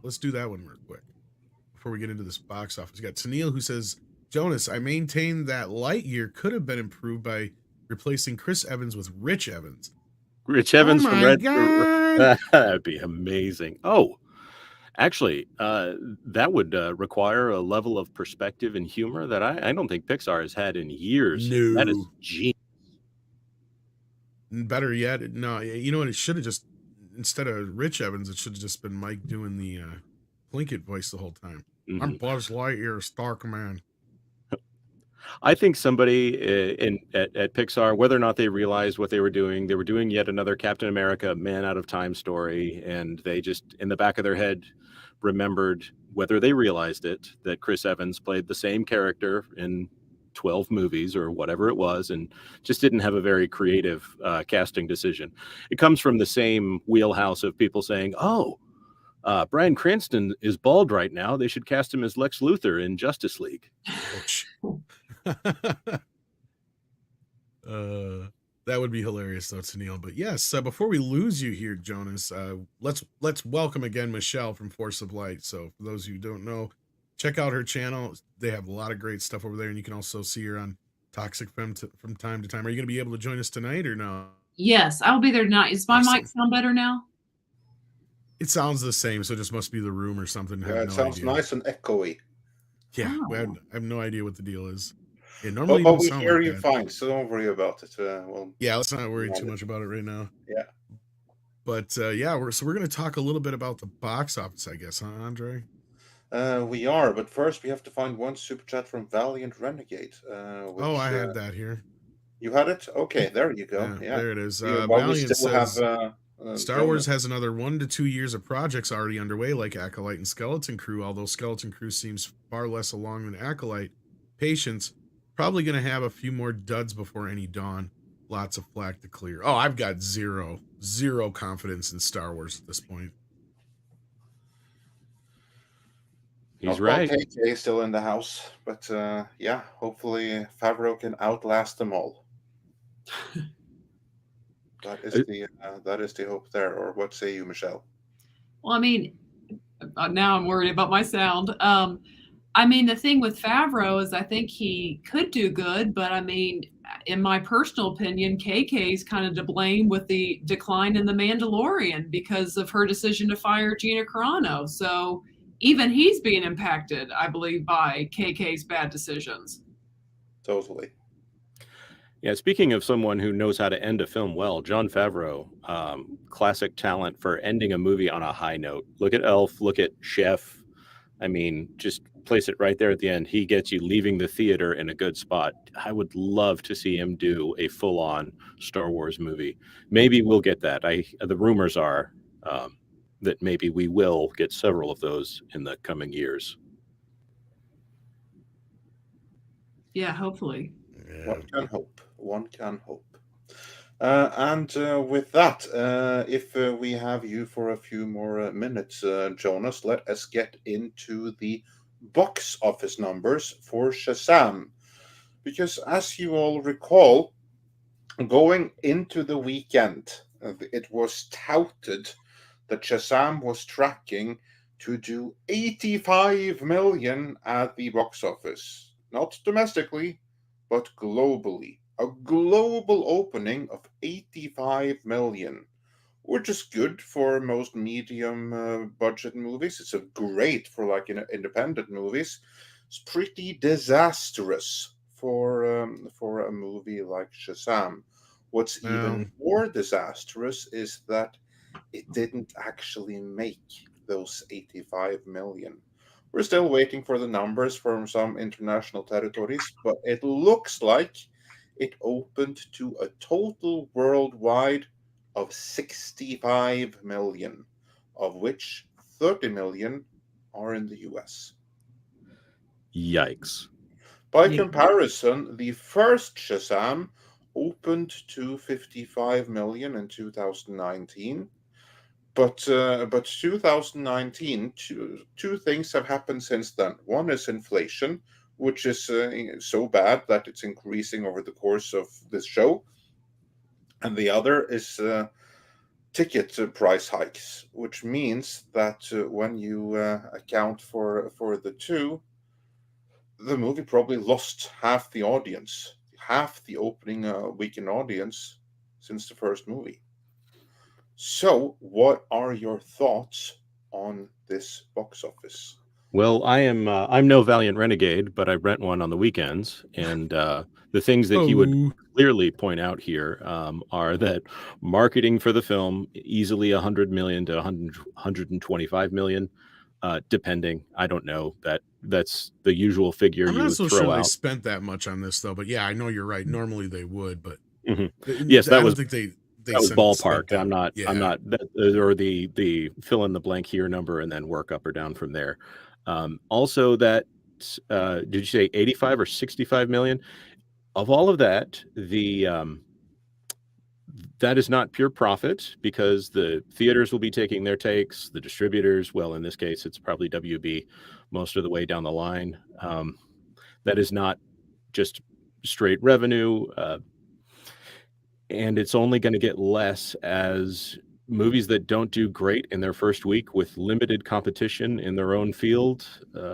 Let's do that one real quick before we get into this box office. We got Tennille who says, Jonas, I maintain that Lightyear could have been improved by replacing Chris Evans with Rich Evans. Rich Evans from my Red. God. That'd be amazing. Oh, actually, that would require a level of perspective and humor that I don't think Pixar has had in years. No. That is genius. Better yet, no, you know what? It should have just, instead of Rich Evans, it should have just been Mike doing the Plinkett voice the whole time. I'm Buzz Lightyear, Star Command. I think somebody at Pixar, whether or not they realized what they were doing yet another Captain America Man Out of Time story, and they just, in the back of their head, remembered, whether they realized it, that Chris Evans played the same character in 12 movies or whatever it was, and just didn't have a very creative casting decision. It comes from the same wheelhouse of people saying, Bryan Cranston is bald right now. They should cast him as Lex Luthor in Justice League. That would be hilarious though, Tennille. But yes, before we lose you here, Jonas, let's welcome again Michelle from Force of Light. So for those who don't know, check out her channel. They have a lot of great stuff over there, and you can also see her on Toxic Femme from time to time. Are you going to be able to join us tonight or no? Yes, I'll be there tonight. Is my Awesome. mic sound better now? It sounds the same, so it just must be the room or something. Yeah, it sounds nice and echoey. Yeah, Oh. I have no idea what the deal is. Yeah, But normally we hear you fine, so don't worry about it. Yeah, let's not worry too much about it right now. Yeah. But we're going to talk a little bit about the box office, I guess, huh, Andre? We are, but first we have to find one super chat from Valiant Renegade. I had that here. You had it? Okay, there you go. Yeah. There it is. While we Valiant still says, have Star Wars has another 1 to 2 years of projects already underway, like Acolyte and Skeleton Crew, although Skeleton Crew seems far less along than Acolyte. Patience, probably going to have a few more duds before any dawn. Lots of flack to clear. Oh, I've got zero confidence in Star Wars at this point. He's right. KK is still in the house, but yeah, hopefully Favreau can outlast them all. That is the hope there. Or what say you, Michelle? Well, I mean, now I'm worried about my sound. I mean, the thing with Favreau is I think he could do good, but I mean, in my personal opinion, KK is kind of to blame with the decline in The Mandalorian because of her decision to fire Gina Carano. So even he's being impacted, I believe, by KK's bad decisions. Totally. Yeah, speaking of someone who knows how to end a film well, Jon Favreau, classic talent for ending a movie on a high note. Look at Elf, look at Chef. I mean, just place it right there at the end. He gets you leaving the theater in a good spot. I would love to see him do a full-on Star Wars movie. Maybe we'll get that. The rumors are that maybe we will get several of those in the coming years. Yeah, hopefully. Yeah. One can hope. And with that, if we have you for a few more minutes, Jonas, let us get into the box office numbers for Shazam. Because as you all recall, going into the weekend, it was touted that Shazam was tracking to do 85 million at the box office. Not domestically, but globally. A global opening of 85 million. which is good for most medium budget movies. It's a great for like independent movies. It's pretty disastrous for a movie like Shazam. What's even more disastrous is that it didn't actually make those 85 million. We're still waiting for the numbers from some international territories, but it looks like it opened to a total worldwide of 65 million, of which 30 million are in the US. Yikes. By comparison, the first Shazam opened to 55 million in 2019. But 2019, two things have happened since then. One is inflation, which is so bad that it's increasing over the course of this show. And the other is ticket price hikes, which means that when you account for the two, the movie probably lost half the audience, half the opening weekend audience since the first movie. So, what are your thoughts on this box office? Well, I'm no Valient Renegade, but I rent one on the weekends, and the things that he would clearly point out here are that marketing for the film easily 100 million to 125 million, depending. I don't know, that's the usual figure I'm you not would so throw sure out. they spent that much on this though, but yeah, I know you're right. Normally they would, but yes, that I was don't think they that was spent ballpark. that. I'm not or the fill in the blank here number and then work up or down from there. Also, that did you say 85 or 65 million? Of all of that, that is not pure profit because the theaters will be taking their takes, the distributors, well, in this case, it's probably WB most of the way down the line. That is not just straight revenue, and it's only going to get less as movies that don't do great in their first week with limited competition in their own field,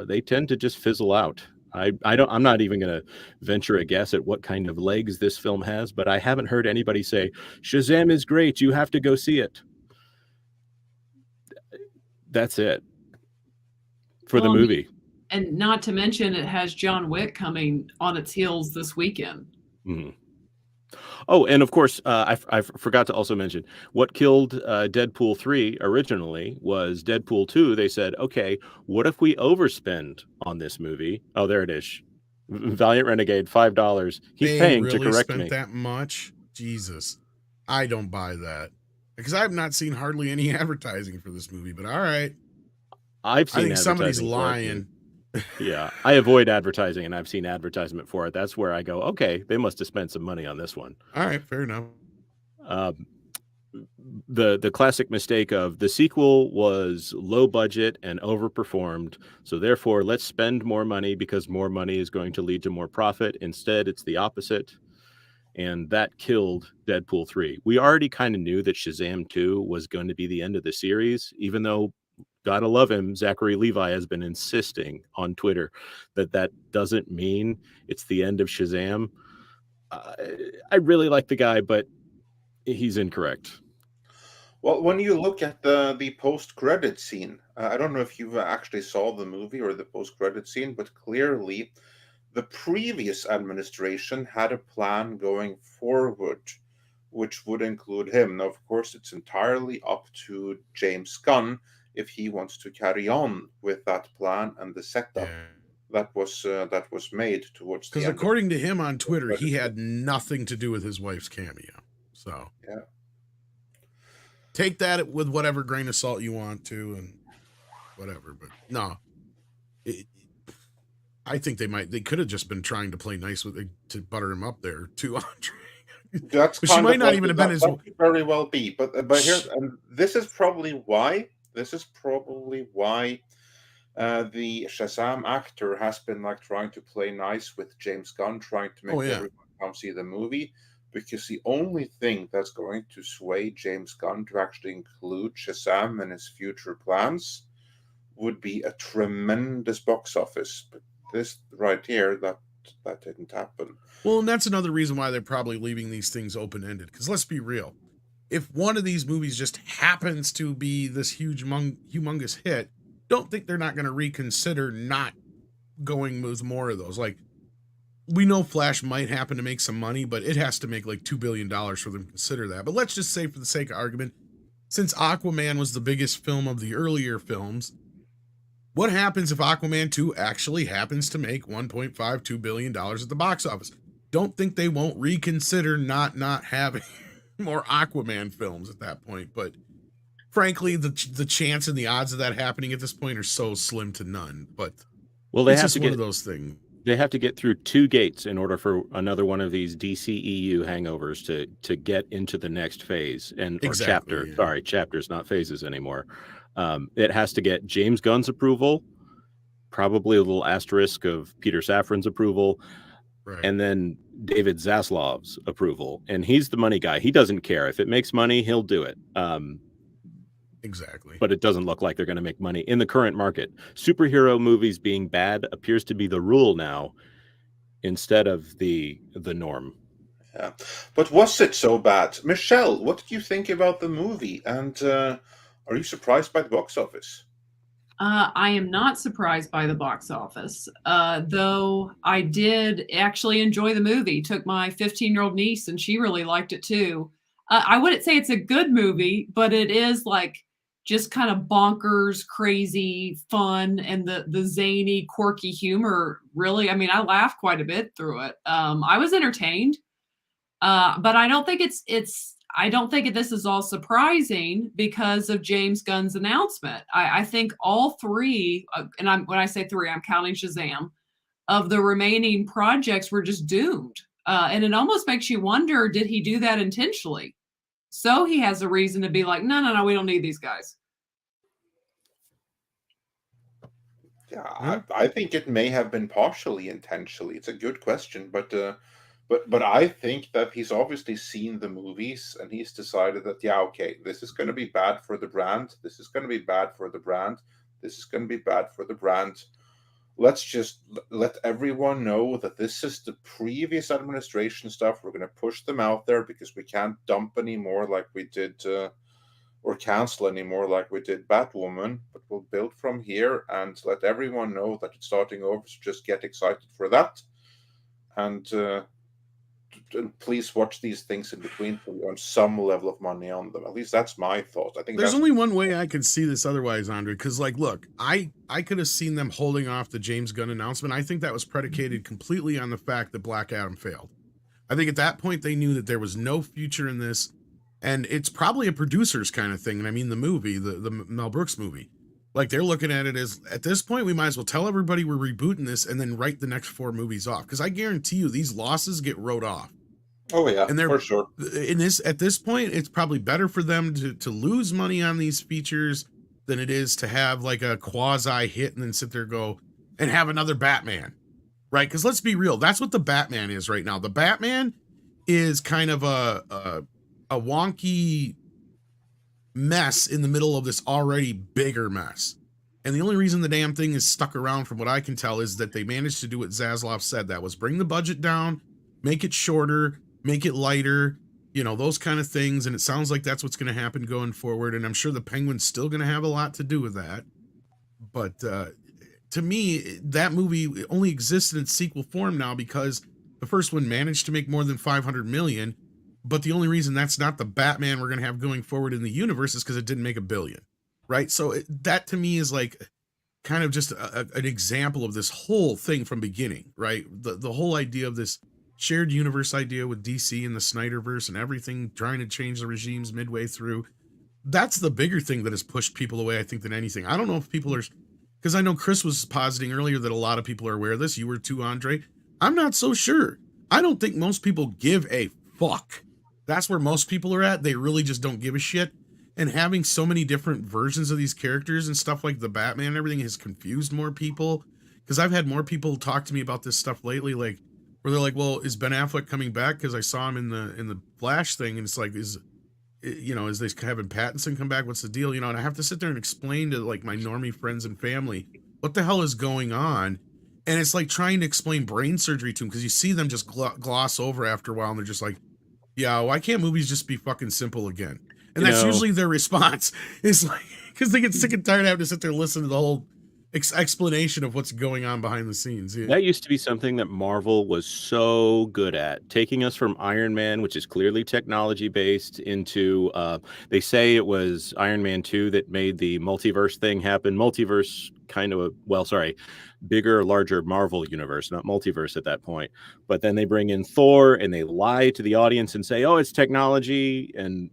they tend to just fizzle out. I'm not even going to venture a guess at what kind of legs this film has, but I haven't heard anybody say Shazam is great, you have to go see it. That's it for the movie. And not to mention it has John Wick coming on its heels this weekend. Mm-hmm. Oh, and of course, I forgot to also mention what killed Deadpool 3 originally was Deadpool 2. They said, okay, what if we overspend on this movie? Oh, there it is. Valiant Renegade, $5. He's paying really to correct spent me. That much? Jesus. I don't buy that. Because I have not seen hardly any advertising for this movie, but all right. I think somebody's lying. Yeah, I avoid advertising, and I've seen advertisement for it. That's where I go, okay, they must have spent some money on this one. All right, fair enough. The classic mistake of the sequel was low budget and overperformed, so therefore let's spend more money because more money is going to lead to more profit. Instead, it's the opposite, and that killed Deadpool 3. We already kind of knew that Shazam 2 was going to be the end of the series, even though gotta love him, Zachary Levi has been insisting on Twitter that doesn't mean it's the end of Shazam. I really like the guy, but he's incorrect. Well, when you look at the post-credit scene, I don't know if you actually saw the movie or the post-credit scene, but clearly the previous administration had a plan going forward, which would include him. Now, of course, it's entirely up to James Gunn if he wants to carry on with that plan and the setup that was made towards the end. Because according to him on Twitter, he had nothing to do with his wife's cameo. So yeah, take that with whatever grain of salt you want to, and whatever. But no, I think they could have just been trying to play nice to butter him up there too, Andre. That's she might not even have been his. Very well be, but here, and this is probably why. The Shazam actor has been like trying to play nice with James Gunn, trying to make everyone come see the movie, because the only thing that's going to sway James Gunn to actually include Shazam in his future plans would be a tremendous box office. But this right here, that didn't happen. Well, and that's another reason why they're probably leaving these things open-ended. Because let's be real. if one of these movies just happens to be this humongous hit, don't think they're not going to reconsider not going with more of those. Like, we know Flash might happen to make some money, but it has to make like $2 billion for them to consider that. But let's just say, for the sake of argument, since Aquaman was the biggest film of the earlier films, what happens if Aquaman 2 actually happens to make $1.52 billion at the box office? Don't think they won't reconsider not having more Aquaman films at that point. But frankly, the chance and the odds of that happening at this point are so slim to none. But well, they it's have just to one get of those things. They have to get through 2 gates in order for another one of these DCEU hangovers to get into the next phase or chapter. Yeah. Sorry, chapters, not phases anymore. It has to get James Gunn's approval, probably a little asterisk of Peter Safran's approval, right, and then David Zaslav's approval. And he's the money guy. He doesn't care. If it makes money, he'll do it. Exactly. But it doesn't look like they're going to make money in the current market. Superhero movies being bad appears to be the rule now instead of the norm. Yeah. But was it so bad? Michelle, what did you think about the movie? And are you surprised by the box office? I am not surprised by the box office, though I did actually enjoy the movie. Took my 15-year-old niece, and she really liked it too. I wouldn't say it's a good movie, but it is like just kind of bonkers, crazy, fun, and the zany, quirky humor. Really, I mean, I laughed quite a bit through it. I was entertained, but I don't think I don't think this is all surprising because of James Gunn's announcement. I think all 3, and when I say 3, I'm counting Shazam, of the remaining projects were just doomed. And it almost makes you wonder, did he do that intentionally? So he has a reason to be like, no, we don't need these guys. Yeah, I think it may have been partially intentionally. It's a good question, but I think that he's obviously seen the movies and he's decided that, yeah, okay, this is going to be bad for the brand. This is going to be bad for the brand. This is going to be bad for the brand. Let's just let everyone know that this is the previous administration stuff. We're going to push them out there because we can't dump anymore like we did, or cancel anymore like we did Batwoman. But we'll build from here and let everyone know that it's starting over. So just get excited for that. And please watch these things in between for you on some level of money on them. At least that's my thought. I think there's only one way I could see this otherwise, Andre, because like, look, I could have seen them holding off the James Gunn announcement. I think that was predicated completely on the fact that Black Adam failed. I think at that point they knew that there was no future in this, and it's probably a producer's kind of thing. And I mean the movie, the Mel Brooks movie. Like, they're looking at it as, at this point, we might as well tell everybody we're rebooting this and then write the next 4 movies off. Because I guarantee you these losses get wrote off. Oh yeah, and they're, for sure. At this point, it's probably better for them to lose money on these features than it is to have like a quasi hit and then sit there and go and have another Batman, right? Because let's be real, that's what the Batman is right now. The Batman is kind of a wonky mess in the middle of this already bigger mess. And the only reason the damn thing is stuck around, from what I can tell, is that they managed to do what Zaslav said. That was bring the budget down, make it shorter, make it lighter, you know, those kind of things. And it sounds like that's what's going to happen going forward. And I'm sure the Penguin's still going to have a lot to do with that. But to me, that movie only existed in sequel form now because the first one managed to make more than $500 million. But the only reason that's not the Batman we're going to have going forward in the universe is because it didn't make $1 billion. Right. So that to me is like kind of just an example of this whole thing from beginning. Right. The whole idea of this shared universe idea with DC and the Snyderverse and everything, trying to change the regimes midway through. That's the bigger thing that has pushed people away, I think, than anything. I don't know if people are, because I know Chris was positing earlier that a lot of people are aware of this. You were too, Andre. I'm not so sure. I don't think most people give a fuck. That's where most people are at. They really just don't give a shit. And having so many different versions of these characters and stuff like the Batman and everything has confused more people. Because I've had more people talk to me about this stuff lately, like, where they're like, well, is Ben Affleck coming back? Because I saw him in the Flash thing, and it's like, is they having Pattinson come back? What's the deal? You know, and I have to sit there and explain to like my normie friends and family what the hell is going on. And it's like trying to explain brain surgery to them, because you see them just gloss over after a while, and they're just like, Yeah, why can't movies just be fucking simple again? And that's usually their response. Is like, because they get sick and tired of having to sit there and listen to the whole explanation of what's going on behind the scenes. Yeah. That used to be something that Marvel was so good at, taking us from Iron Man, which is clearly technology based, into they say it was Iron Man 2 that made the multiverse thing happen. Multiverse kind of bigger, larger Marvel universe, not multiverse at that point. But then they bring in Thor and they lie to the audience and say, oh, it's technology. And,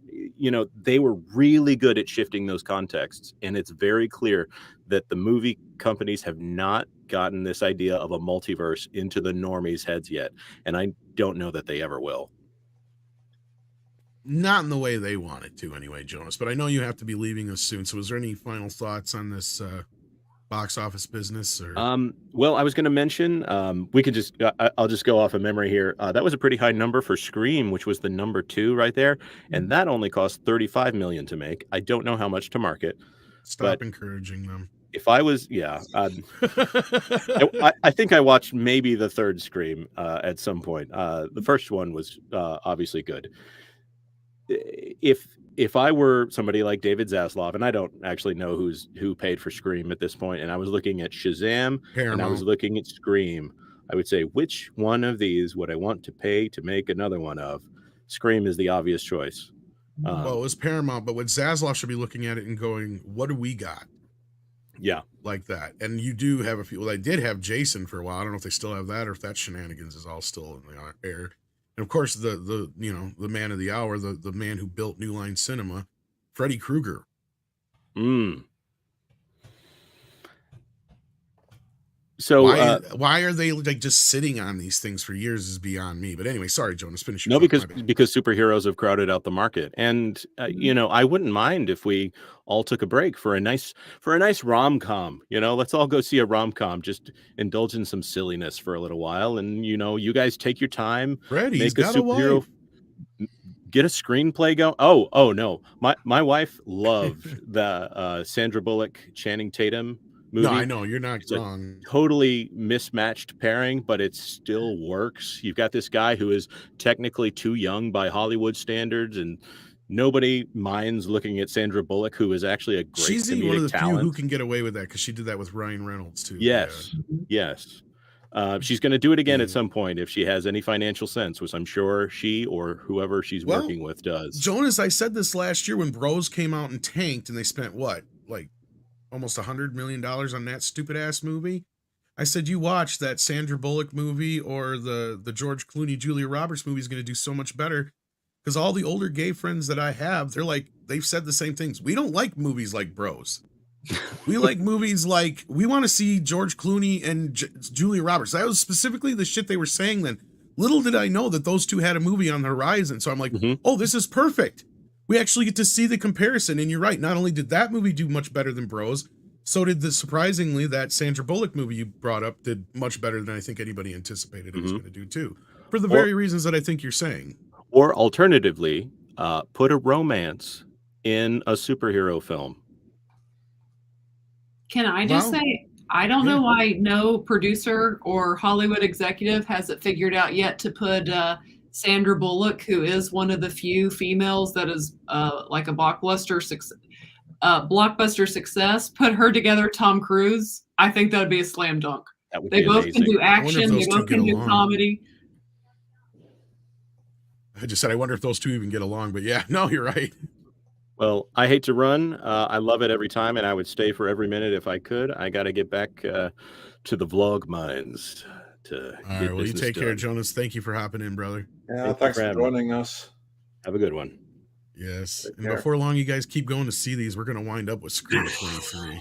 they were really good at shifting those contexts. And it's very clear that the movie companies have not gotten this idea of a multiverse into the normies' heads yet. And I don't know that they ever will. Not in the way they want it to anyway, Jonas. But I know you have to be leaving us soon. So is there any final thoughts on this box office business? Or well, I was going to mention we could just I'll just go off of memory here. That was a pretty high number for Scream, which was the number 2 right there, and that only cost $35 million to make. I don't know how much to market. Stop encouraging them. If I was, I think I watched maybe the third Scream at some point. The first one was obviously good. If I were somebody like David Zaslav, and I don't actually know who paid for Scream at this point, and I was looking at Shazam and I was looking at Scream, I would say, which one of these would I want to pay to make another one of? Scream is the obvious choice. Well, it was Paramount, but what Zaslav should be looking at it and going, what do we got? Yeah. Like that. And you do have a few. Well, I did have Jason for a while. I don't know if they still have that or if that shenanigans is all still in the air. And of course, the man of the hour, the man who built New Line Cinema, Freddy Krueger. So why are they like just sitting on these things for years is beyond me. But anyway, sorry, Jonas, finish your thought. because superheroes have crowded out the market, and I wouldn't mind if we all took a break for a nice rom-com. Let's all go see a rom-com, just indulge in some silliness for a little while, and you guys take your time, Freddy's make a superhero. Get a screenplay going. Oh no, my wife loved the Sandra Bullock, Channing Tatum movie. No, I know you're not wrong. Totally mismatched pairing, but it still works. You've got this guy who is technically too young by Hollywood standards, and nobody minds looking at Sandra Bullock, who is actually a great She's comedic one of the talent. few who can get away with that because she did that with Ryan Reynolds too. Yes. She's going to do it again at some point if she has any financial sense, which I'm sure she or whoever she's working with does. Jonas, I said this last year when Bros came out and tanked, and they spent almost $100 million on that stupid ass movie. I said, you watch that Sandra Bullock movie or the George Clooney, Julia Roberts movie is going to do so much better. Because all the older gay friends that I have, they've said the same things. We don't like movies like Bros. We like movies like, we want to see George Clooney and Julia Roberts. That was specifically the shit they were saying then. Little did I know that those two had a movie on the horizon. So I'm like, oh, this is perfect. We actually get to see the comparison. And you're right. Not only did that movie do much better than Bros, so did surprisingly, that Sandra Bullock movie you brought up did much better than I think anybody anticipated it was going to do too. For the very reasons that I think you're saying. Or alternatively, put a romance in a superhero film. Can I just say, I don't know why no producer or Hollywood executive has it figured out yet to put Sandra Bullock, who is one of the few females that is like a blockbuster success, put her together Tom Cruise. I think that would be a slam dunk. They both amazing. can do action. They both can do comedy. I just said, I wonder if those two even get along, but yeah, no, you're right. Well, I hate to run. I love it every time, and I would stay for every minute if I could. I got to get back to the vlog mines. All right, well, you take care, Jonas. Thank you for hopping in, brother. Yeah, thanks for joining us. Have a good one. Yes, and before long, you guys keep going to see these. We're going to wind up with Scream 23.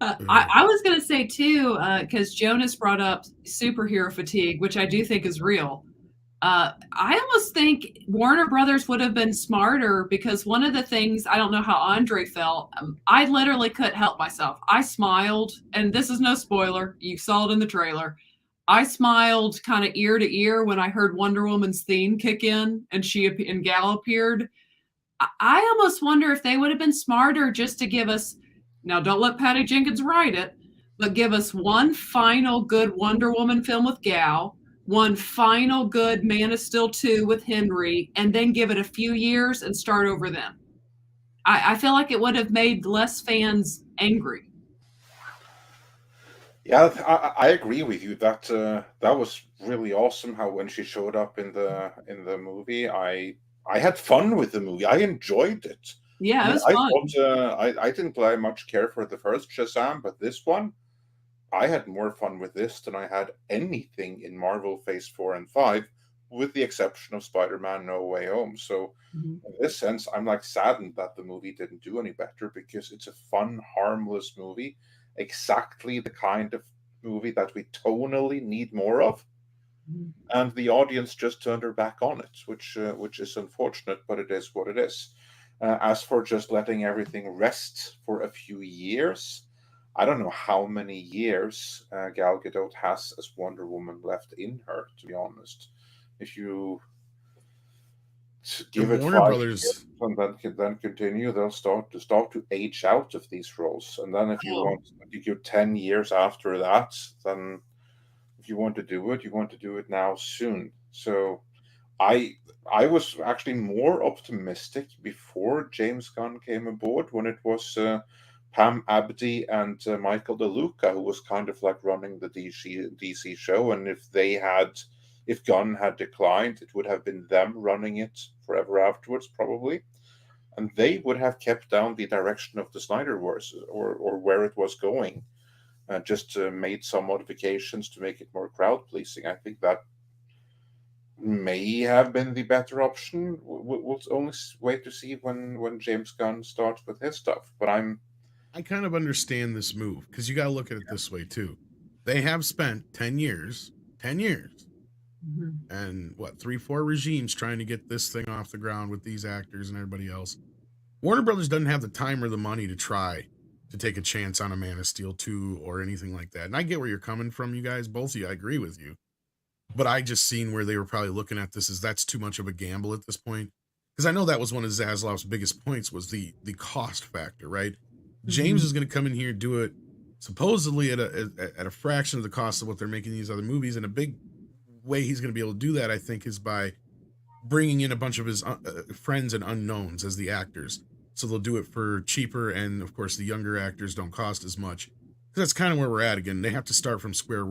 I was going to say, too, because Jonas brought up superhero fatigue, which I do think is real. I almost think Warner Brothers would have been smarter, because one of the things, I don't know how Andre felt, I literally couldn't help myself. I smiled, and this is no spoiler. You saw it in the trailer. I smiled kind of ear to ear when I heard Wonder Woman's theme kick in and Gal appeared. I almost wonder if they would have been smarter just to give us, now don't let Patty Jenkins write it, but give us one final good Wonder Woman film with Gal, one final good Man of Steel 2 with Henry, and then give it a few years and start over them. I feel like it would have made less fans angry. Yeah, I agree with you. That that was really awesome. How when she showed up in the movie, I had fun with the movie. I enjoyed it. Yeah, it was I fun. thought I didn't play much care for the first Shazam, but this one, I had more fun with this than I had anything in Marvel Phase 4 and 5, with the exception of Spider-Man No Way Home. So in this sense, I'm like saddened that the movie didn't do any better, because it's a fun, harmless movie, exactly the kind of movie that we tonally need more of. And the audience just turned their back on it, which is unfortunate, but it is what it is. As for just letting everything rest for a few years, I don't know how many years Gal Gadot has as Wonder Woman left in her, to be honest. If you give it Warner 5 Brothers years and then continue, they'll start to age out of these roles. And then if you want to give 10 years after that, then if you want to do it, you want to do it now soon. So I was actually more optimistic before James Gunn came aboard, when it was Pam Abdi and Michael DeLuca who was kind of like running the DC show. And if Gunn had declined, it would have been them running it forever afterwards, probably. And they would have kept down the direction of the Snyderverse, or where it was going. Just made some modifications to make it more crowd pleasing. I think that may have been the better option. We'll only wait to see when James Gunn starts with his stuff. But I kind of understand this move, because you got to look at it this way too. They have spent 10 years, and what, 3-4 regimes trying to get this thing off the ground with these actors and everybody else. Warner Brothers doesn't have the time or the money to try to take a chance on a Man of Steel 2 or anything like that. And I get where you're coming from, you guys, both of you. I agree with you. But I just seen where they were probably looking at this as that's too much of a gamble at this point. Because I know that was one of Zaslav's biggest points, was the cost factor, right? James is going to come in here and do it supposedly at a fraction of the cost of what they're making these other movies. And a big way he's going to be able to do that, I think, is by bringing in a bunch of his friends and unknowns as the actors. So they'll do it for cheaper, and of course the younger actors don't cost as much. Because that's kind of where we're at again. They have to start from square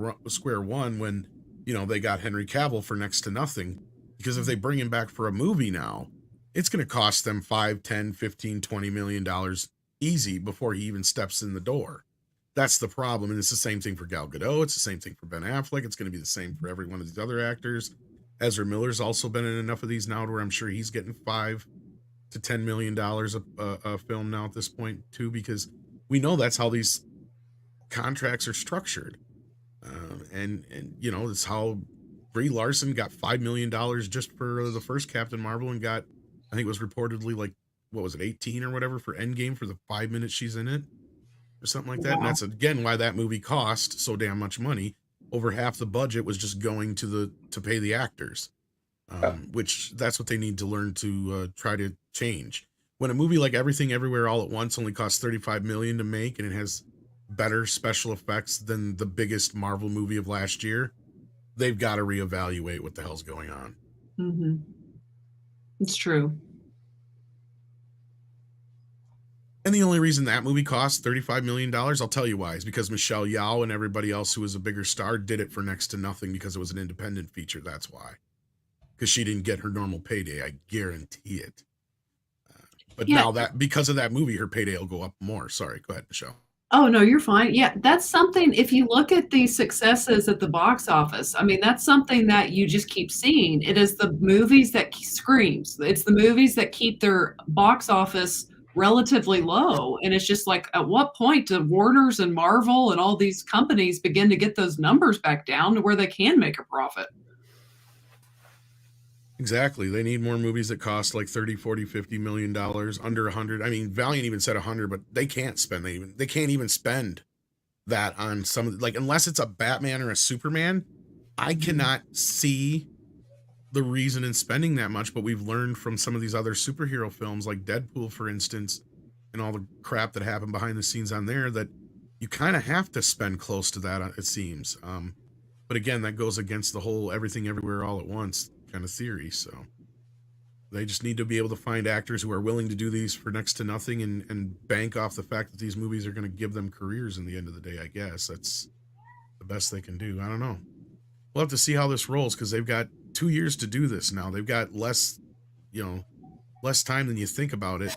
one when, you know, they got Henry Cavill for next to nothing. Because if they bring him back for a movie now, it's going to cost them $5, $10, $15, $20 million easy before he even steps in the door. That's the problem. And it's the same thing for Gal Gadot. It's the same thing for Ben Affleck. It's going to be the same for every one of these other actors. Ezra Miller's also been in enough of these now to where I'm sure he's getting $5 to $10 million a film now at this point too, because we know that's how these contracts are structured. And you know, it's how Brie Larson got $5 million just for the first Captain Marvel, and got, I think it was reportedly like, what was it, 18 or whatever for Endgame for the 5 minutes she's in it or something like that. Wow. And that's again why that movie cost so damn much money. Over half the budget was just going to pay the actors, which that's what they need to learn to try to change. When a movie like Everything Everywhere All at Once only costs $35 million to make, and it has better special effects than the biggest Marvel movie of last year, they've got to reevaluate what the hell's going on. It's true. And the only reason that movie cost $35 million, I'll tell you why, is because Michelle Yeoh and everybody else who was a bigger star did it for next to nothing because it was an independent feature. That's why. Because she didn't get her normal payday. I guarantee it. But now that, because of that movie, her payday will go up more. Sorry. Go ahead, Michelle. Oh, no, you're fine. Yeah, that's something, if you look at the successes at the box office, I mean, that's something that you just keep seeing. It is the movies that screams. It's the movies that keep their box office relatively low. And it's just like, at what point do Warner's and Marvel and all these companies begin to get those numbers back down to where they can make a profit? Exactly. They need more movies that cost like 30, 40, 50 million dollars, under 100. I mean, Valiant even said 100, but they can't spend they can't even spend that on some, like, unless it's a Batman or a Superman. I cannot see the reason in spending that much, but we've learned from some of these other superhero films like Deadpool, for instance, and all the crap that happened behind the scenes on there, that you kind of have to spend close to that, it seems. But again, that goes against the whole everything everywhere all at once kind of theory. So they just need to be able to find actors who are willing to do these for next to nothing and bank off the fact that these movies are going to give them careers in the end of the day, I guess. That's the best they can do. I don't know. We'll have to see how this rolls because they've got 2 years to do this now. They've got less time than you think about it.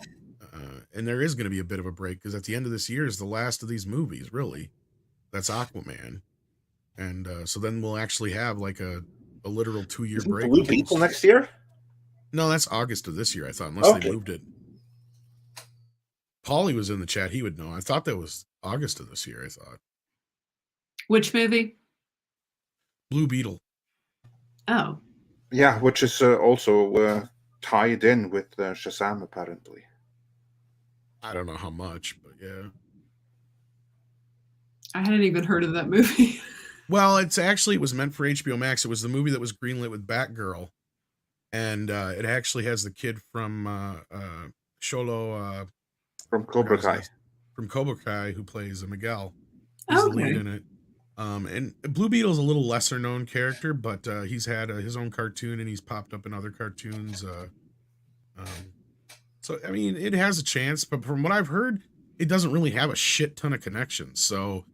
And there is going to be a bit of a break because at the end of this year is the last of these movies, really. That's Aquaman. And so then we'll actually have like a literal 2-year break. Blue Beetle next year? No, that's August of this year, I thought, unless they moved it. Paulie was in the chat. He would know. I thought that was August of this year, I thought. Which movie? Blue Beetle. Oh. Yeah, which is also tied in with Shazam, apparently. I don't know how much, but yeah. I hadn't even heard of that movie. Well, it was meant for HBO Max. It was the movie that was greenlit with Batgirl. And it actually has the kid from Sholo. From Cobra Kai. From Cobra Kai, who plays Miguel. He's the lead in it. And Blue Beetle's a little lesser known character, but he's had his own cartoon and he's popped up in other cartoons. So, I mean, it has a chance, but from what I've heard, it doesn't really have a shit ton of connections. So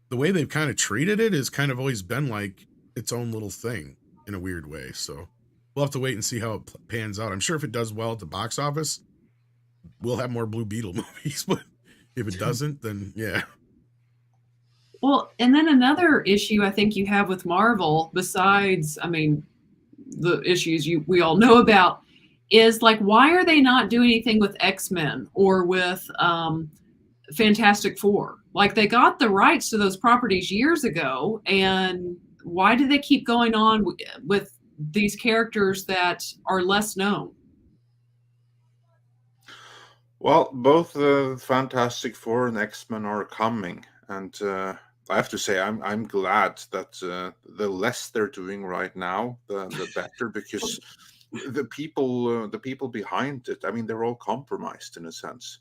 the way they've kind of treated it has kind of always been like its own little thing in a weird way. So we'll have to wait and see how it pans out. I'm sure if it does well at the box office, we'll have more Blue Beetle movies, but if it doesn't, then yeah. Well, and then another issue I think you have with Marvel, besides, I mean, the issues we all know about, is like, why are they not doing anything with X-Men or with Fantastic Four? Like, they got the rights to those properties years ago, and why do they keep going on with these characters that are less known? Well, both the Fantastic Four and X-Men are coming, and I have to say I'm glad that the less they're doing right now, the better, because the people behind it, I mean, they're all compromised in a sense,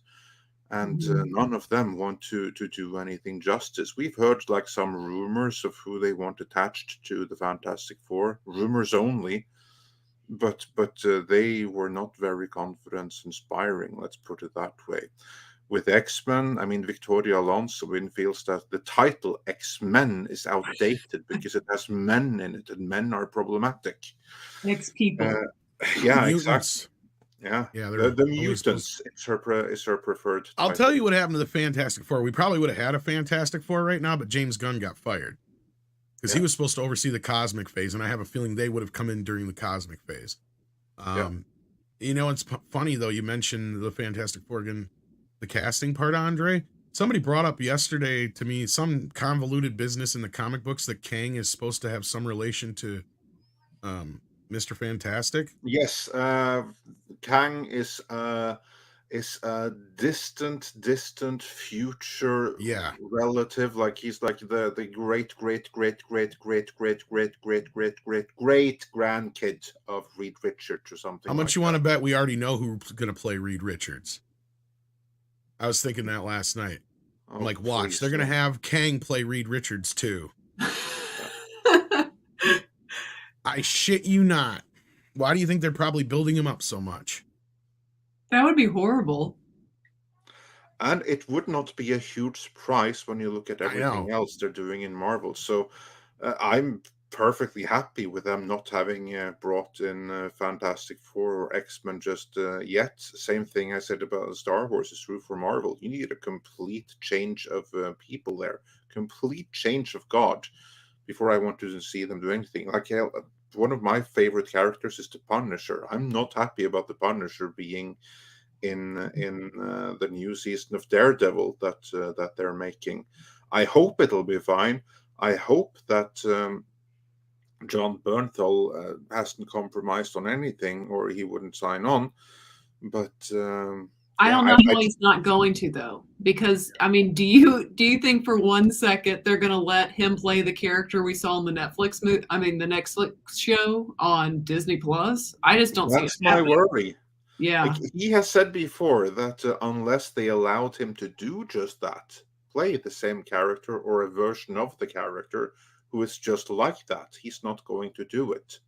and none of them want to do anything justice. We've heard like some rumors of who they want attached to the Fantastic Four, rumors only. But they were not very confidence-inspiring, let's put it that way. With X-Men, I mean, Victoria Alonso feels that the title X-Men is outdated because it has men in it, and men are problematic. X-people. Yeah, Mutants. Exactly. Yeah, Yeah, the mutants is her preferred title. I'll tell you what happened to the Fantastic Four. We probably would have had a Fantastic Four right now, but James Gunn got fired. Because he was supposed to oversee the cosmic phase, and I have a feeling they would have come in during the cosmic phase. You know, it's funny, though, you mentioned the Fantastic Four, again, the casting part, Andre. Somebody brought up yesterday to me some convoluted business in the comic books that Kang is supposed to have some relation to Mr. Fantastic. Yes, Kang is a distant future relative, like he's like the great grandkid of Reed Richards or something. How much you want to bet we already know who's going to play Reed Richards? I was thinking that last night. I'm like, watch, they're going to have Kang play Reed Richards too. I shit you not. Why do you think they're probably building him up so much? That would be horrible. And it would not be a huge surprise when you look at everything else they're doing in Marvel. So I'm perfectly happy with them not having brought in Fantastic Four or X-Men just yet. Same thing I said about Star Wars is true for Marvel. You need a complete change of people there, complete change of God before I want to see them do anything. Like one of my favorite characters is the Punisher. I'm not happy about the Punisher being in the new season of Daredevil that they're making. I hope it'll be fine. I hope that John Bernthal hasn't compromised on anything, or he wouldn't sign on. But I don't know how he's not going to, though, because I mean, do you think for 1 second they're going to let him play the character we saw in the Netflix movie? I mean, the Netflix show on Disney Plus. I just don't see it. That's my worry. Yeah, like, he has said before that unless they allowed him to do just that, play the same character or a version of the character, who is just like that. He's not going to do it.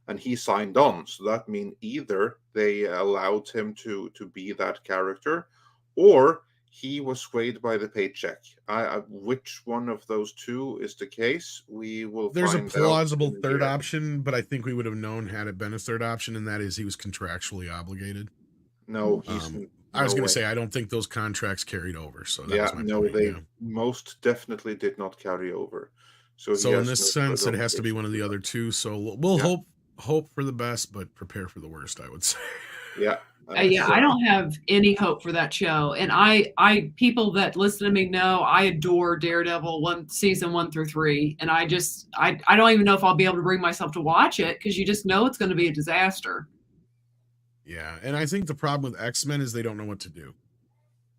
And he signed on. So that means either they allowed him to be that character, or he was swayed by the paycheck. Which one of those two is the case? We will There's find a plausible out third option, but I think we would have known had it been a third option, and that is he was contractually obligated. No, he's. I was going to say, I don't think those contracts carried over. So that was my point. They most definitely did not carry over. So in this sense, it has to be one of the other two. So we'll hope for the best, but prepare for the worst, I would say. Yeah. I don't have any hope for that show. And I people that listen to me know I adore Daredevil season 1 through 3. And I don't even know if I'll be able to bring myself to watch it, because you just know it's going to be a disaster. Yeah, and I think the problem with X-Men is they don't know what to do.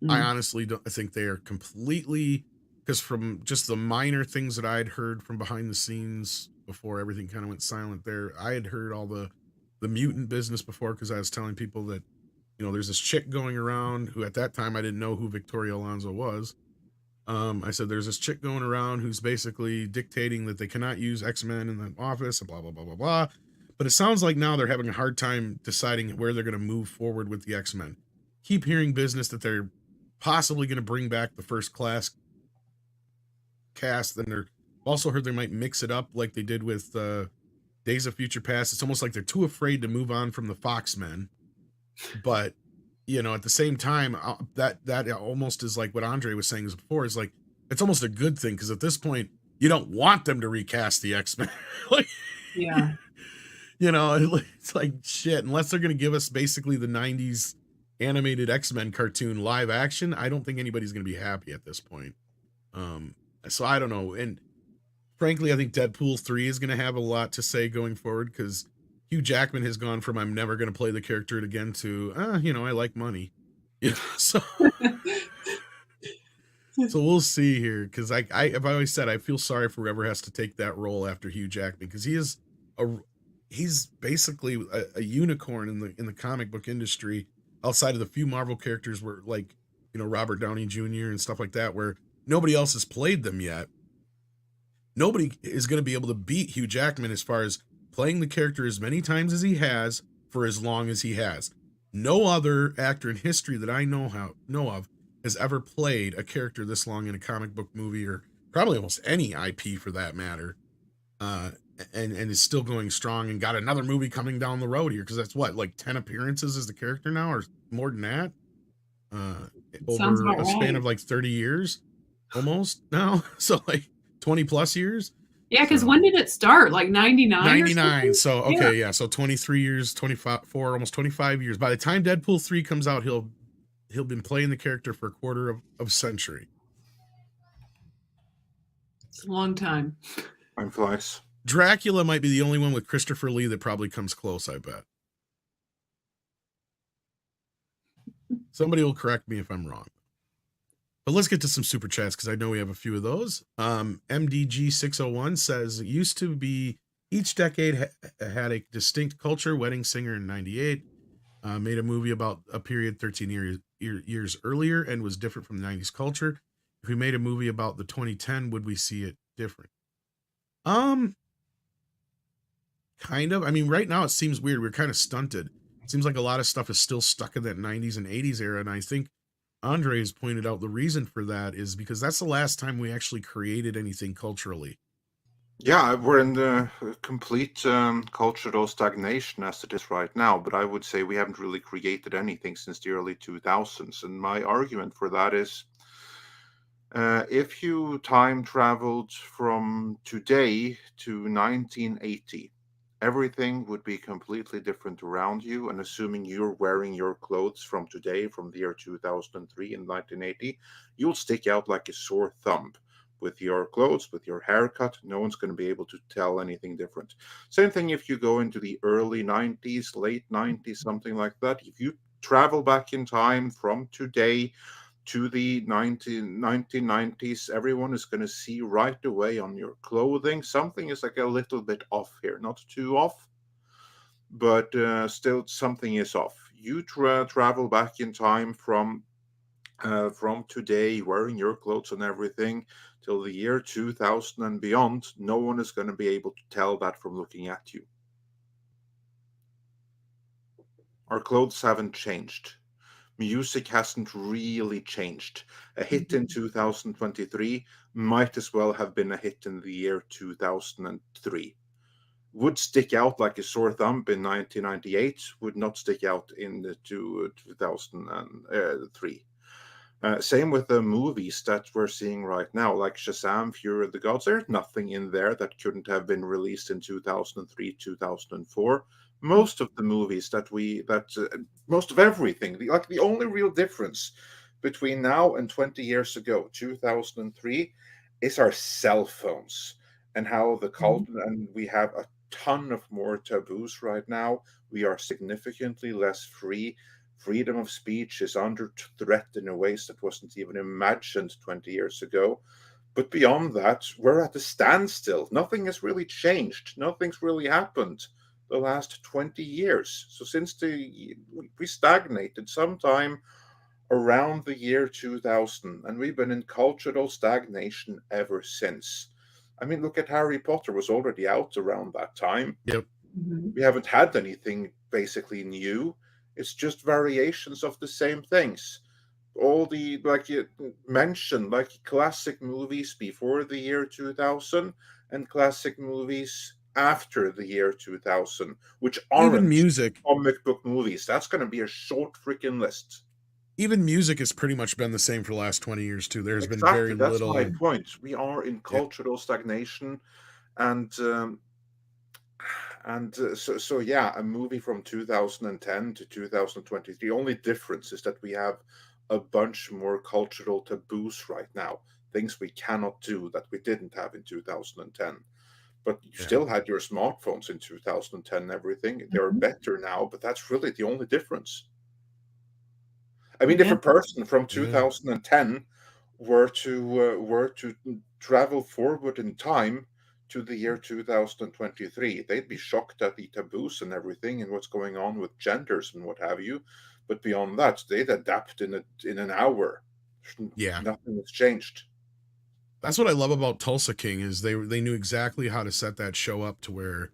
I honestly don't. I think they are completely, because from just the minor things that I had heard from behind the scenes before everything kind of went silent there, I had heard all the mutant business before, because I was telling people that, there's this chick going around who at that time I didn't know who Victoria Alonzo was. I said, there's this chick going around who's basically dictating that they cannot use X-Men in the office and blah, blah, blah, blah, blah. But it sounds like now they're having a hard time deciding where they're going to move forward with the X-Men. Keep hearing business that they're possibly going to bring back the first class cast. Then they're also heard they might mix it up like they did with Days of Future Past. It's almost like they're too afraid to move on from the Foxmen. But, at the same time, that almost is like what Andre was saying before, is like, it's almost a good thing, because at this point, you don't want them to recast the X-Men. Yeah. It's like, shit, unless they're going to give us basically the 90s animated X-Men cartoon live action, I don't think anybody's going to be happy at this point. So I don't know. And frankly, I think Deadpool 3 is going to have a lot to say going forward, because Hugh Jackman has gone from I'm never going to play the character again to, I like money. So we'll see here, because I've always said I feel sorry for whoever has to take that role after Hugh Jackman, because he's basically a unicorn in the comic book industry, outside of the few Marvel characters where, like, Robert Downey Jr. and stuff like that, where nobody else has played them yet. Nobody is going to be able to beat Hugh Jackman as far as playing the character as many times as he has for as long as he has. No other actor in history that I know of has ever played a character this long in a comic book movie, or probably almost any IP for that matter. And is still going strong, and got another movie coming down the road here, because that's what, like 10 appearances as the character now, or more than that, over a span of like 30 years almost now. So like 20 plus years. Yeah, because when did it start? Like 99? 99. So okay, yeah. So 23 years, 24, almost 25 years. By the time Deadpool 3 comes out, he'll been playing the character for a quarter of a century. It's a long time. Time flies. Dracula might be the only one with Christopher Lee that probably comes close, I bet. Somebody will correct me if I'm wrong. But let's get to some super chats, because I know we have a few of those. MDG601 says, it used to be each decade had a distinct culture. Wedding Singer in 98 made a movie about a period 13 years earlier and was different from the 90s culture. If we made a movie about the 2010, would we see it different? Kind of. I mean, right now it seems weird. We're kind of stunted. It seems like a lot of stuff is still stuck in that 90s and 80s era. And I think Andre has pointed out the reason for that is because that's the last time we actually created anything culturally. Yeah, we're in the complete cultural stagnation as it is right now. But I would say we haven't really created anything since the early 2000s. And my argument for that is, if you time traveled from today to 1980, everything would be completely different around you. And assuming you're wearing your clothes from today, from the year 2003 and 1980, you'll stick out like a sore thumb with your clothes, with your haircut. No one's going to be able to tell anything different. Same thing if you go into the early 90s, late 90s, something like that. If you travel back in time from today to the 1990s, everyone is going to see right away on your clothing something is like a little bit off here. Not too off, but still something is off. You travel back in time from from today, wearing your clothes and everything, till the year 2000 and beyond, no one is going to be able to tell that from looking at you. Our clothes haven't changed. Music hasn't really changed. A hit in 2023 might as well have been a hit in the year 2003. Would stick out like a sore thumb in 1998, would not stick out in the 2003. Same with the movies that we're seeing right now, like Shazam, Fury of the Gods. There's nothing in there that couldn't have been released in 2003, 2004. Most of the movies most of everything, the only real difference between now and 20 years ago, 2003, is our cell phones and how the culture, and we have a ton of more taboos right now. We are significantly less free. Freedom of speech is under threat in a ways that wasn't even imagined 20 years ago. But beyond that, we're at a standstill. Nothing has really changed. Nothing's really happened the last 20 years. So since we stagnated sometime around the year 2000, and we've been in cultural stagnation ever since. I mean, look at Harry Potter, was already out around that time. Yep. We haven't had anything basically new. It's just variations of the same things. All the, like you mentioned, like classic movies before the year 2000 and classic movies after the year 2000, which aren't even music, comic book movies. That's going to be a short freaking list. Even music has pretty much been the same for the last 20 years too. There's been very That's little. my point. We are in cultural stagnation, and so yeah, a movie from 2010 to 2020. The only difference is that we have a bunch more cultural taboos right now, things we cannot do that we didn't have in 2010. But you still had your smartphones in 2010 and everything. They're better now, but that's really the only difference. I mean, if a person from 2010 were to travel forward in time to the year 2023, they'd be shocked at the taboos and everything and what's going on with genders and what have you. But beyond that, they'd adapt in an hour. Yeah, nothing has changed. That's what I love about Tulsa King, is they knew exactly how to set that show up to where,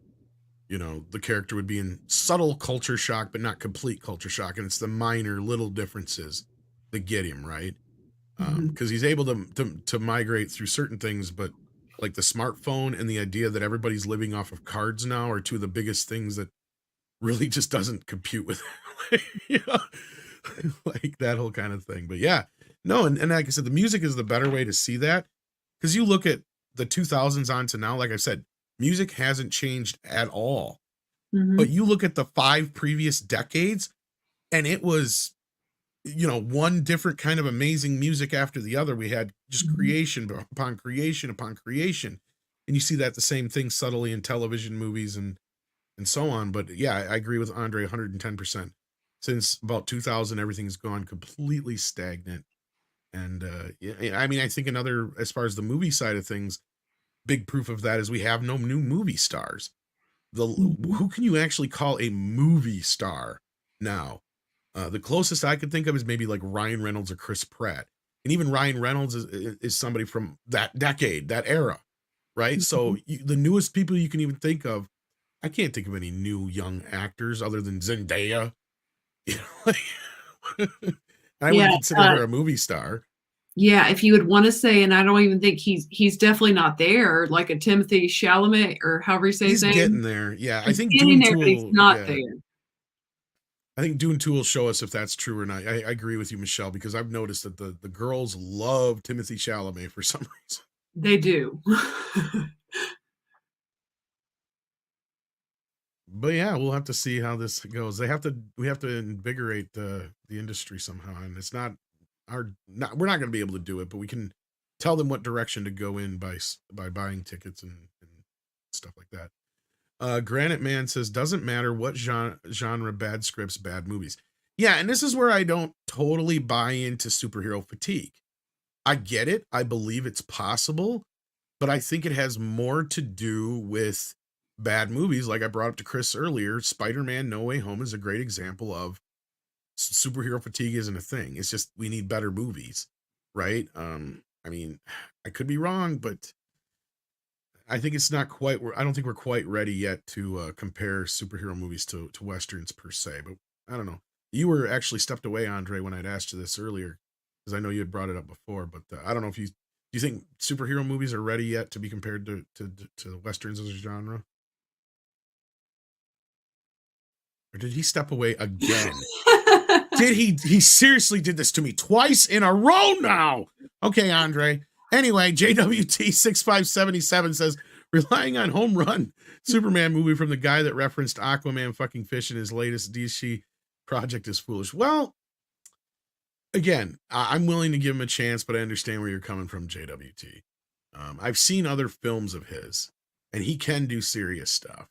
you know, the character would be in subtle culture shock, but not complete culture shock. And it's the minor little differences that get him, right? Because he's able to migrate through certain things, but like the smartphone and the idea that everybody's living off of cards now are two of the biggest things that really just doesn't compute with you know, like that whole kind of thing. But yeah, no, and like I said, the music is the better way to see that, because you look at the 2000s on to now, like I said, music hasn't changed at all. But you look at the 5 previous decades, and it was, you know, one different kind of amazing music after the other. We had just creation upon creation upon creation. And you see that the same thing subtly in television, movies, and so on. But yeah, I agree with Andre 110%. Since about 2000, everything's gone completely stagnant. And yeah, I mean, I think another, as far as the movie side of things, big proof of that is we have no new movie stars. Who can you actually call a movie star now? The closest I could think of is maybe like Ryan Reynolds or Chris Pratt. And even Ryan Reynolds is somebody from that decade, that era, right? So the newest people you can even think of, I can't think of any new young actors other than Zendaya. You know, I wouldn't consider her a movie star. Yeah, if you would want to say, and I don't even think he's definitely not there, like a Timothy Chalamet or however you say his name. He's getting there. Yeah, I think getting there, but he's not there. I think Dune 2 will show us if that's true or not. I agree with you, Michelle, because I've noticed that the girls love Timothy Chalamet for some reason. They do. But yeah, we'll have to see how this goes. We have to invigorate the industry somehow, and it's not we're not going to be able to do it, but we can tell them what direction to go in by buying tickets and stuff like that. Granite Man says, doesn't matter what genre, bad scripts, bad movies. Yeah, and this is where I don't totally buy into superhero fatigue. I get it. I believe it's possible, but I think it has more to do with bad movies. Like I brought up to Chris earlier, Spider-Man No Way Home is a great example of superhero fatigue isn't a thing. It's just we need better movies, right? I mean, I could be wrong, but I think it's not quite. I don't think we're quite ready yet to compare superhero movies to westerns per se. But I don't know. You were actually stepped away, Andre, when I'd asked you this earlier, because I know you had brought it up before. But I don't know if do you think superhero movies are ready yet to be compared to westerns as a genre? Or did he step away again? Did he seriously did this to me twice in a row now? Okay, Andre. Anyway, JWT6577 says, relying on home run Superman movie from the guy that referenced Aquaman fucking fish in his latest DC project is foolish. Well, again, I'm willing to give him a chance, but I understand where you're coming from, JWT. I've seen other films of his, and he can do serious stuff,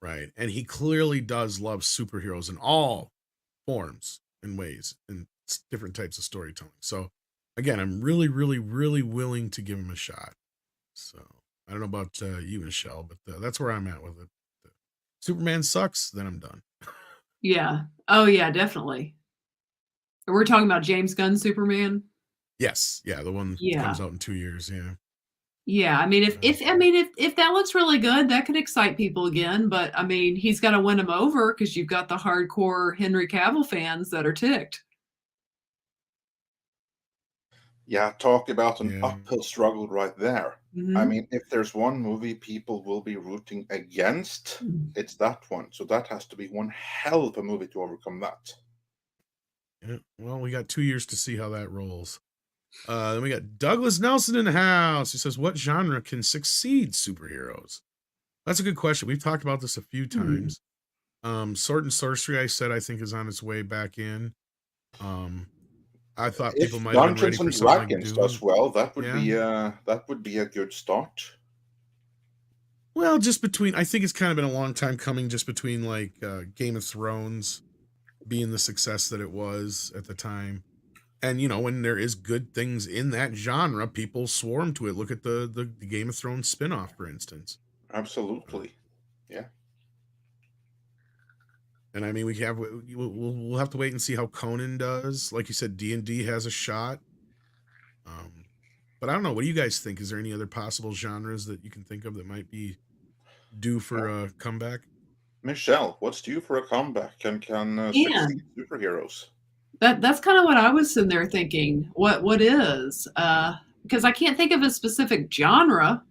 right? And he clearly does love superheroes in all forms and ways and different types of storytelling. So, again, I'm really, really, really willing to give him a shot. So, I don't know about you, Michelle, but that's where I'm at with it. Superman sucks, then I'm done. Yeah. Oh, yeah, definitely. We're talking about James Gunn Superman. Yes, yeah, the one that comes out in 2 years. Yeah. Yeah, I mean, if that looks really good, that could excite people again. But I mean, he's got to win them over because you've got the hardcore Henry Cavill fans that are ticked. Yeah, talk about an uphill struggle right there. Mm-hmm. I mean, if there's one movie people will be rooting against, it's that one. So that has to be one hell of a movie to overcome that. Yeah, well, we got 2 years to see how that rolls. Then we got Douglas Nelson in the house. He says, what genre can succeed superheroes? That's a good question. We've talked about this a few times. Sword and Sorcery, I said, I think is on its way back in. I thought people might have been ready for something like Dragons does well, that would be a good start. Well, just between, I think it's kind of been a long time coming, just between like Game of Thrones being the success that it was at the time. And, you know, when there is good things in that genre, people swarm to it. Look at the Game of Thrones spinoff, for instance. Absolutely. Yeah. And I mean, we'll have to wait and see how Conan does. Like you said, D&D has a shot. But I don't know. What do you guys think? Is there any other possible genres that you can think of that might be due for a comeback? Michelle, what's due for a comeback? Can succeed superheroes? That's kind of what I was sitting there thinking. What is? Because I can't think of a specific genre.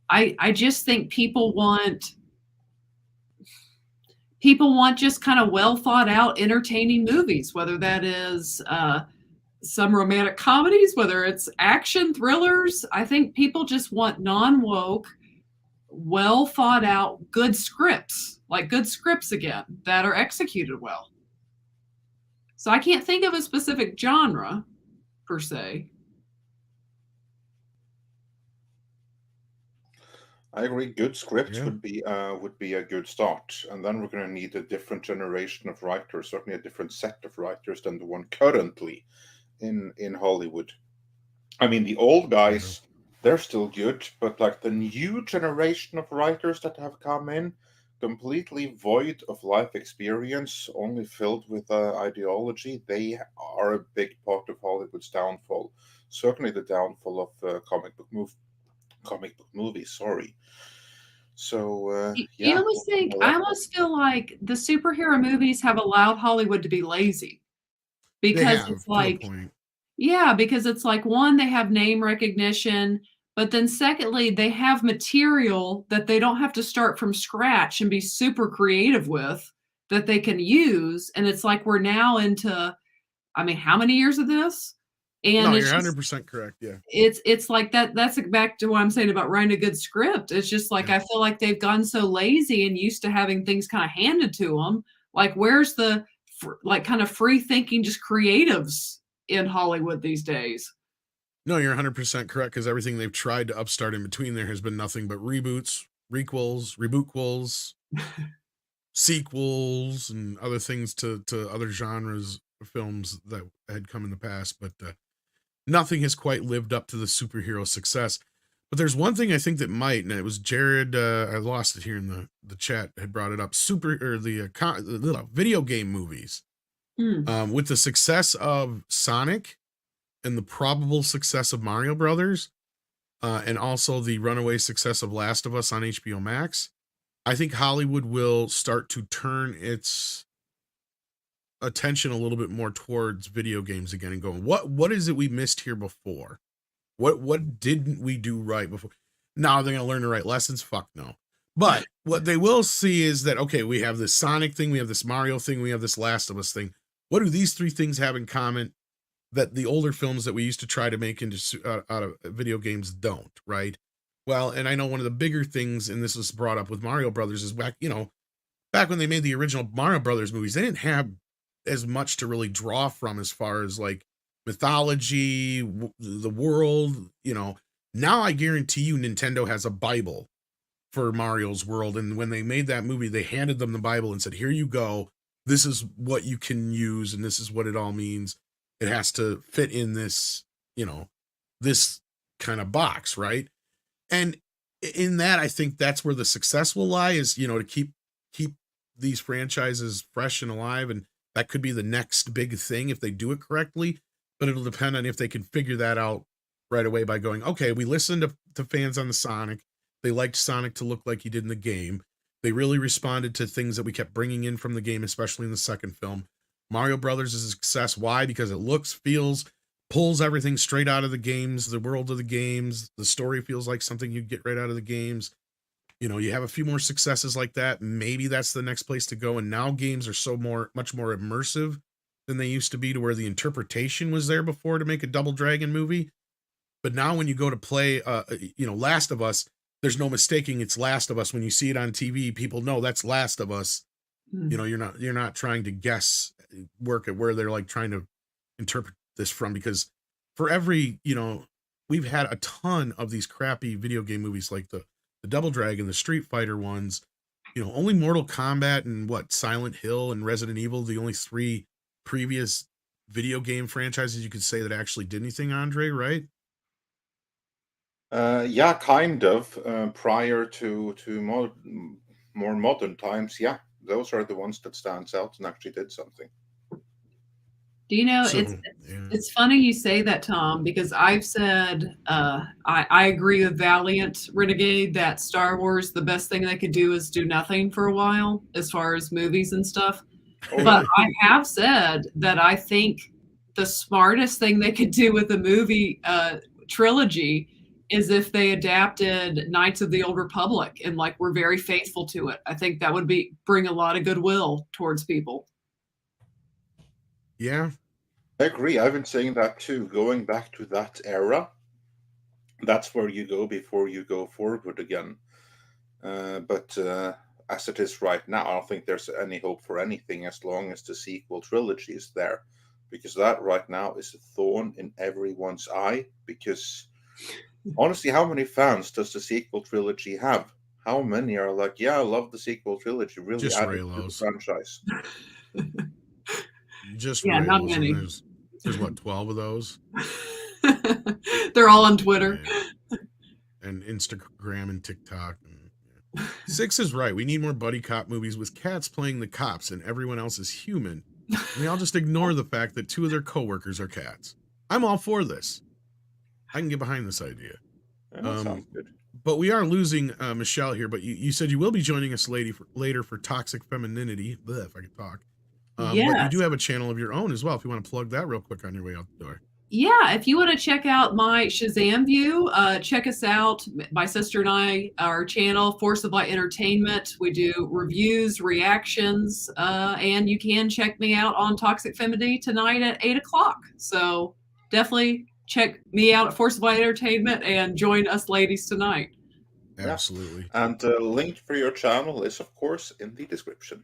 I just think people want just kind of well thought out, entertaining movies, whether that is some romantic comedies, whether it's action thrillers. I think people just want non-woke, well thought out, good scripts, like good scripts again, that are executed well. So I can't think of a specific genre per se. I agree. Good scripts would be a good start, and then we're going to need a different generation of writers, certainly a different set of writers than the one currently in Hollywood. I mean, the old guys, they're still good, but like the new generation of writers that have come in, completely void of life experience, only filled with ideology, they are a big part of Hollywood's downfall. Certainly the downfall of comic book movies. Sorry. So I almost feel like the superhero movies have allowed Hollywood to be lazy, because it's like, because it's like, one, they have name recognition, but then secondly, they have material that they don't have to start from scratch and be super creative with, that they can use. And it's like, we're now into, I mean, how many years of this? And no, you're 100% correct. Yeah. It's like that. That's back to what I'm saying about writing a good script. It's just like, I feel like they've gone so lazy and used to having things kind of handed to them. Like, where's the like kind of free thinking, just creatives in Hollywood these days? No, you're 100% correct, because everything they've tried to upstart in between there has been nothing but reboots, requels, rebootquels, sequels, and other things to other genres of films that had come in the past. But nothing has quite lived up to the superhero success. But there's one thing I think that might, and it was Jared, I lost it here in the chat, had brought it up, the video game movies. With the success of Sonic and the probable success of Mario Brothers, and also the runaway success of Last of Us on HBO Max, I think Hollywood will start to turn its attention a little bit more towards video games again and going, what is it we missed here before? What didn't we do right before? Now they're going to learn to write lessons? Fuck no. But what they will see is that, okay, we have this Sonic thing, we have this Mario thing, we have this Last of Us thing. What do these three things have in common that the older films that we used to try to make into out of video games don't, right? Well, and I know one of the bigger things, and this was brought up with Mario Brothers, is back when they made the original Mario Brothers movies, they didn't have as much to really draw from as far as like mythology, the world, Now I guarantee you Nintendo has a Bible for Mario's world. And when they made that movie, they handed them the Bible and said, here you go. This is what you can use. And this is what it all means. It has to fit in this, this kind of box. Right. And in that, I think that's where the success will lie is, to keep these franchises fresh and alive. And that could be the next big thing if they do it correctly, but it'll depend on if they can figure that out right away by going, okay, we listened to fans on the Sonic. They liked Sonic to look like he did in the game. They really responded to things that we kept bringing in from the game, especially in the second film. Mario Brothers is a success. Why? Because it looks, feels, pulls everything straight out of the games, the world of the games. The story feels like something you get right out of the games. You have a few more successes like that. Maybe that's the next place to go. And now games are much more immersive than they used to be, to where the interpretation was there before to make a Double Dragon movie. But now when you go to play, Last of Us, there's no mistaking it's Last of Us. When you see it on TV, people know that's Last of Us. You're not trying to guess work at where they're like trying to interpret this from, because for every, we've had a ton of these crappy video game movies like the Double Dragon, the Street Fighter ones, only Mortal Kombat and Silent Hill and Resident Evil, the only three previous video game franchises you could say that actually did anything, Andre, right? Yeah, kind of. Prior to more modern times, yeah, those are the ones that stands out and actually did something. Do you know, it's funny you say that, Tom, because I've said I agree with Valient Renegade that Star Wars, the best thing they could do is do nothing for a while as far as movies and stuff. But I have said that I think the smartest thing they could do with the movie trilogy is if they adapted Knights of the Old Republic and were very faithful to it. I think that would bring a lot of goodwill towards people. Yeah, I agree. I've been saying that too. Going back to that era, that's where you go before you go forward again. But as it is right now, I don't think there's any hope for anything as long as the sequel trilogy is there, because that right now is a thorn in everyone's eye. Because honestly, how many fans does the sequel trilogy have? How many are like, yeah, I love the sequel trilogy, really just added to the franchise? Just not many. There's 12 of those. They're all on Twitter and Instagram and TikTok. 6 is right. We need more buddy cop movies with cats playing the cops and everyone else is human. And they all just ignore the fact that 2 of their coworkers are cats. I'm all for this. I can get behind this idea. That sounds good. But we are losing Michelle here. But you said you will be joining us later for Toxic Femininity. Blech, if I could talk. Yes. But you do have a channel of your own as well, if you want to plug that real quick on your way out the door. Yeah, if you want to check out my Shazam view, check us out. My sister and I, our channel, Force of Light Entertainment. We do reviews, reactions, and you can check me out on Toxic Femininity tonight at 8 o'clock. So definitely check me out at Force of Light Entertainment and join us ladies tonight. Absolutely. And the link for your channel is, of course, in the description.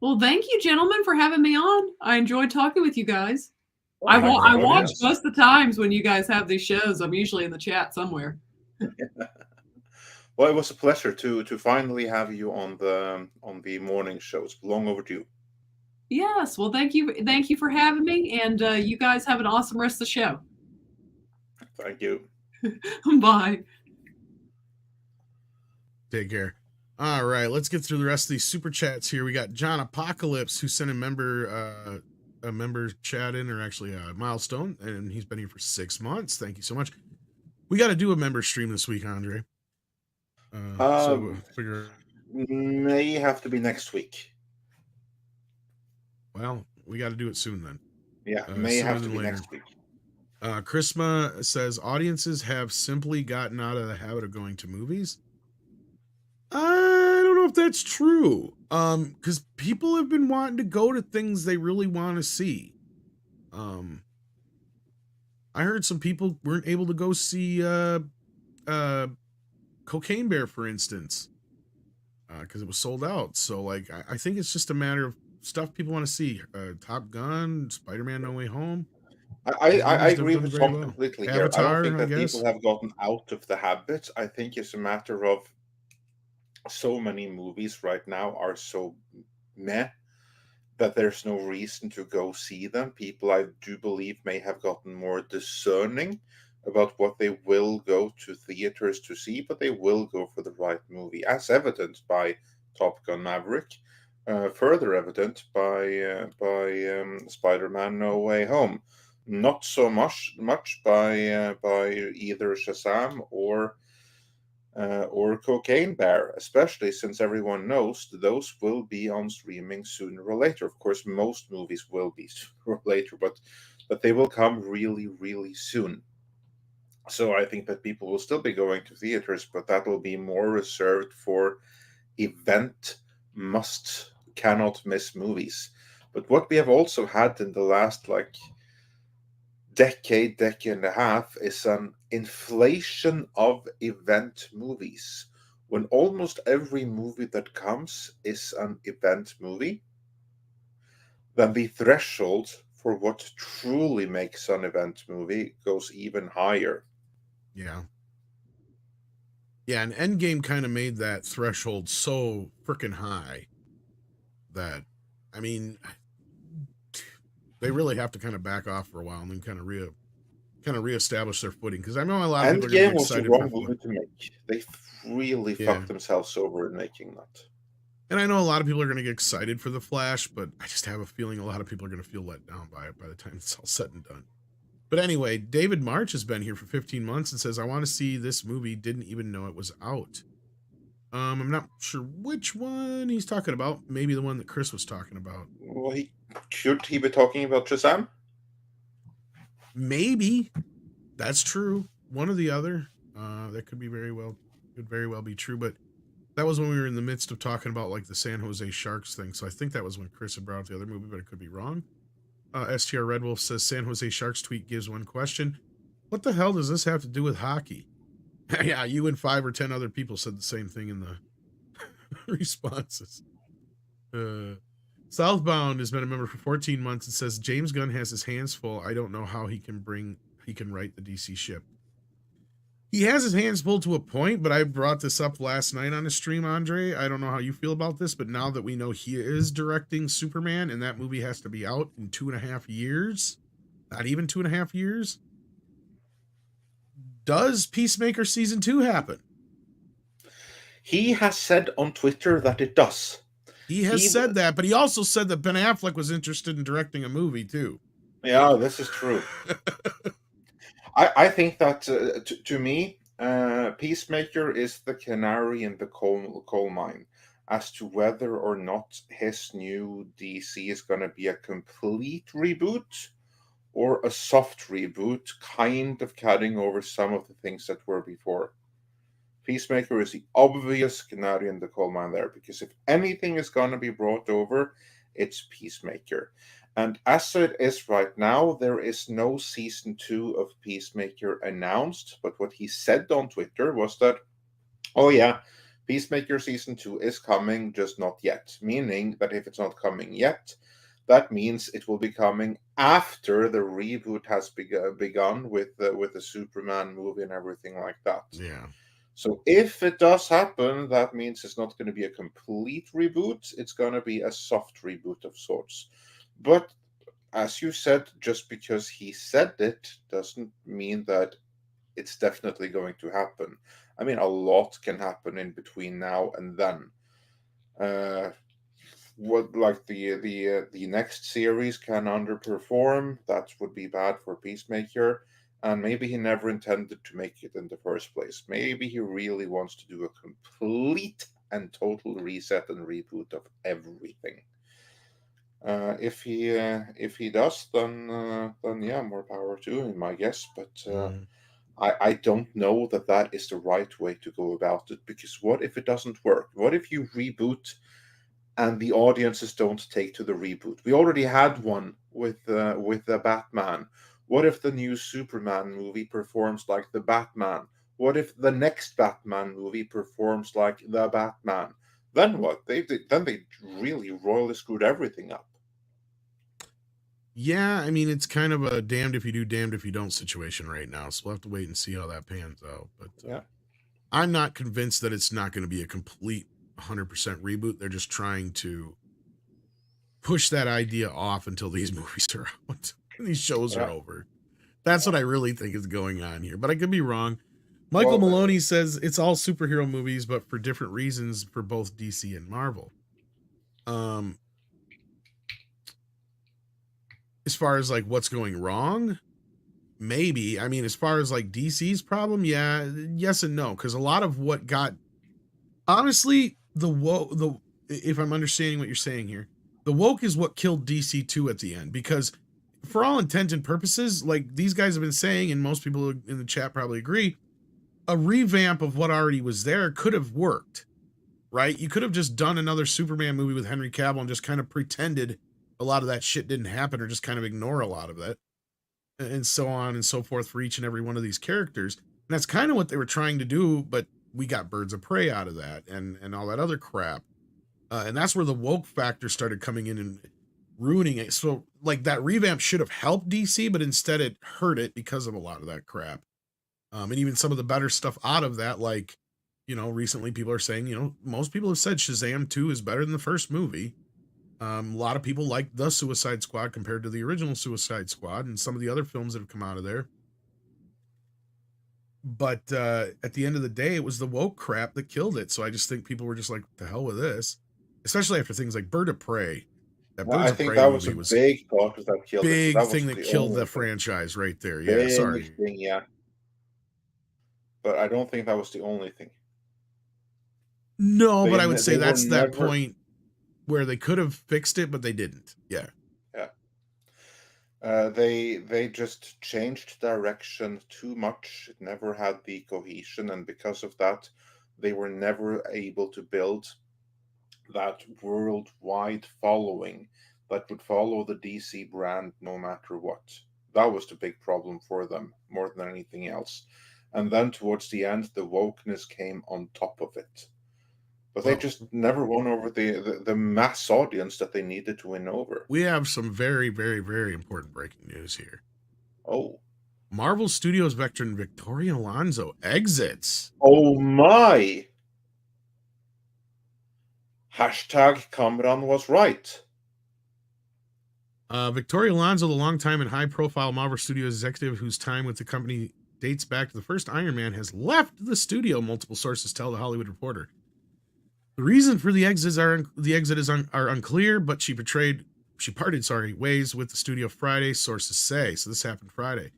Well, thank you, gentlemen, for having me on. I enjoyed talking with you guys. Well, I watch most of the times when you guys have these shows. I'm usually in the chat somewhere. Well, it was a pleasure to finally have you on the morning shows. Long overdue. Yes. Well, thank you for having me, and you guys have an awesome rest of the show. Thank you. Bye. Take care. All right, let's get through the rest of these super chats here. We got John Apocalypse, who sent a member chat in, or actually a milestone, and he's been here for 6 months. Thank you so much. We got to do a member stream this week, Andre. So we'll figure. May have to be next week. Well, we got to do it soon then. Yeah, may have to be next week. Chrisma says audiences have simply gotten out of the habit of going to movies. I don't know if that's true. Because people have been wanting to go to things they really want to see. I heard some people weren't able to go see Cocaine Bear, for instance, because it was sold out. So, like, I think it's just a matter of stuff people want to see. Top Gun, Spider-Man: No Way Home. I agree with Tom completely here. Avatar, I don't think that people have gotten out of the habit. I think it's a matter of so many movies right now are so meh that there's no reason to go see them. People, I do believe, may have gotten more discerning about what they will go to theaters to see, but they will go for the right movie, as evident by Top Gun Maverick, further evident by Spider-Man: No Way Home. Not so much by either Shazam or Cocaine Bear, especially since everyone knows those will be on streaming sooner or later. Of course, most movies will be sooner or later, but they will come really, really soon. So I think that people will still be going to theaters, but that will be more reserved for event cannot miss movies. But what we have also had in the last decade and a half is an inflation of event movies. When almost every movie that comes is an event movie, then the threshold for what truly makes an event movie goes even higher. Yeah. Yeah, and Endgame kind of made that threshold so freaking high that, I mean, they really have to kind of back off for a while and then kind of reestablish their footing, because I know a lot of people are going to get excited. Endgame was the wrong movie to make. They really fucked themselves over in making that. And I know a lot of people are going to get excited for The Flash, but I just have a feeling a lot of people are going to feel let down by it by the time it's all said and done. But anyway, David March has been here for 15 months and says, I want to see this movie, didn't even know it was out. I'm not sure which one he's talking about. Maybe the one that Chris was talking about. Well, should he be talking about Shazam? Maybe. That's true. One or the other. That could very well be true. But that was when we were in the midst of talking about like the San Jose Sharks thing. So I think that was when Chris had brought up the other movie, but it could be wrong. STR Red Wolf says San Jose Sharks tweet gives one question. What the hell does this have to do with hockey? Yeah, you and 5 or 10 other people said the same thing in the responses. Southbound has been a member for 14 months and says James Gunn has his hands full. I don't know how he can write the DC ship. He has his hands full to a point, but I brought this up last night on a stream, Andre. I don't know how you feel about this, but now that we know he is directing Superman and that movie has to be out in 2.5 years, not even 2.5 years, does Peacemaker season 2 happen? He has said on Twitter that it does. He has said that, but he also said that Ben Affleck was interested in directing a movie too. Yeah, this is true. I think that to me, Peacemaker is the canary in the coal mine as to whether or not his new DC is going to be a complete reboot or a soft reboot, kind of cutting over some of the things that were before. Peacemaker is the obvious canary in the coal mine there, because if anything is going to be brought over, it's Peacemaker. And as it is right now, there is no season 2 of Peacemaker announced, but what he said on Twitter was that, oh yeah, Peacemaker season 2 is coming, just not yet. Meaning that if it's not coming yet, that means it will be coming after the reboot has begun with the Superman movie and everything like that. Yeah. So if it does happen, that means it's not going to be a complete reboot. It's going to be a soft reboot of sorts. But as you said, just because he said it doesn't mean that it's definitely going to happen. I mean, a lot can happen in between now and then. What like the next series can underperform? That would be bad for Peacemaker, and maybe he never intended to make it in the first place. Maybe he really wants to do a complete and total reset and reboot of everything. If he does, then yeah, more power to him, I guess. But I don't know that is the right way to go about it, because what if it doesn't work? What if you reboot and the audiences don't take to the reboot? We already had one with the Batman. What if the new Superman movie performs like the Batman? What if the next Batman movie performs like the Batman? Then what? They really royally screwed everything up. Yeah, I mean, it's kind of a damned if you do, damned if you don't situation right now. So we'll have to wait and see how that pans out. But yeah, I'm not convinced that it's not going to be a complete 100% reboot. They're just trying to push that idea off until these movies are out and these shows are over. That's what I really think is going on here, but I could be wrong. Michael Maloney says it's all superhero movies, but for different reasons for both DC and Marvel. As far as like what's going wrong, maybe. I mean, as far as like DC's problem, yeah, yes and no, because a lot of what got, honestly, if I'm understanding what you're saying here, the woke is what killed DC 2 at the end, because for all intent and purposes, like these guys have been saying, and most people in the chat probably agree, a revamp of what already was there could have worked, right? You could have just done another Superman movie with Henry Cavill and just kind of pretended a lot of that shit didn't happen, or just kind of ignore a lot of it, and so on and so forth for each and every one of these characters. And that's kind of what they were trying to do, but we got Birds of Prey out of that and all that other crap. And that's where the woke factor started coming in and ruining it. So like that revamp should have helped DC, but instead it hurt it because of a lot of that crap. And even some of the better stuff out of that, like, you know, recently people are saying, you know, most people have said Shazam 2 is better than the first movie. A lot of people like the Suicide Squad compared to the original Suicide Squad and some of the other films that have come out of there. But at the end of the day, it was the woke crap that killed it. So I just think people were just like, the hell with this, especially after things like Bird of Prey. I think that was a big part that killed big it. Thing that killed the franchise right there. Yeah, big sorry. Thing, yeah. But I don't think that was the only thing. No, but I would say that's that point where they could have fixed it, but they didn't. Yeah. Yeah. They just changed direction too much. It never had the cohesion, and because of that, they were never able to build that worldwide following that would follow the DC brand no matter what. That was the big problem for them, more than anything else. And then towards the end, the wokeness came on top of it. But they just never won over the mass audience that they needed to win over. We have some very, very, very important breaking news here. Oh. Marvel Studios veteran Victoria Alonzo exits. Oh my! Hashtag Kamran was right. Victoria Alonzo, the longtime and high-profile Marvel Studios executive whose time with the company dates back to the first Iron Man, has left the studio, multiple sources tell The Hollywood Reporter. The reason for the exit are unclear, but she parted ways with the studio Friday, sources say. So this happened Friday.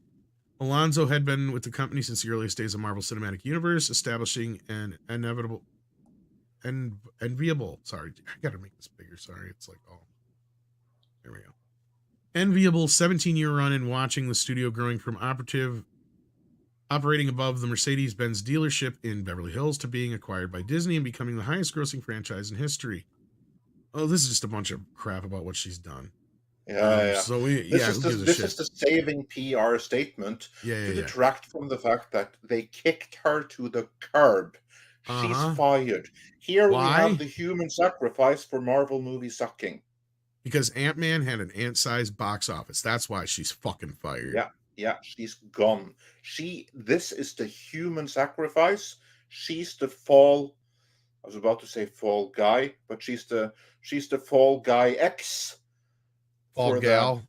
Alonzo had been with the company since the earliest days of Marvel Cinematic Universe, establishing an enviable. Sorry, I gotta make this bigger. Sorry, it's like there we go. Enviable 17-year run in watching the studio growing from operating above the Mercedes-Benz dealership in Beverly Hills to being acquired by Disney and becoming the highest grossing franchise in history. Oh, this is just a bunch of crap about what she's done. Yeah. So this is the saving PR statement to detract from the fact that they kicked her to the curb. She's fired. Here we have the human sacrifice for Marvel movie sucking. Because Ant-Man had an ant-sized box office. That's why she's fucking fired. Yeah, she's gone. This is the human sacrifice. She's the fall. I was about to say fall guy, but she's the fall guy X. Fall gal.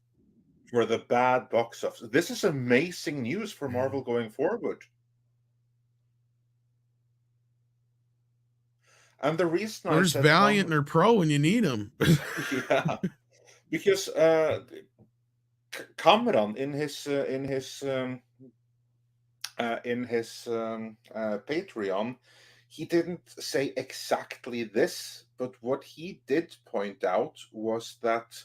For the bad box office. This is amazing news for Marvel going forward. And the reason Where's Valiant and her pro when you need them? Yeah, because Kamran in his Patreon, he didn't say exactly this, but what he did point out was that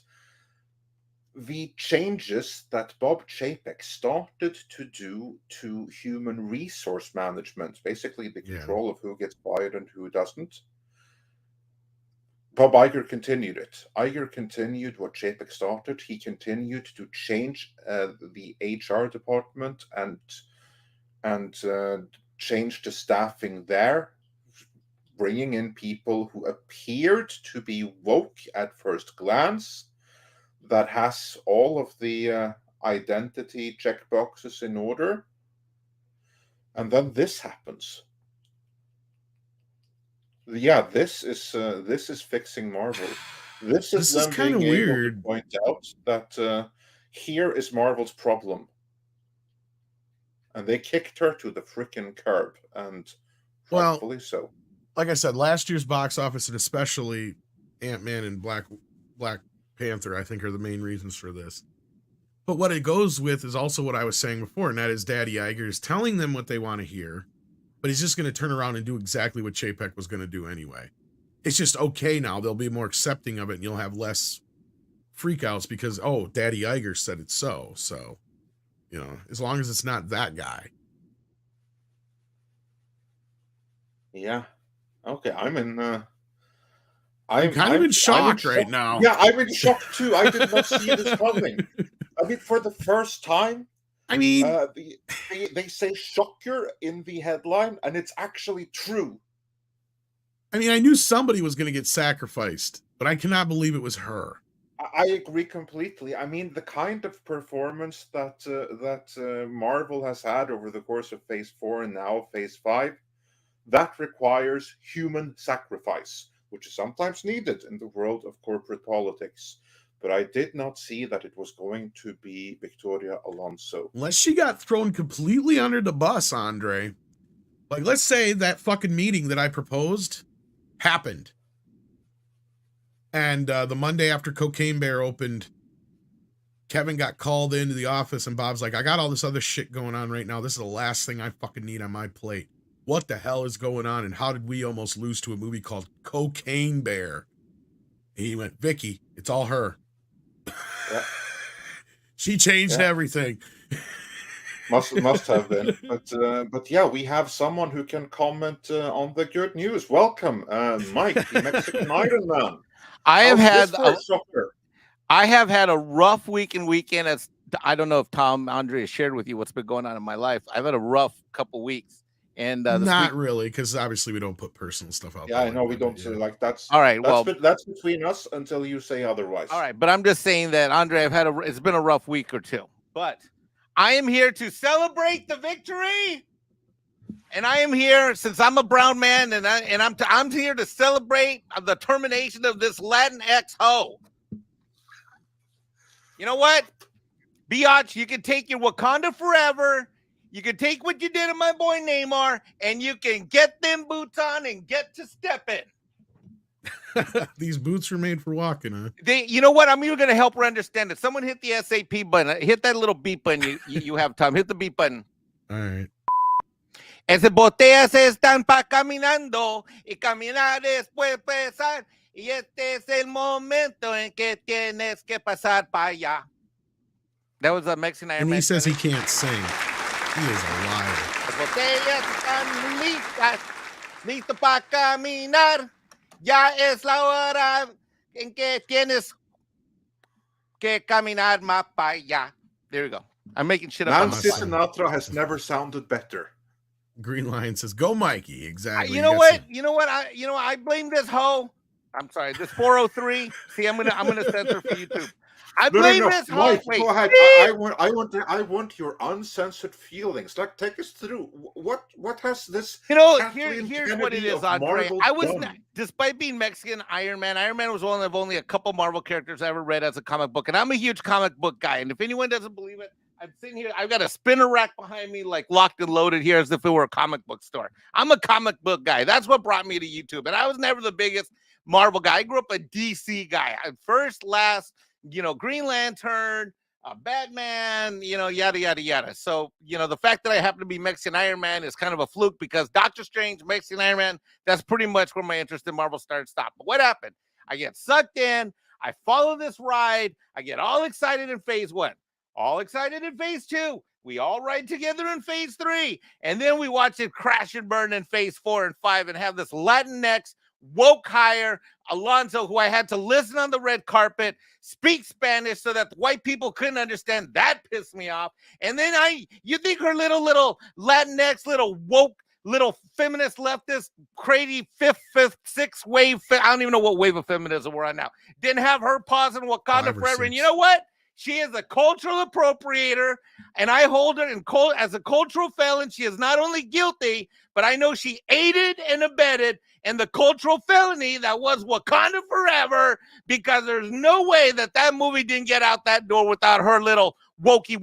the changes that Bob Chapek started to do to human resource management, basically the control of who gets fired and who doesn't, Bob Iger continued it. Iger continued what Chapek started. He continued to change the HR department and change the staffing there, bringing in people who appeared to be woke at first glance, that has all of the identity checkboxes in order. And then this happens. Yeah, this is fixing Marvel. This is them kind of being able weird. to point out that here is Marvel's problem, and they kicked her to the freaking curb, and rightfully so. Like I said, last year's box office, and especially Ant-Man and Black Panther, I think, are the main reasons for this. But what it goes with is also what I was saying before, and that is Daddy Iger is telling them what they want to hear, but he's just going to turn around and do exactly what Chapek was going to do anyway. It's just okay now. They'll be more accepting of it, and you'll have less freakouts because, oh, Daddy Iger said it so. So, as long as it's not that guy. Yeah. Okay, I'm in shock right now. Yeah, I'm in shock too. I did not see this coming. I mean, for the first time, they say shocker in the headline, and it's actually true. I mean, I knew somebody was going to get sacrificed, but I cannot believe it was her. I agree completely. I mean, the kind of performance that Marvel has had over the course of Phase 4 and now Phase 5, that requires human sacrifice, which is sometimes needed in the world of corporate politics. But I did not see that it was going to be Victoria Alonso. Unless she got thrown completely under the bus, Andre. Like, let's say that fucking meeting that I proposed happened. And the Monday after Cocaine Bear opened, Kevin got called into the office and Bob's like, I got all this other shit going on right now. This is the last thing I fucking need on my plate. What the hell is going on? And how did we almost lose to a movie called Cocaine Bear? And he went, Vicky, it's all her. Yeah. She changed everything. Must have been. But yeah, we have someone who can comment on the good news. Welcome, Mike, the Mexican Iron Man. I have had a rough week and weekend. As I don't know if Tom Andre shared with you what's been going on in my life. I've had a rough couple weeks. And not really, because obviously we don't put personal stuff out. Yeah, I know we don't say like that's all right. That's between us until you say otherwise. All right, but I'm just saying that, Andre, it's been a rough week or two, but I am here to celebrate the victory, and I am here since I'm a brown man, and I'm here to celebrate the termination of this Latinx hoe. You know what, Biatch? You can take your Wakanda forever. You can take what you did to my boy Neymar, and you can get them boots on and get to stepping. These boots were made for walking, huh? You know what? I'm even going to help her understand it. Someone hit the SAP button. Hit that little beep button. You have time. Hit the beep button. All right. Esas botellas están pa caminando y caminar después pesar. Y este es el momento en que tienes que pasar para allá. That was a Mexican Iron Man. And he says he can't sing. He is a liar. Las botellas están listas, listo para caminar. Ya es la hora en que tienes que caminar más para allá. There you go. I'm making shit up. Nancy Sinatra has never sounded better. Green Lion says, "Go, Mikey." Exactly. You know what? I blame this hoe. I'm sorry. This 403. See, I'm gonna censor for YouTube. I blame this hoe. Mike, go ahead. I want your uncensored feelings. Like, take us through what has this. Here's what it is, Andre. I was despite being Mexican, Iron Man was one of only a couple Marvel characters I ever read as a comic book, and I'm a huge comic book guy. And if anyone doesn't believe it, I'm sitting here. I've got a spinner rack behind me, like locked and loaded here as if it were a comic book store. I'm a comic book guy. That's what brought me to YouTube. And I was never the biggest Marvel guy. I grew up a DC guy. First, last, Green Lantern, Batman, yada, yada, yada. So, the fact that I happen to be Mexican Iron Man is kind of a fluke because Doctor Strange, Mexican Iron Man, that's pretty much where my interest in Marvel started to stop. But what happened? I get sucked in. I follow this ride. I get all excited in phase 1, all excited in phase 2. We all ride together in phase 3. And then we watch it crash and burn in phase 4 and 5 and have this Latinx woke hire Alonzo, who I had to listen on the red carpet, speak Spanish so that the white people couldn't understand. That pissed me off. And then you think her little Latinx, little woke, little feminist leftist, crazy sixth wave, I don't even know what wave of feminism we're on now, didn't have her pausing Wakanda forever. And you know what? She is a cultural appropriator, and I hold her as a cultural felon. She is not only guilty, but I know she aided and abetted in the cultural felony that was Wakanda Forever, because there's no way that movie didn't get out that door without her little wokey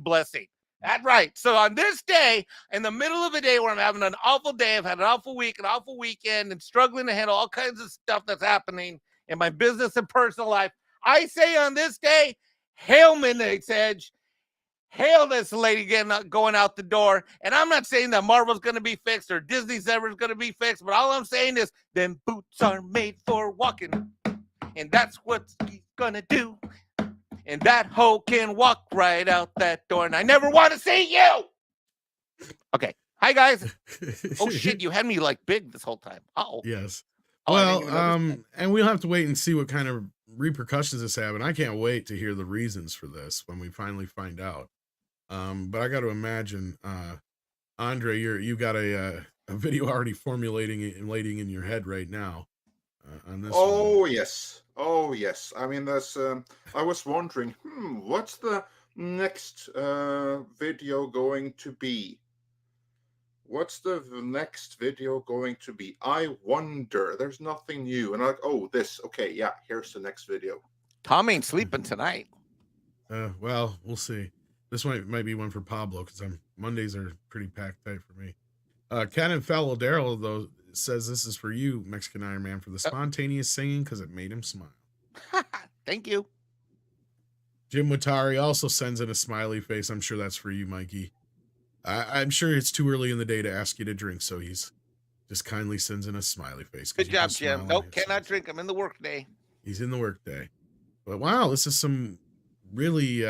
blessing. That's right. So on this day, in the middle of a day where I'm having an awful day, I've had an awful week, an awful weekend, and struggling to handle all kinds of stuff that's happening in my business and personal life, I say on this day, hail Midnight's Edge, hail this lady going out the door. And I'm not saying that Marvel's going to be fixed or Disney's ever going to be fixed, but all I'm saying is them boots are made for walking, and that's what he's going to do. And that hoe can walk right out that door, and I never want to see you. Okay. Hi, guys. Oh, shit. You had me like big this whole time. Uh-oh. Yes. Oh, well, and we'll have to wait and see what kind of repercussions this have. And I can't wait to hear the reasons for this when we finally find out. But I got to imagine, Andre, you got a video already formulating and waiting in your head right now on this. Oh, one. Yes. Oh, yes. I mean, there's. I was wondering, what's the next video going to be? What's the next video going to be? I wonder. There's nothing new. And I'm like, oh, this. Okay, yeah, here's the next video. Tom ain't sleeping tonight. Well, we'll see. This might be one for Pablo, because Mondays are pretty packed tight for me. Canon Fellow Daryl, though, says this is for you, Mexican Iron Man, for the spontaneous singing because it made him smile. Thank you. Jim Watari also sends in a smiley face. I'm sure that's for you, Mikey. I'm sure it's too early in the day to ask you to drink, so he's just kindly sends in a smily face. Good job, Jim. Nope, cannot drink. I'm in the work day. He's in the work day. But wow, this is some really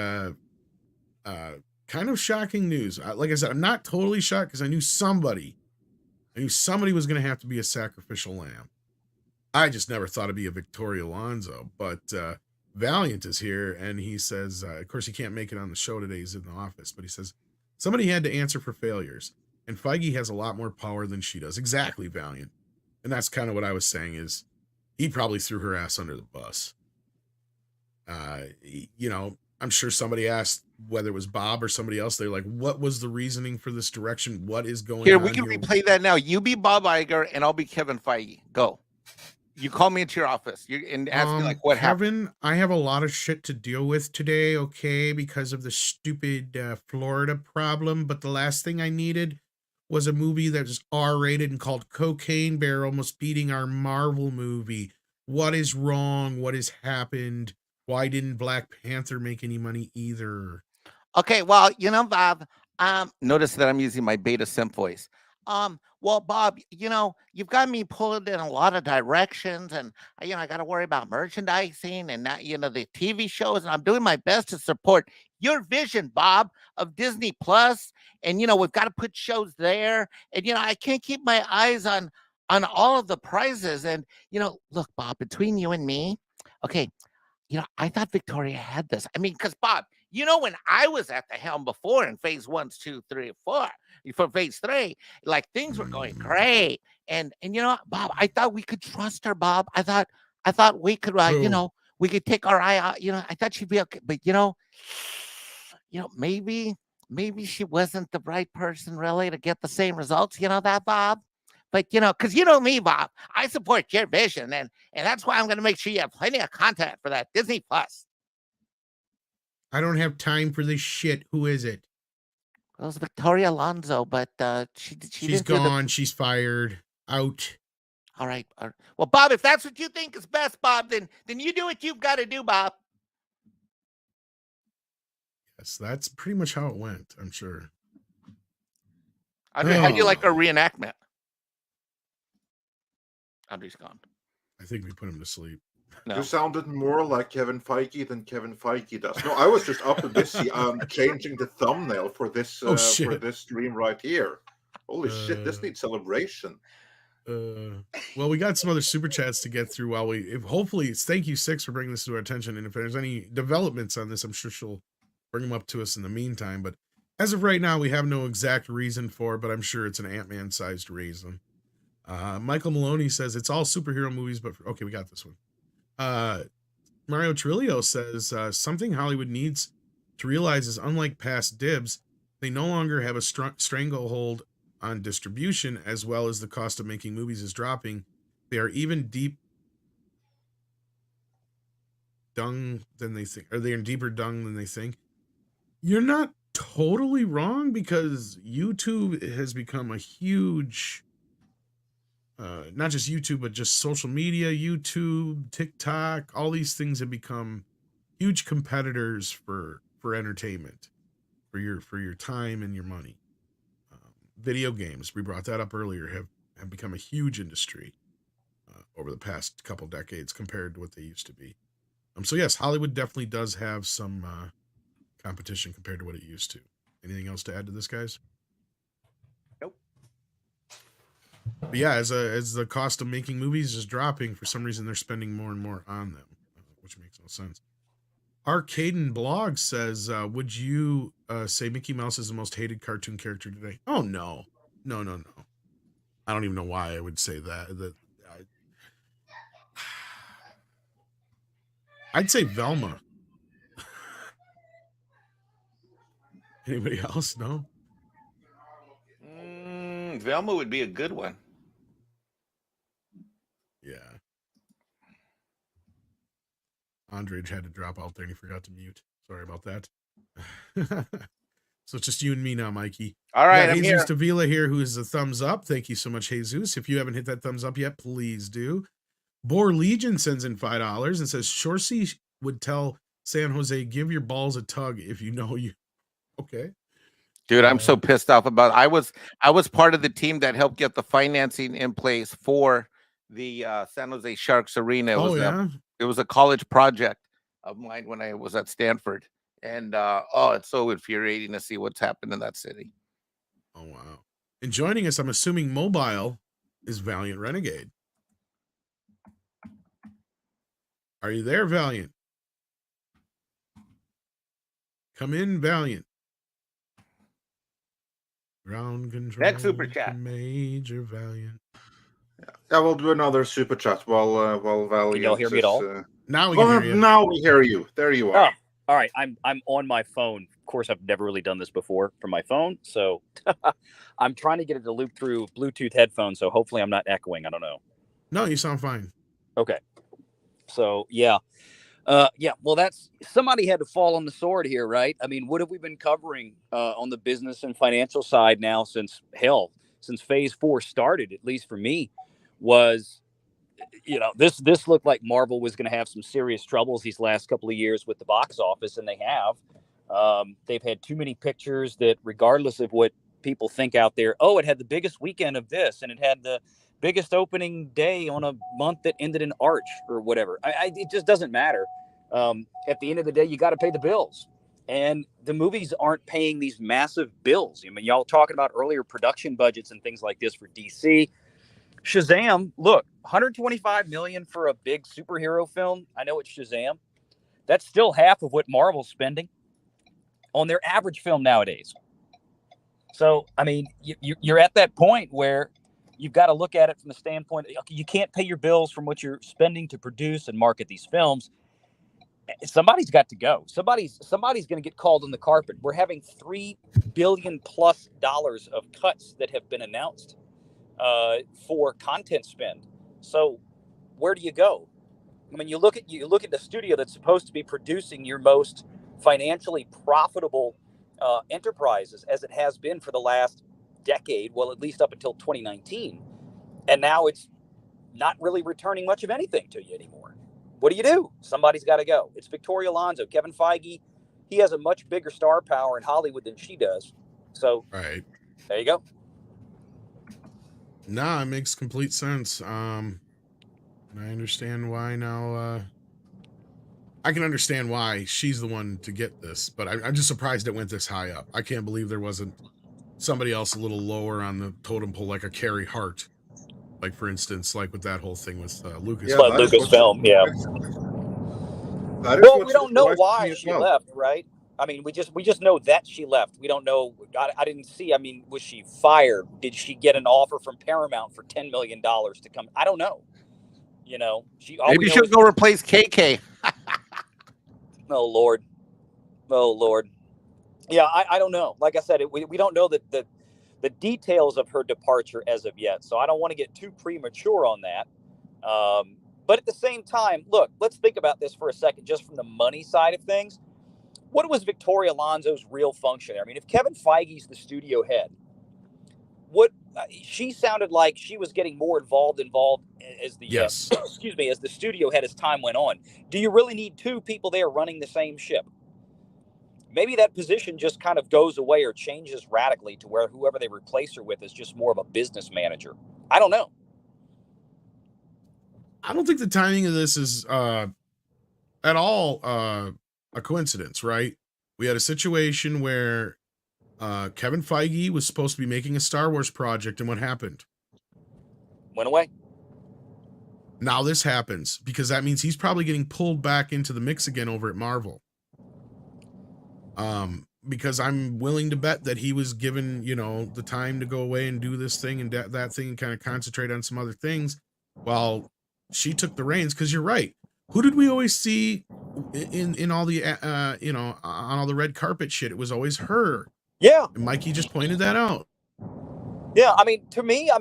kind of shocking news. Like I said, I'm not totally shocked because I knew somebody was going to have to be a sacrificial lamb. I just never thought it'd be a Victoria Alonzo, but Valient is here, and he says, of course, he can't make it on the show today. He's in the office, but he says, somebody had to answer for failures, and Feige has a lot more power than she does. Exactly, Valient. And that's kind of what I was saying is he probably threw her ass under the bus. I'm sure somebody asked whether it was Bob or somebody else. They're like, what was the reasoning for this direction? What is going on here? We can replay that now. You be Bob Iger, and I'll be Kevin Feige. Go. You call me into your office and ask me like what happened. Kevin, I have a lot of shit to deal with today, okay, because of the stupid Florida problem. But the last thing I needed was a movie that was R-rated and called Cocaine Bear, almost beating our Marvel movie. What is wrong? What has happened? Why didn't Black Panther make any money either? Okay, well, Bob, notice that I'm using my beta simp voice. Well, Bob, you've got me pulled in a lot of directions, and I got to worry about merchandising and that, the TV shows, and I'm doing my best to support your vision, Bob, of Disney Plus. And we've got to put shows there, and I can't keep my eyes on all of the prizes. And look, Bob, between you and me, okay, I thought Victoria had this. I mean, because Bob, when I was at the helm before in phase 1, 2, 3, 4, for phase 3, like things were going great. And Bob, I thought we could trust her, Bob. I thought we could, we could take our eye out. I thought she'd be okay. But, maybe she wasn't the right person really to get the same results. That, Bob? But, because me, Bob, I support your vision. And that's why I'm going to make sure you have plenty of content for that Disney Plus. I don't have time for this shit. Who is it? It was Victoria Alonzo, but she's gone. She's fired. Out. All right. Well, Bob, if that's what you think is best, Bob, then you do what you've got to do, Bob. Yes, that's pretty much how it went, I'm sure. Andre, how do you like our reenactment? Andre's gone. I think we put him to sleep. No. You sounded more like Kevin Feige than Kevin Feige does. No, I was just up and busy changing the thumbnail for this stream right here. Holy shit, this needs celebration. Well, we got some other super chats to get through while hopefully, thank you, Six, for bringing this to our attention. And if there's any developments on this, I'm sure she'll bring them up to us in the meantime. But as of right now, we have no exact reason for it, but I'm sure it's an Ant-Man sized reason. Michael Maloney says it's all superhero movies, but okay, we got this one. Mario Trillo says something Hollywood needs to realize is, unlike past dibs, they no longer have a stranglehold on distribution, as well as the cost of making movies is dropping. They are even deep dung than they think, or they are deeper dung than they think. You're not totally wrong, because YouTube has become a huge, not just YouTube, but just social media, YouTube, TikTok, all these things have become huge competitors for entertainment, for your time and your money. Video games, we brought that up earlier, have become a huge industry over the past couple decades compared to what they used to be. So yes, Hollywood definitely does have some competition compared to what it used to. Anything else to add to this, guys? Nope. But yeah, as the cost of making movies is dropping, for some reason they're spending more and more on them, which makes no sense. Arcaden Blog says, would you say Mickey Mouse is the most hated cartoon character today? Oh, no. No. I don't even know why I would say that. I'd say Velma. Anybody else? No? Velma would be a good one. Yeah. Andre had to drop out there and he forgot to mute. Sorry about that. So it's just you and me now, Mikey. All right, I'm Jesus Davila here, who is a thumbs up. Thank you so much, Jesus. If you haven't hit that thumbs up yet, please do. Boar Legion sends in $5 and says, Shorsey would tell San Jose, give your balls a tug if you know you. Okay. Dude, I'm so pissed off about it. I was part of the team that helped get the financing in place for the San Jose Sharks Arena. It was a college project of mine when I was at Stanford. And it's so infuriating to see what's happened in that city. Oh, wow. And joining us, I'm assuming mobile, is Valient Renegade. Are you there, Valient? Come in, Valient. Ground control. Next super chat. Major Valiant. Yeah, we'll do another super chat while Valiant. Can y'all hear me at all? Now we can hear you. Now we hear you. There you are. All right, I'm on my phone. Of course, I've never really done this before from my phone, so I'm trying to get it to loop through Bluetooth headphones. So hopefully, I'm not echoing. I don't know. No, you sound fine. Okay. So yeah. Well, that's somebody had to fall on the sword here, right? I mean, what have we been covering on the business and financial side now since phase 4 started, at least for me, was, this looked like Marvel was going to have some serious troubles these last couple of years with the box office, and they have. They've had too many pictures that, regardless of what people think out there, it had the biggest weekend of this, and it had the biggest opening day on a month that ended in Arch or whatever. It just doesn't matter. At the end of the day, you got to pay the bills, and the movies aren't paying these massive bills. I mean, y'all talking about earlier production budgets and things like this for DC. Shazam, look, $125 million for a big superhero film. I know it's Shazam. That's still half of what Marvel's spending on their average film nowadays. So, I mean, you're at that point where you've got to look at it from the standpoint, you can't pay your bills from what you're spending to produce and market these films. Somebody's got to go. Somebody's going to get called on the carpet. We're having $3 billion+ of cuts that have been announced for content spend. So where do you go? I mean, you look at the studio that's supposed to be producing your most financially profitable enterprises as it has been for the last decade, well, at least up until 2019. And now it's not really returning much of anything to you anymore. What do? Somebody's got to go. It's Victoria Alonzo. Kevin Feige, he has a much bigger star power in Hollywood than she does. So right. There you go. Nah, it makes complete sense. I understand why now. I can understand why she's the one to get this, but I'm just surprised it went this high up. I can't believe there wasn't somebody else a little lower on the totem pole, like a Carrie Hart. Like, for instance, like with that whole thing with Lucas. Yeah, Lucasfilm, yeah. Well, we don't know why she left, right? I mean, we just know that she left. We don't know. I didn't see. I mean, was she fired? Did she get an offer from Paramount for $10 million to come? I don't know. You know, maybe she'll go replace KK. Oh Lord. Yeah, I don't know. Like I said, we don't know the details of her departure as of yet, so I don't want to get too premature on that. But at the same time, look, let's think about this for a second, just from the money side of things. What was Victoria Alonzo's real function? I mean, if Kevin Feige's the studio head, she sounded like she was getting more involved as the yes. As the studio head as time went on. Do you really need two people there running the same ship? Maybe that position just kind of goes away or changes radically to where whoever they replace her with is just more of a business manager. I don't know. I don't think the timing of this is at all a coincidence, right? We had a situation where Kevin Feige was supposed to be making a Star Wars project, and what happened? Went away. Now this happens because that means he's probably getting pulled back into the mix again over at Marvel. Because I'm willing to bet that he was given, the time to go away and do this thing and that thing and kind of concentrate on some other things while she took the reins. Because you're right. Who did we always see in all the, on all the red carpet shit? It was always her. Yeah. And Mikey just pointed that out. Yeah. I mean, to me, to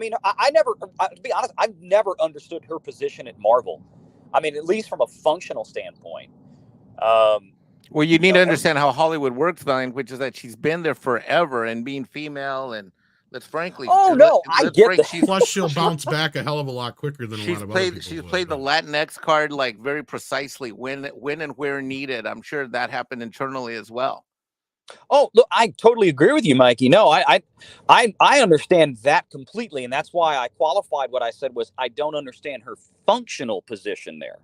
be honest, I've never understood her position at Marvel. I mean, at least from a functional standpoint. Well, you need to understand how Hollywood works, Valient, which is that she's been there forever, and being female, and let's frankly. I get that. Plus, she'll bounce back a hell of a lot quicker than a lot of other people. She's played the Latinx card like very precisely when and where needed. I'm sure that happened internally as well. Oh, look, I totally agree with you, Mikey. No, I understand that completely, and that's why I qualified what I said was I don't understand her functional position there,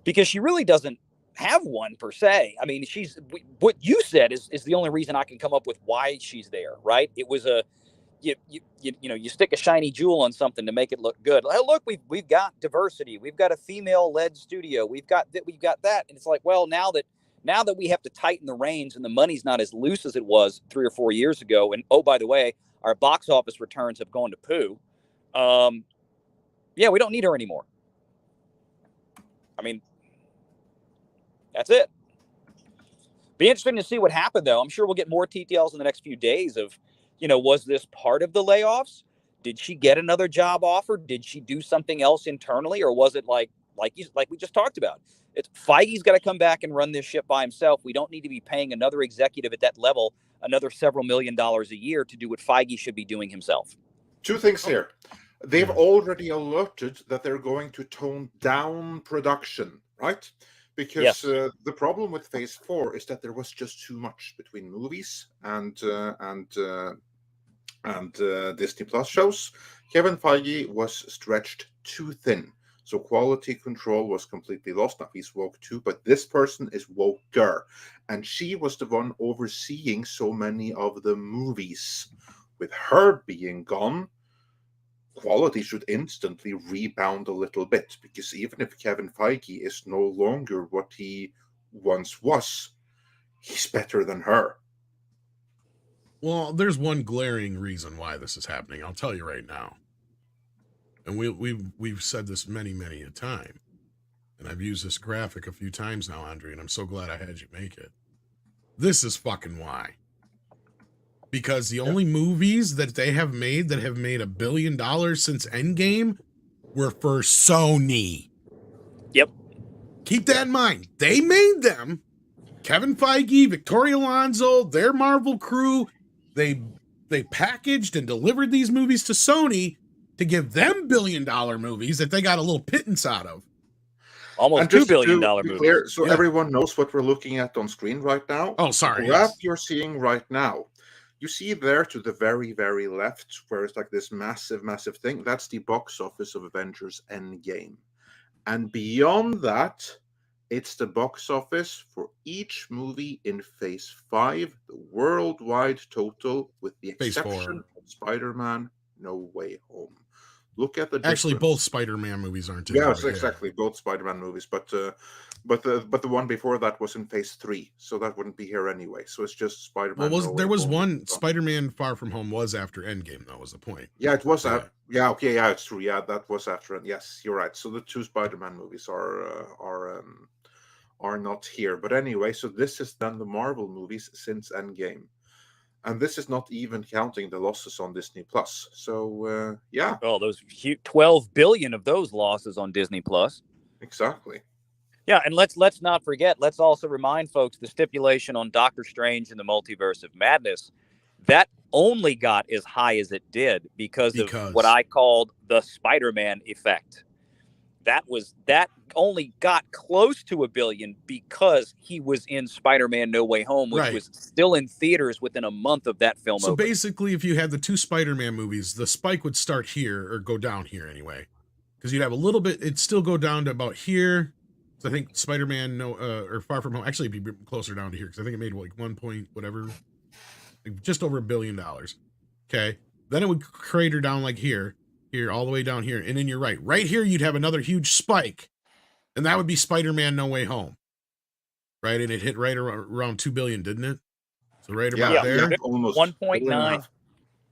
because she really doesn't have one per se. I mean, what you said is the only reason I can come up with why she's there, right? It was you stick a shiny jewel on something to make it look good. Like, look, we've got diversity, we've got a female-led studio, we've got that, and it's like, well, now that we have to tighten the reins and the money's not as loose as it was 3 or 4 years ago, and oh, by the way, our box office returns have gone to poo. We don't need her anymore. I mean, that's it. Be interesting to see what happened, though. I'm sure we'll get more details in the next few days of, was this part of the layoffs? Did she get another job offer? Did she do something else internally? Or was it like we just talked about? It's Feige's got to come back and run this ship by himself. We don't need to be paying another executive at that level another several $1 million a year to do what Feige should be doing himself. Two things here. They've already alerted that they're going to tone down production, right? Because the problem with Phase 4 is that there was just too much between movies and Disney Plus shows. Kevin Feige was stretched too thin, so quality control was completely lost. Now he's woke too, but this person is woker, and she was the one overseeing so many of the movies. With her being gone, quality should instantly rebound a little bit, because even if Kevin Feige is no longer what he once was, he's better than her. Well, there's one glaring reason why this is happening. I'll tell you right now. And we've said this many a time. And I've used this graphic a few times now, Andre, and I'm so glad I had you make it. This is fucking why. Because the only movies that they have made that have made $1 billion since Endgame were for Sony. Yep. Keep that in mind. They made them, Kevin Feige, Victoria Alonso, their Marvel crew, they packaged and delivered these movies to Sony to give them billion-dollar movies that they got a little pittance out of. Almost $2 billion movies. Clear, so everyone knows what we're looking at on screen right now. Oh, sorry. The graph you're seeing right now, you see there to the very, very left, where it's like this massive, massive thing. That's the box office of Avengers Endgame. And beyond that, it's the box office for each movie in Phase 5, the worldwide total, with the exception of Spider-Man No Way Home. Look at the Actually, difference. both Spider-Man movies aren't in Yes, there, exactly, both Spider-Man movies, but the one before that was in Phase 3, so that wouldn't be here anyway. So it's just Spider-Man. Well, there was Home. one Spider-Man Far From Home was after Endgame, though, was the point. Yeah, it was. Yeah, okay, yeah, it's true. Yeah, that was after. Yes, you're right. So the two Spider-Man movies are not here. But anyway, so this is then the Marvel movies since Endgame. And this is not even counting the losses on Disney Plus. So yeah. Oh, those 12 billion of those losses on Disney Plus. Exactly. Yeah, and let's not forget. Let's also remind folks the stipulation on Doctor Strange and the Multiverse of Madness that only got as high as it did because of what I called the Spider-Man effect. That only got close to $1 billion because he was in Spider-Man No Way Home, which was still in theaters within a month of that film. So basically, if you had the two Spider-Man movies, the spike would start here or go down here anyway, because you'd have a little bit. It'd still go down to about here. So I think Spider-Man or Far From Home actually it'd be closer down to here because I think it made like 1 point whatever, like just over $1 billion. Okay, then it would crater down like here, all the way down here, and then you're right here you'd have another huge spike, and that would be Spider-Man No Way Home, right? And it hit right around 2 billion, didn't it? So right about there, almost 1.9.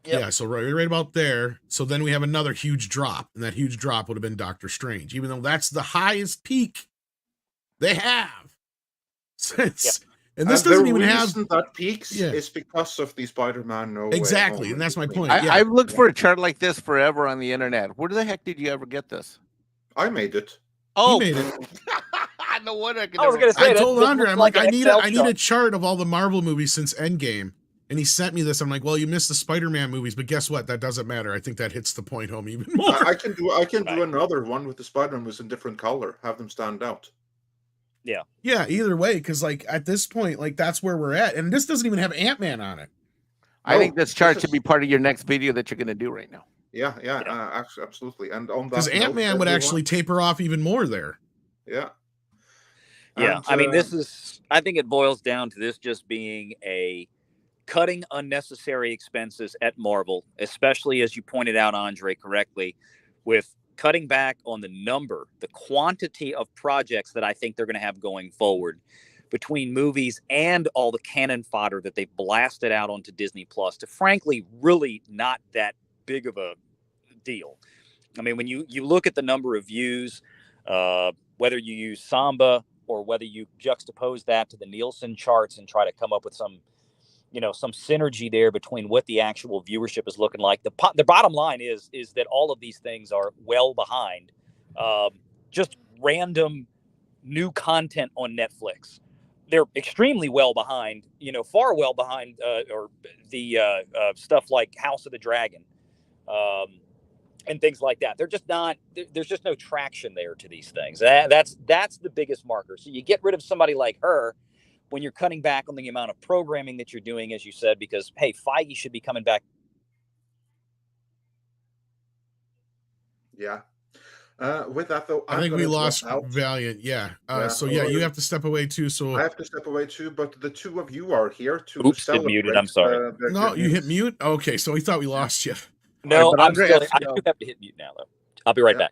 Yeah, so right about there. So then we have another huge drop, and that huge drop would have been Doctor Strange, even though that's the highest peak they have since. And this doesn't even have that peaks. It's because of the Spider-Man No Way exactly, Home. And that's my point. I've looked for a chart like this forever on the internet. Where the heck did you ever get this? I made it. Oh, he made it. No wonder I was going to say. I told Andre, I'm like, I need a a chart of all the Marvel movies since Endgame, and he sent me this. I'm like, well, you missed the Spider-Man movies, but guess what? That doesn't matter. I think that hits the point home even more. I can do another one with the Spider-Man was in different color. Have them stand out. Yeah, either way, because like at this point, like that's where we're at, and this doesn't even have Ant-Man on it. I think this chart should be part of your next video that you're going to do right now. Yeah, absolutely. And on that, because Ant-Man would actually taper off even more there. Yeah. Yeah, and, I mean, I think it boils down to this just being a cutting unnecessary expenses at Marvel, especially as you pointed out, Andre, correctly, with cutting back on the quantity of projects that I think they're going to have going forward between movies and all the cannon fodder that they've blasted out onto Disney Plus to frankly really not that big of a deal. I mean, when you look at the number of views, whether you use Samba or whether you juxtapose that to the Nielsen charts and try to come up with some synergy there between what the actual viewership is looking like. The bottom line is that all of these things are well behind just random new content on Netflix. They're extremely well behind, far well behind or the stuff like House of the Dragon and things like that. They're just not, there's just no traction there to these things. That's the biggest marker. So you get rid of somebody like her when you're cutting back on the amount of programming that you're doing, as you said, because, hey, Feige should be coming back. Yeah. With that, though, I think we lost Valient. Yeah. So, you have to step away, too. So I have to step away, too, but the two of you are here to celebrate. Muted. I'm sorry. No, you hit mute? Okay, so we thought we lost you. No, I do have to hit mute now, though. I'll be right back.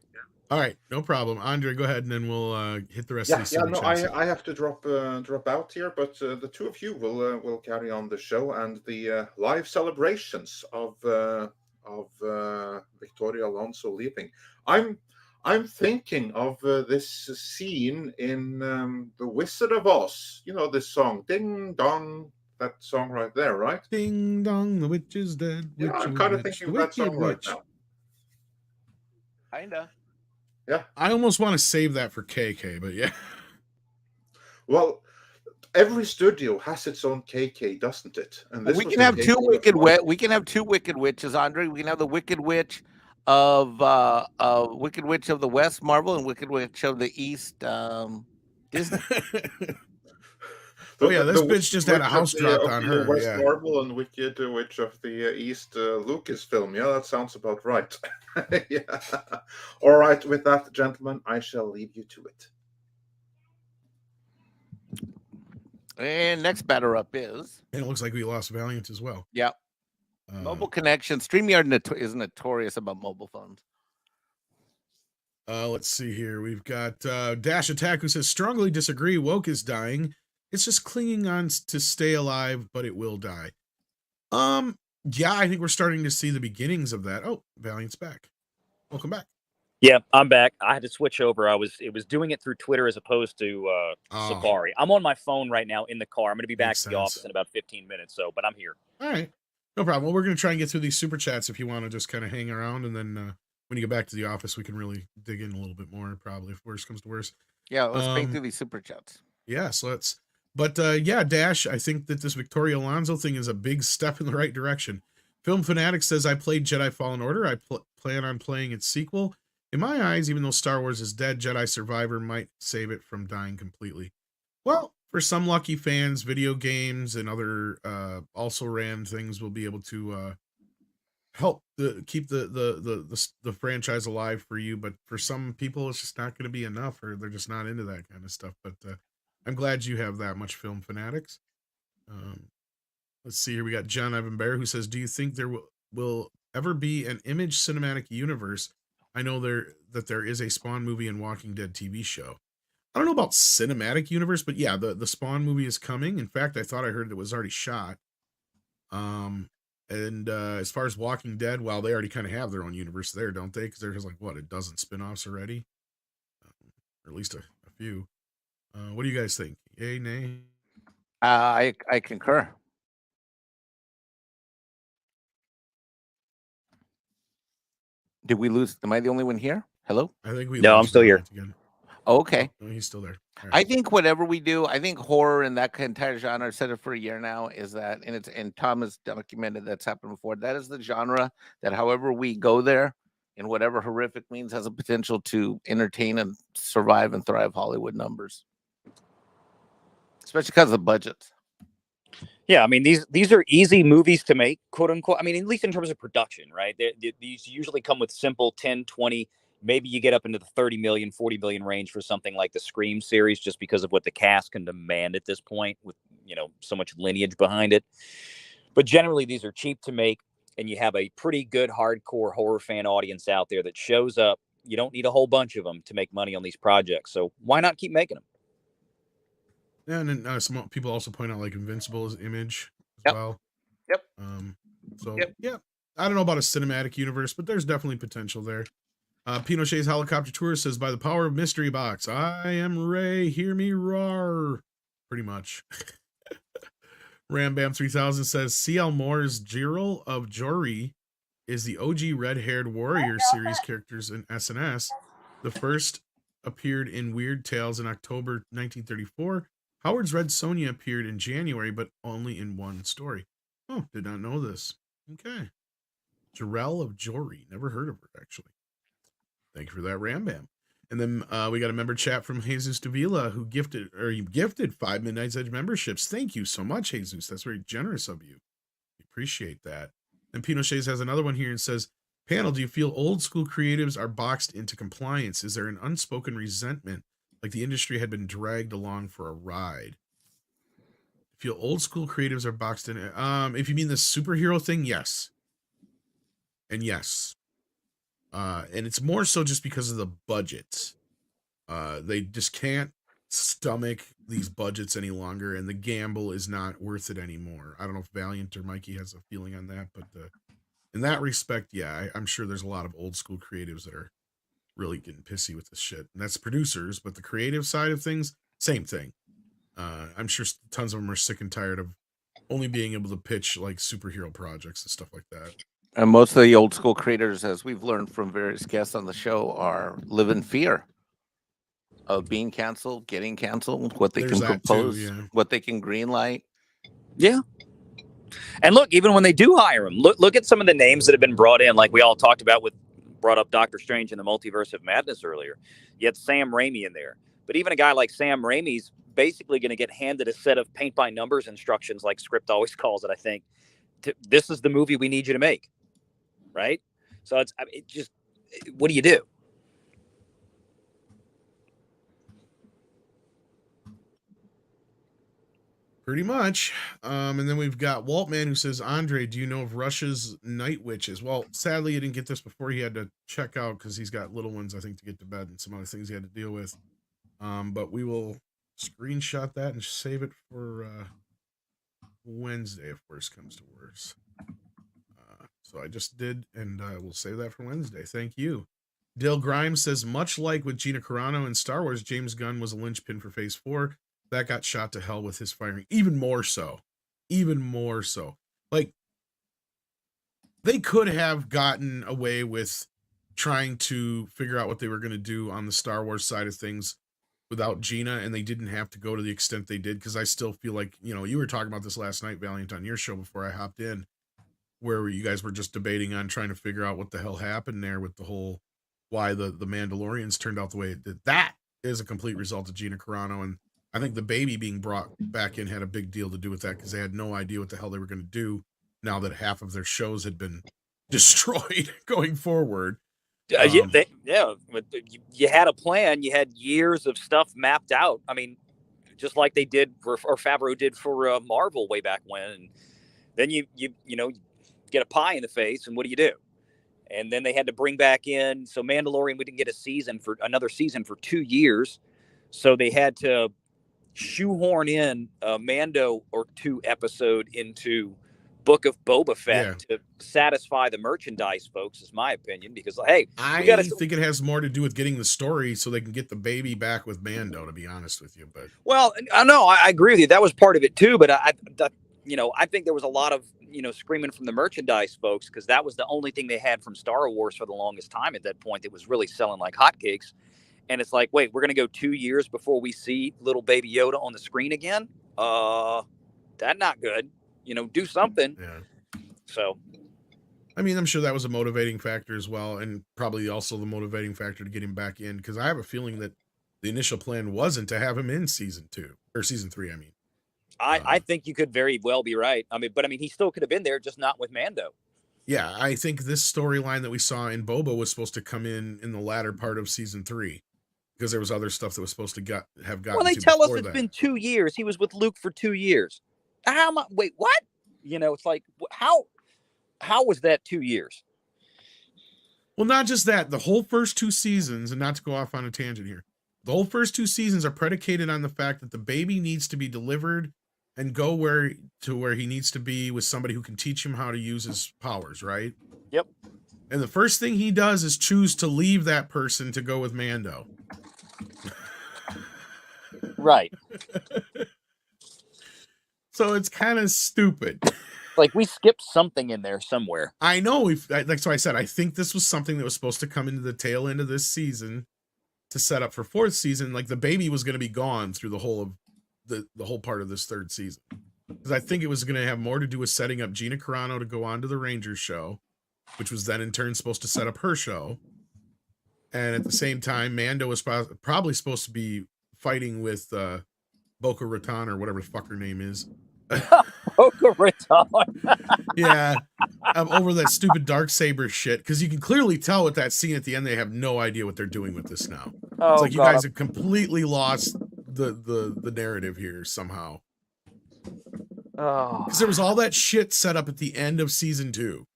All right, no problem. Andre, go ahead, and then we'll hit the rest of these. I have to drop out here, but the two of you will carry on the show and the live celebrations of Victoria Alonso leaving. I'm thinking of this scene in The Wizard of Oz. You know this song, Ding Dong. That song right there, right? Ding Dong, the witch is dead. Yeah, I'm kind of thinking of that song right now. Kinda. Yeah. I almost want to save that for KK, but yeah. Well, every studio has its own KK, doesn't it? And this We was can the have two KK wicked of Marvel. we can have two Wicked Witches, Andre. We can have the Wicked Witch of Wicked Witch of the West, Marvel, and Wicked Witch of the East, Disney. Oh yeah, this The bitch just had a Witch house of the, dropped of on the her. West Yeah. Marvel and Wicked Witch of the East Lucasfilm. Yeah, that sounds about right. Yeah. All right, with that, gentlemen, I shall leave you to it. And next batter up is, And it looks like we lost Valiant as well. yeah, mobile connection. StreamYard is notorious about mobile phones. Let's see here. We've got Dash Attack, who says, strongly disagree. Woke is dying. It's just clinging on to stay alive, but it will die. Yeah, I think we're starting to see the beginnings of that. Oh, Valiant's back. Welcome back. Yeah, I'm back. I had to switch over. It was doing it through Twitter as opposed to Safari. I'm on my phone right now in the car. I'm going to be back to the office in about 15 minutes. But I'm here. All right, no problem. Well, we're going to try and get through these super chats if you want to just kind of hang around, and then when you get back to the office, we can really dig in a little bit more. Probably, if worse comes to worse. Yeah, let's bang through these super chats. Yes, let's. But yeah, Dash, I think that this Victoria Alonzo thing is a big step in the right direction. Film Fanatic says, I played Jedi Fallen Order. I plan on playing its sequel. In my eyes, even though Star Wars is dead, Jedi Survivor might save it from dying completely. Well, for some lucky fans, video games and other also ran things will be able to help keep the franchise alive for you. But for some people, it's just not going to be enough, or they're just not into that kind of stuff. But I'm glad you have that much Film Fanatics. Let's see here. We got John Ivan Bear, who says, do you think there will ever be an Image cinematic universe? I know that there is a Spawn movie and Walking Dead TV show. I don't know about cinematic universe, but yeah, the Spawn movie is coming. In fact, I thought I heard it was already shot. And as far as Walking Dead, well, they already kind of have their own universe there, don't they? Because there's like, what, a dozen spinoffs already? Or at least a few. What do you guys think? Yay, nay? I concur. Did we lose? Am I the only one here? Hello? I think we. No, I'm still here. Again. Oh, okay. No, he's still there. Right. I think whatever we do, I think horror and that entire genre, I've said it for a year now, is that, and Tom has documented that's happened before. That is the genre that, however we go there, in whatever horrific means, has a potential to entertain and survive and thrive Hollywood numbers, especially because of the budgets. Yeah, I mean, these are easy movies to make, quote unquote. I mean, at least in terms of production, right? These usually come with simple 10, 20, maybe you get up into the 30 million, 40 million range for something like the Scream series, just because of what the cast can demand at this point with, so much lineage behind it. But generally, these are cheap to make, and you have a pretty good hardcore horror fan audience out there that shows up. You don't need a whole bunch of them to make money on these projects. So why not keep making them? Yeah, and then some people also point out like Invincible is Image as well. Yep. Yeah, I don't know about a cinematic universe, but there's definitely potential there. Pinochet's Helicopter Tour says, by the power of Mystery Box, I am Ray, hear me roar. Pretty much. Rambam 3000 says, C.L. Moore's Jiril of Jori is the OG red-haired warrior series characters in SNS. The first appeared in Weird Tales in October 1934. Howard's Red Sonja appeared in January, but only in one story. Oh, did not know this. Okay. Jirel of Jori. Never heard of her, actually. Thank you for that, Rambam. And then we got a member chat from Jesus Davila, who gifted 5 Midnight's Edge memberships. Thank you so much, Jesus. That's very generous of you. We appreciate that. And Pinochet has another one here and says, panel, do you feel old school creatives are boxed into compliance? Is there an unspoken resentment, like the industry had been dragged along for a ride? Feel old school creatives are boxed in. If you mean the superhero thing, yes. And yes. And it's more so just because of the budget. They just can't stomach these budgets any longer, and the gamble is not worth it anymore. I don't know if Valiant or Mikey has a feeling on that, but in that respect, yeah, I'm sure there's a lot of old school creatives that are really getting pissy with this shit. And that's producers, but the creative side of things, same thing. I'm sure tons of them are sick and tired of only being able to pitch like superhero projects and stuff like that. And most of the old school creators, as we've learned from various guests on the show, live in fear. of being canceled, getting canceled, what they There's can that too, propose, yeah. what they can greenlight. Yeah. And look, even when they do hire him, look at some of the names that have been brought in, like we all talked about brought up Doctor Strange in the Multiverse of Madness earlier. You had Sam Raimi in there. But even a guy like Sam Raimi's basically going to get handed a set of paint by numbers instructions, like Script always calls it, I think. This is the movie we need you to make. Right? So it just, what do you do? Pretty much. And then we've got Waltman who says, Andre, do you know of Russia's Night Witches? Well, sadly, he didn't get this before he had to check out because he's got little ones, I think, to get to bed and some other things he had to deal with. But we will screenshot that and save it for Wednesday if worse comes to worse. So I just did, and we'll save that for Wednesday. Thank you. Dale Grimes says, much like with Gina Carano in Star Wars, James Gunn was a linchpin for Phase 4. That got shot to hell with his firing. Even more so. Like, they could have gotten away with trying to figure out what they were going to do on the Star Wars side of things without Gina, and they didn't have to go to the extent they did, because I still feel like, you were talking about this last night, Valiant, on your show before I hopped in, where you guys were just debating on trying to figure out what the hell happened there with the whole, why the Mandalorians turned out the way it did. That is a complete result of Gina Carano, and I think the baby being brought back in had a big deal to do with that, because they had no idea what the hell they were going to do now that half of their shows had been destroyed going forward. You had a plan. You had years of stuff mapped out. I mean, just like they did or Favreau did for Marvel way back when. And then you get a pie in the face, and what do? And then they had to bring back in. So Mandalorian, we didn't get another season for 2 years. So they had to shoehorn in a Mando or 2 episode into Book of Boba Fett to satisfy the merchandise folks, is my opinion, because I think it has more to do with getting the story so they can get the baby back with Mando, to be honest with you. But I know I agree with you, that was part of it too, but I think there was a lot of screaming from the merchandise folks, because that was the only thing they had from Star Wars for the longest time at that point that was really selling like hotcakes. And it's like, wait, we're going to go 2 years before we see little baby Yoda on the screen again? That's not good. Do something. Yeah. So, I mean, I'm sure that was a motivating factor as well, and probably also the motivating factor to get him back in, because I have a feeling that the initial plan wasn't to have him in season 3. I mean, I think you could very well be right. But he still could have been there, just not with Mando. Yeah, I think this storyline that we saw in Boba was supposed to come in the latter part of season 3. Because there was other stuff that was supposed to have gotten. Well, they tell us it's been 2 years. He was with Luke for 2 years. Wait, what? It's like, how was that 2 years? Well, not just that. The whole first 2 seasons, and not to go off on a tangent here, the whole first 2 seasons are predicated on the fact that the baby needs to be delivered and go where he needs to be with somebody who can teach him how to use his powers, right? Yep. And the first thing he does is choose to leave that person to go with Mando. Right. So it's kind of stupid. Like, we skipped something in there somewhere. I know. So I said, I think this was something that was supposed to come into the tail end of this season to set up for 4th season. Like, the baby was going to be gone through the whole of the whole part of this 3rd season. Because I think it was going to have more to do with setting up Gina Carano to go on to the Rangers show, which was then in turn supposed to set up her show. And at the same time, Mando was probably supposed to be fighting with Boca Raton, or whatever the fuck her name is. Boca Raton. Yeah. Over that stupid Darksaber shit. Because you can clearly tell with that scene at the end, they have no idea what they're doing with this now. Oh, it's like, you guys have completely lost the narrative here somehow. Oh. Because there was all that shit set up at the end of season 2.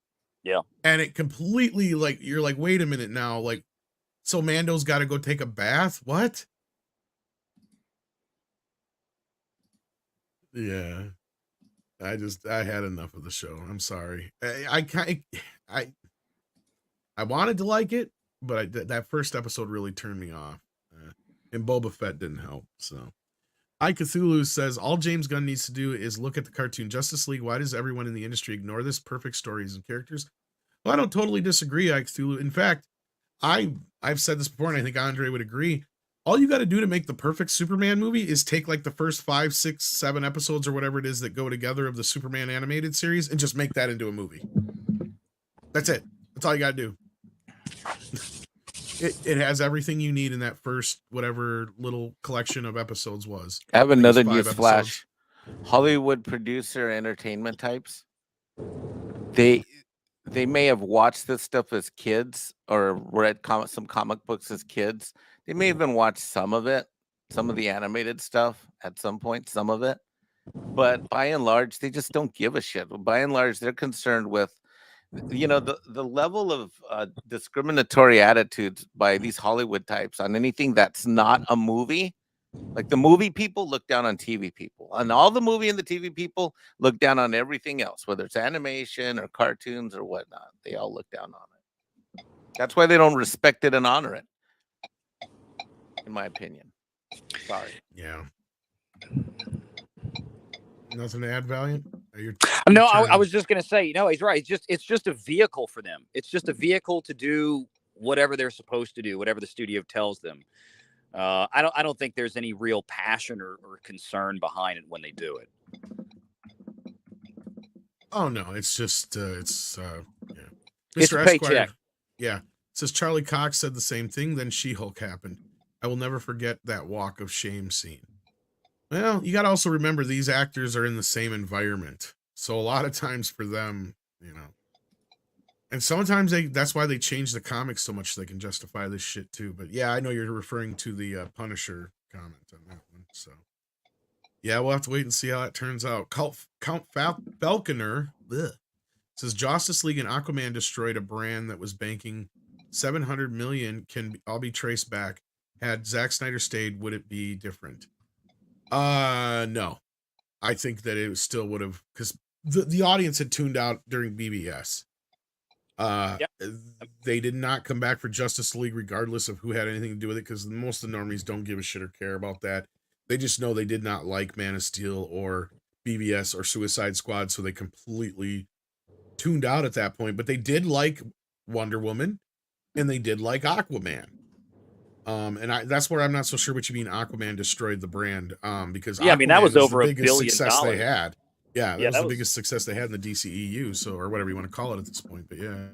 Yeah. And it completely, like, you're like, wait a minute now. Like, so Mando's got to go take a bath? What? Yeah. I had enough of the show. I'm sorry. I wanted to like it, but that first episode really turned me off. And Boba Fett didn't help. So, Cthulhu says, all James Gunn needs to do is look at the cartoon Justice League. Why does everyone in the industry ignore this? Perfect stories and characters. Well, I don't totally disagree, Cthulhu. In fact, I've said this before, and I think Andre would agree. all you got to do to make the perfect Superman movie is take like the first 5, 6, 7 episodes or whatever it is that go together of the Superman animated series and just make that into a movie. That's it. That's all you got to do. It has everything you need in that first whatever little collection of episodes was. I have another news episodes. flash. Hollywood producer entertainment types. They may have watched this stuff as kids or read some comic books as kids. They may even watch some of it, some of the animated stuff at some point, some of it. But by and large, they just don't give a shit. By and large, they're concerned with, you know, the level of discriminatory attitudes by these Hollywood types on anything that's not a movie. Like the movie people look down on TV people, and all the movie and the TV people look down on everything else, whether it's animation or cartoons or whatnot. They all look down on it. That's why they don't respect it and honor it, in my opinion. Sorry. Yeah. Nothing to add, Valiant? No, I was just going to say, he's right. It's just a vehicle for them. It's just a vehicle to do whatever they're supposed to do, whatever the studio tells them. I don't think there's any real passion or concern behind it when they do it. Oh no, it's just yeah. It's a paycheck. Yeah. It says Charlie Cox said the same thing, then She-Hulk happened. I will never forget that walk of shame scene. Well, you got to also remember these actors are in the same environment. So a lot of times for them, and sometimes that's why they change the comics so much so they can justify this shit too. But yeah, I know you're referring to the Punisher comment on that one. So yeah, we'll have to wait and see how that turns out. Count Falconer says Justice League and Aquaman destroyed a brand that was banking $700 million. Can all be traced back. Had Zack Snyder stayed, would it be different? No. I think that it still would have, because the audience had tuned out during BBS. Yep. They did not come back for Justice League regardless of who had anything to do with it, because most of the normies don't give a shit or care about that. They just know they did not like Man of Steel or BBS or Suicide Squad, so they completely tuned out at that point. But they did like Wonder Woman and they did like Aquaman. And that's where I'm not so sure what you mean Aquaman destroyed the brand. Because yeah, Aquaman, I mean, that was over $1 billion success they had. Yeah, that was the was... biggest success they had in the DCEU, so, or whatever you want to call it at this point. But yeah.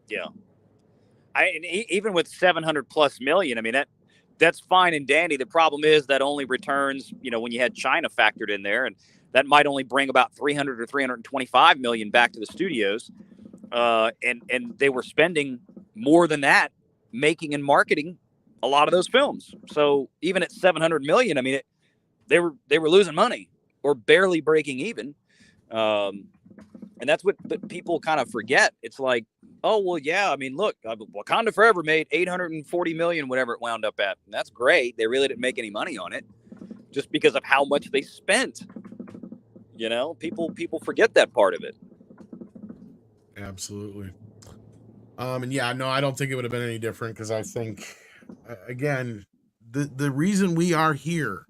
Yeah. And even with 700+ million, I mean, that's fine and dandy. The problem is that only returns, when you had China factored in there, and that might only bring about 300 or 325 million back to the studios. And they were spending more than that making and marketing a lot of those films. So even at 700 million, I mean, they were losing money or barely breaking even. And that's what people kind of forget. It's like, oh, well, yeah, I mean, look, Wakanda Forever made 840 million, whatever it wound up at. And that's great. They really didn't make any money on it just because of how much they spent. People forget that part of it. Absolutely. And yeah, no, I don't think it would have been any different, because I think, again, the reason we are here,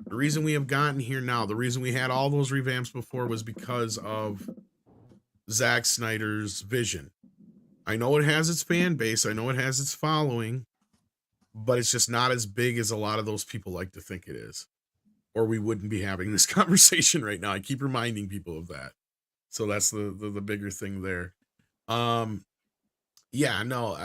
the reason we have gotten here now, the reason we had all those revamps before was because of Zack Snyder's vision. I know it has its fan base, I know it has its following, but it's just not as big as a lot of those people like to think it is, or we wouldn't be having this conversation right now. I keep reminding people of that. So that's the bigger thing there. Yeah, no,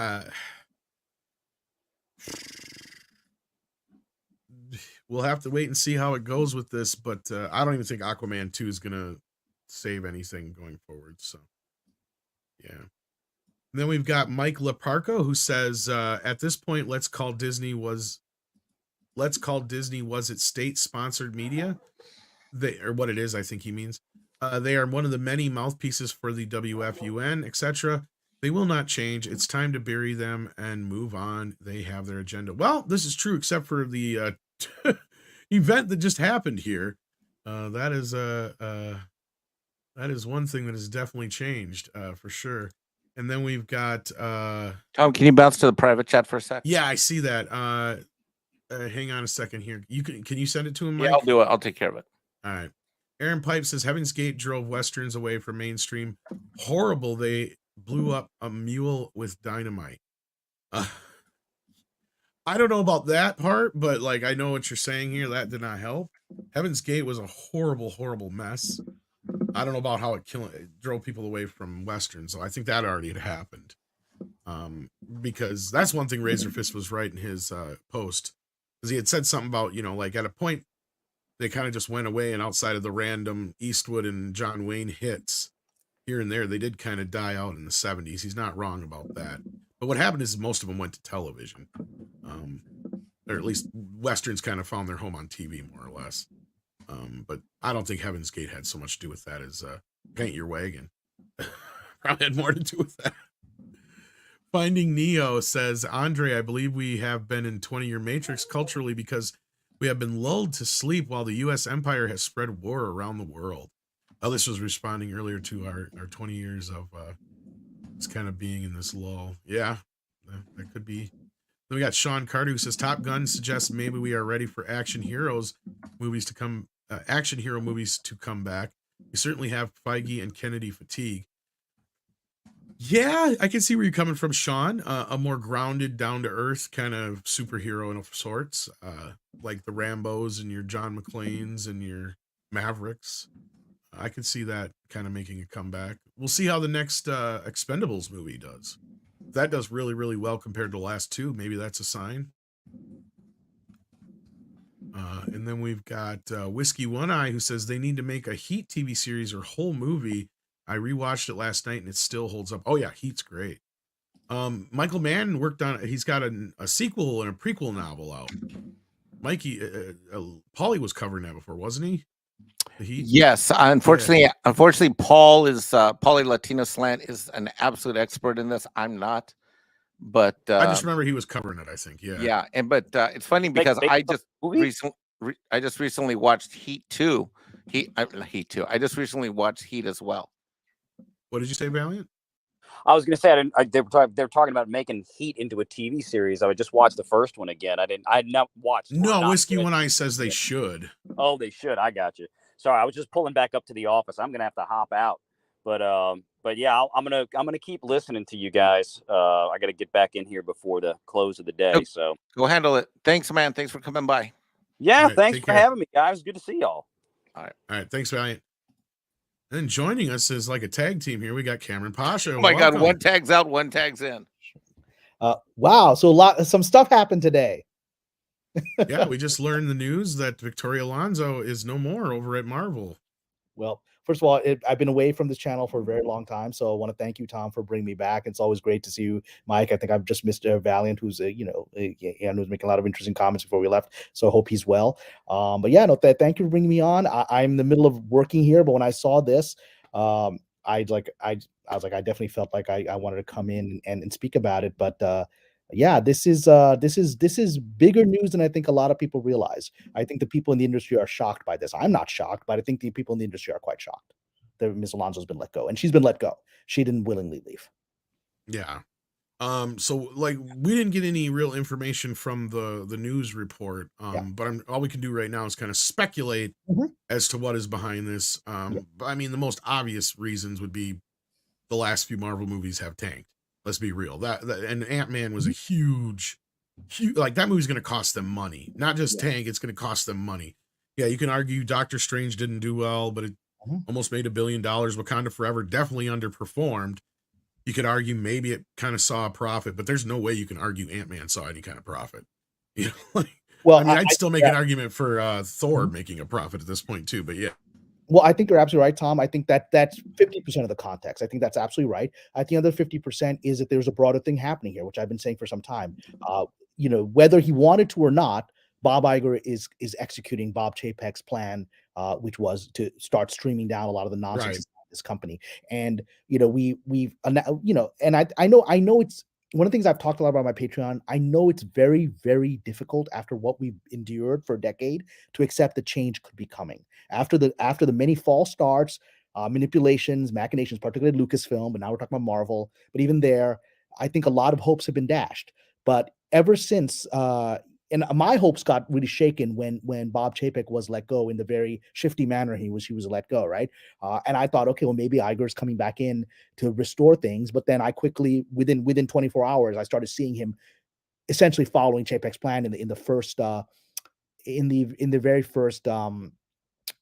we'll have to wait and see how it goes with this, but I don't even think Aquaman 2 is going to save anything going forward. So, yeah. And then we've got Mike Laparco, who says, at this point, let's call Disney was its state-sponsored media. Or what it is, I think he means. They are one of the many mouthpieces for the WFUN, etc. They will not change. It's time to bury them and move on. They have their agenda. Well, this is true, except for the event that just happened here. That is one thing that has definitely changed, for sure. And then we've got Tom, can you bounce to the private chat for a sec? Yeah, I see that. Hang on a second here. Can you send it to him, Mike? Yeah, I'll do it. I'll take care of it. All right. Aaron Pipe says Heaven's Gate drove Westerns away from mainstream. Horrible. They blew up a mule with dynamite. I don't know about that part, but like I know what you're saying here. That did not help. Heaven's Gate was a horrible, horrible mess. I don't know about how it drove people away from Westerns. So I think that already had happened. Because that's one thing Razorfist was right in his post, because he had said something about, you know, like at a point they kind of just went away, and outside of the random Eastwood and John Wayne hits here and there, they did kind of die out in the 70s. He's not wrong about that. But what happened is most of them went to television. Or at least Westerns kind of found their home on TV, more or less. But I don't think Heaven's Gate had so much to do with that as Paint Your Wagon. Probably had more to do with that. Finding Neo says, Andre, I believe we have been in 20-year matrix culturally because we have been lulled to sleep while the U.S. empire has spread war around the world. Oh, this was responding earlier to our 20 years of it's kind of being in this lull. Yeah, that could be. Then we got Sean Carter who says, Top Gun suggests maybe we are ready for action hero movies to come back. We certainly have Feige and Kennedy fatigue. Yeah, I can see where you're coming from, Sean. A more grounded, down-to-earth kind of superhero of sorts, like the Rambos and your John McClanes and your Mavericks. I can see that kind of making a comeback. We'll see how the next Expendables movie does. If that does really, really well compared to the last two, maybe that's a sign. And then we've got Whiskey One Eye who says they need to make a Heat TV series or whole movie. I rewatched it last night and it still holds up. Oh yeah, Heat's great. Michael Mann worked on. He's got a sequel and a prequel novel out. Mikey, Paulie was covering that before, wasn't he? Yes, unfortunately, Paul is Paulie Latino Slant is an absolute expert in this. I'm not, but I just remember he was covering it. I think, yeah. But it's funny because I just recently watched Heat 2. Heat 2. I just recently watched Heat as well. What did you say, Valiant? I was going to say they're talking about making Heat into a TV series. I would just watch the first one again. I had not watched. No, Whiskey One Eye says they should. Oh, they should. I got you. Sorry, I was just pulling back up to the office. I'm gonna have to hop out, but yeah, I'm gonna keep listening to you guys. I got to get back in here before the close of the day. So go handle it. Thanks, man. Thanks for coming by. Yeah, right, thanks for having me, guys. Good to see y'all. All right. Thanks, Valiant. And joining us is like a tag team here. We got Cameron Pasha. Oh my God, one tag's out, one tag's in. Wow, so some stuff happened today. Yeah, we just learned the news that Victoria Alonzo is no more over at Marvel. Well, first of all, I've been away from this channel for a very long time, so I want to thank you, Tom, for bringing me back. It's always great to see you, Mike. I think I've just missed Valiant, who's who's making a lot of interesting comments before we left. So I hope he's well. But yeah, no, thank you for bringing me on. I'm in the middle of working here, but when I saw this, I was like, I definitely felt like I wanted to come in and speak about it, but. Yeah, this is bigger news than I think a lot of people realize. I think the people in the industry are shocked by this. I'm not shocked, but I think the people in the industry are quite shocked that Ms. Alonzo's been let go, and she's been let go. She didn't willingly leave. Yeah. So like we didn't get any real information from the news report. But all we can do right now is kind of speculate as to what is behind this. But I mean, the most obvious reasons would be the last few Marvel movies have tanked. Let's be real. That and Ant-Man was a huge, like that movie's going to cost them money. Not just tank, it's going to cost them money. Yeah, you can argue Doctor Strange didn't do well, but it almost made $1 billion. Wakanda Forever definitely underperformed. You could argue maybe it kind of saw a profit, but there's no way you can argue Ant-Man saw any kind of profit. You know, like, well, I mean, I'd still make an argument for Thor making a profit at this point too, but yeah. Well, I think you're absolutely right, Tom. I think that's 50% of the context. I think that's absolutely right. I think the other 50% is that there's a broader thing happening here, which I've been saying for some time. Whether he wanted to or not, Bob Iger is executing Bob Chapek's plan, which was to start streaming down a lot of the nonsense in this company. And I know it's one of the things I've talked a lot about on my Patreon. I know it's very, very difficult after what we've endured for a decade to accept that change could be coming. After the many false starts, manipulations, machinations, particularly Lucasfilm, but now we're talking about Marvel. But even there, I think a lot of hopes have been dashed. But ever since, and my hopes got really shaken when Bob Chapek was let go in the very shifty manner he was let go, right? And I thought, okay, well, maybe Iger's coming back in to restore things. But then I quickly, within 24 hours, I started seeing him essentially following Chapek's plan in the first in the very first sort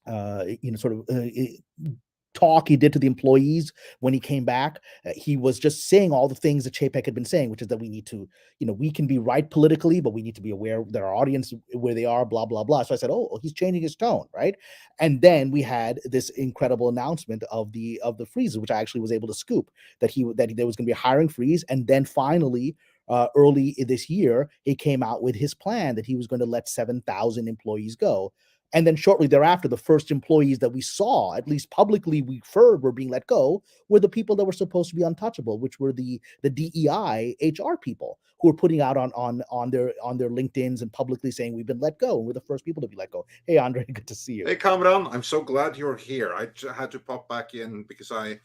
of talk he did to the employees when he came back. He was just saying all the things that Chapek had been saying, which is that we need to, we can be right politically, but we need to be aware that our audience, where they are, blah, blah, blah. So I said, oh, he's changing his tone, right? And then we had this incredible announcement of the freezes, which I actually was able to scoop, that there was going to be a hiring freeze. And then finally, early this year, he came out with his plan that he was going to let 7,000 employees go. And then shortly thereafter, the first employees that we saw, at least publicly we heard, were being let go, were the people that were supposed to be untouchable, which were the DEI HR people who were putting out on their LinkedIns and publicly saying we've been let go, and we're the first people to be let go. Hey, Andre, good to see you. Hey, Kamran, I'm so glad you're here. I had to pop back in because I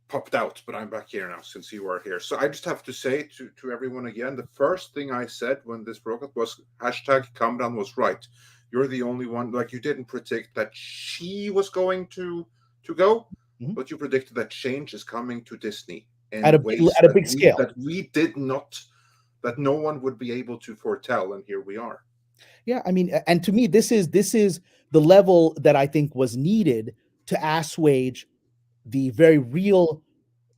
popped out, but I'm back here now since you are here. So I just have to say to everyone again, the first thing I said when this broke up was #Kamran was right. You're the only one, like, you didn't predict that she was going to go, but you predicted that change is coming to Disney at a big scale that we did not, that no one would be able to foretell, and here we are. Yeah, I mean, and to me, this is the level that I think was needed to assuage the very real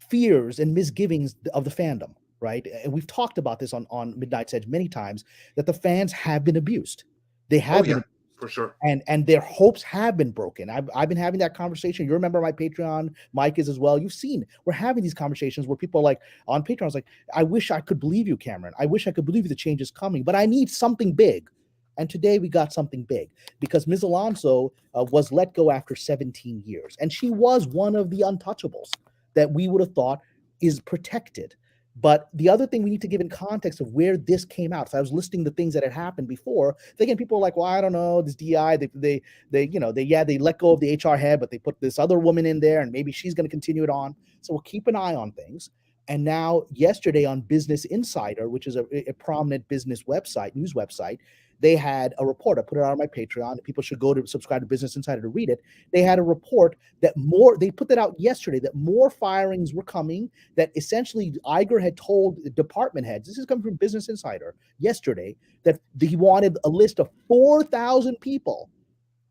fears and misgivings of the fandom, right? And we've talked about this on Midnight's Edge many times, that the fans have been abused. They have been, for sure, and their hopes have been broken. I've been having that conversation. You remember my Patreon, Mike is as well. You've seen we're having these conversations where people are like on Patreon, I was like, I wish I could believe you, Kamran. I wish I could believe the change is coming, but I need something big. And today we got something big, because Ms. Alonzo was let go after 17 years, and she was one of the untouchables that we would have thought is protected. But the other thing we need to give in context of where this came out. So I was listing the things that had happened before. Again, people are like, well, I don't know, this DI, they let go of the HR head, but they put this other woman in there, and maybe she's going to continue it on. So we'll keep an eye on things. And now yesterday on Business Insider, which is a prominent business website, news website, they had a report. I put it out on my Patreon. People should go to subscribe to Business Insider to read it. They had a report that they put that out yesterday, that more firings were coming, that essentially Iger had told department heads, this is coming from Business Insider yesterday, that he wanted a list of 4,000 people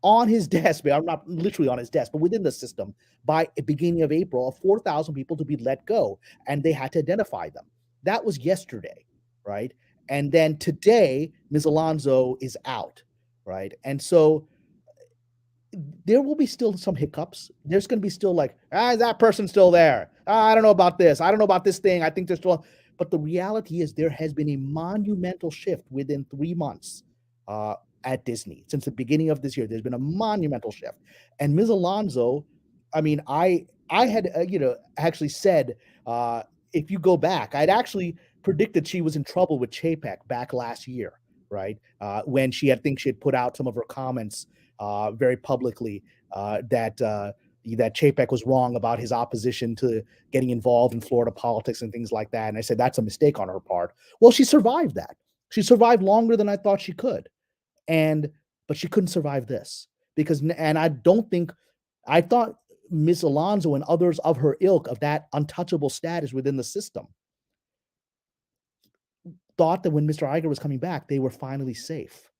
on his desk, I'm not literally on his desk, but within the system by the beginning of April, of 4,000 people to be let go, and they had to identify them. That was yesterday, right? And then today, Ms. Alonzo is out, right? And so there will be still some hiccups. There's going to be still like, is that person still there? I don't know about this. I don't know about this thing. I think there's still, but the reality is there has been a monumental shift within 3 months at Disney. Since the beginning of this year, there's been a monumental shift. And Ms. Alonzo, I mean, I had, actually said, if you go back, I'd actually predicted she was in trouble with Chapek back last year, right? When she had put out some of her comments very publicly that Chapek was wrong about his opposition to getting involved in Florida politics and things like that. And I said, that's a mistake on her part. Well, she survived that. She survived longer than I thought she could. But she couldn't survive this I thought Miss Alonzo and others of her ilk, of that untouchable status within the system, thought that when Mr. Iger was coming back, they were finally safe.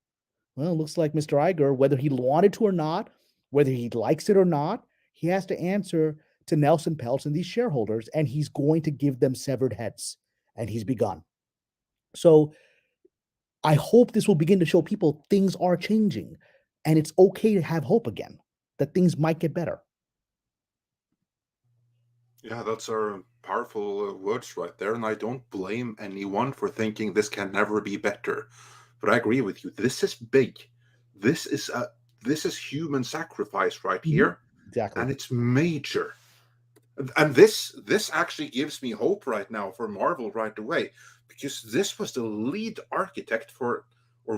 Well, it looks like Mr. Iger, whether he wanted to or not, whether he likes it or not, he has to answer to Nelson Peltz and these shareholders, and he's going to give them severed heads, and he's begun. So I hope this will begin to show people things are changing, and it's okay to have hope again, that things might get better. Yeah, that's our powerful words right there, and I don't blame anyone for thinking this can never be better. But I agree with you. This is big. This is human sacrifice right here, exactly, and it's major. And this actually gives me hope right now for Marvel right away, because this was the lead architect or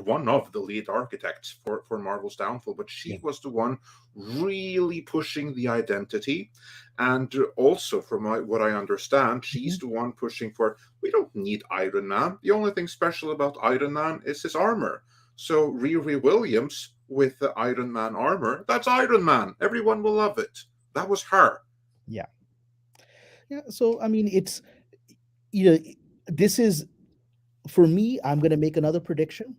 one of the lead architects for Marvel's downfall, but she was the one really pushing the identity. And also, from what I understand, she's the one pushing for, we don't need Iron Man. The only thing special about Iron Man is his armor. So Riri Williams with the Iron Man armor, that's Iron Man. Everyone will love it. That was her. Yeah. So, I mean, it's, this is for me, I'm going to make another prediction,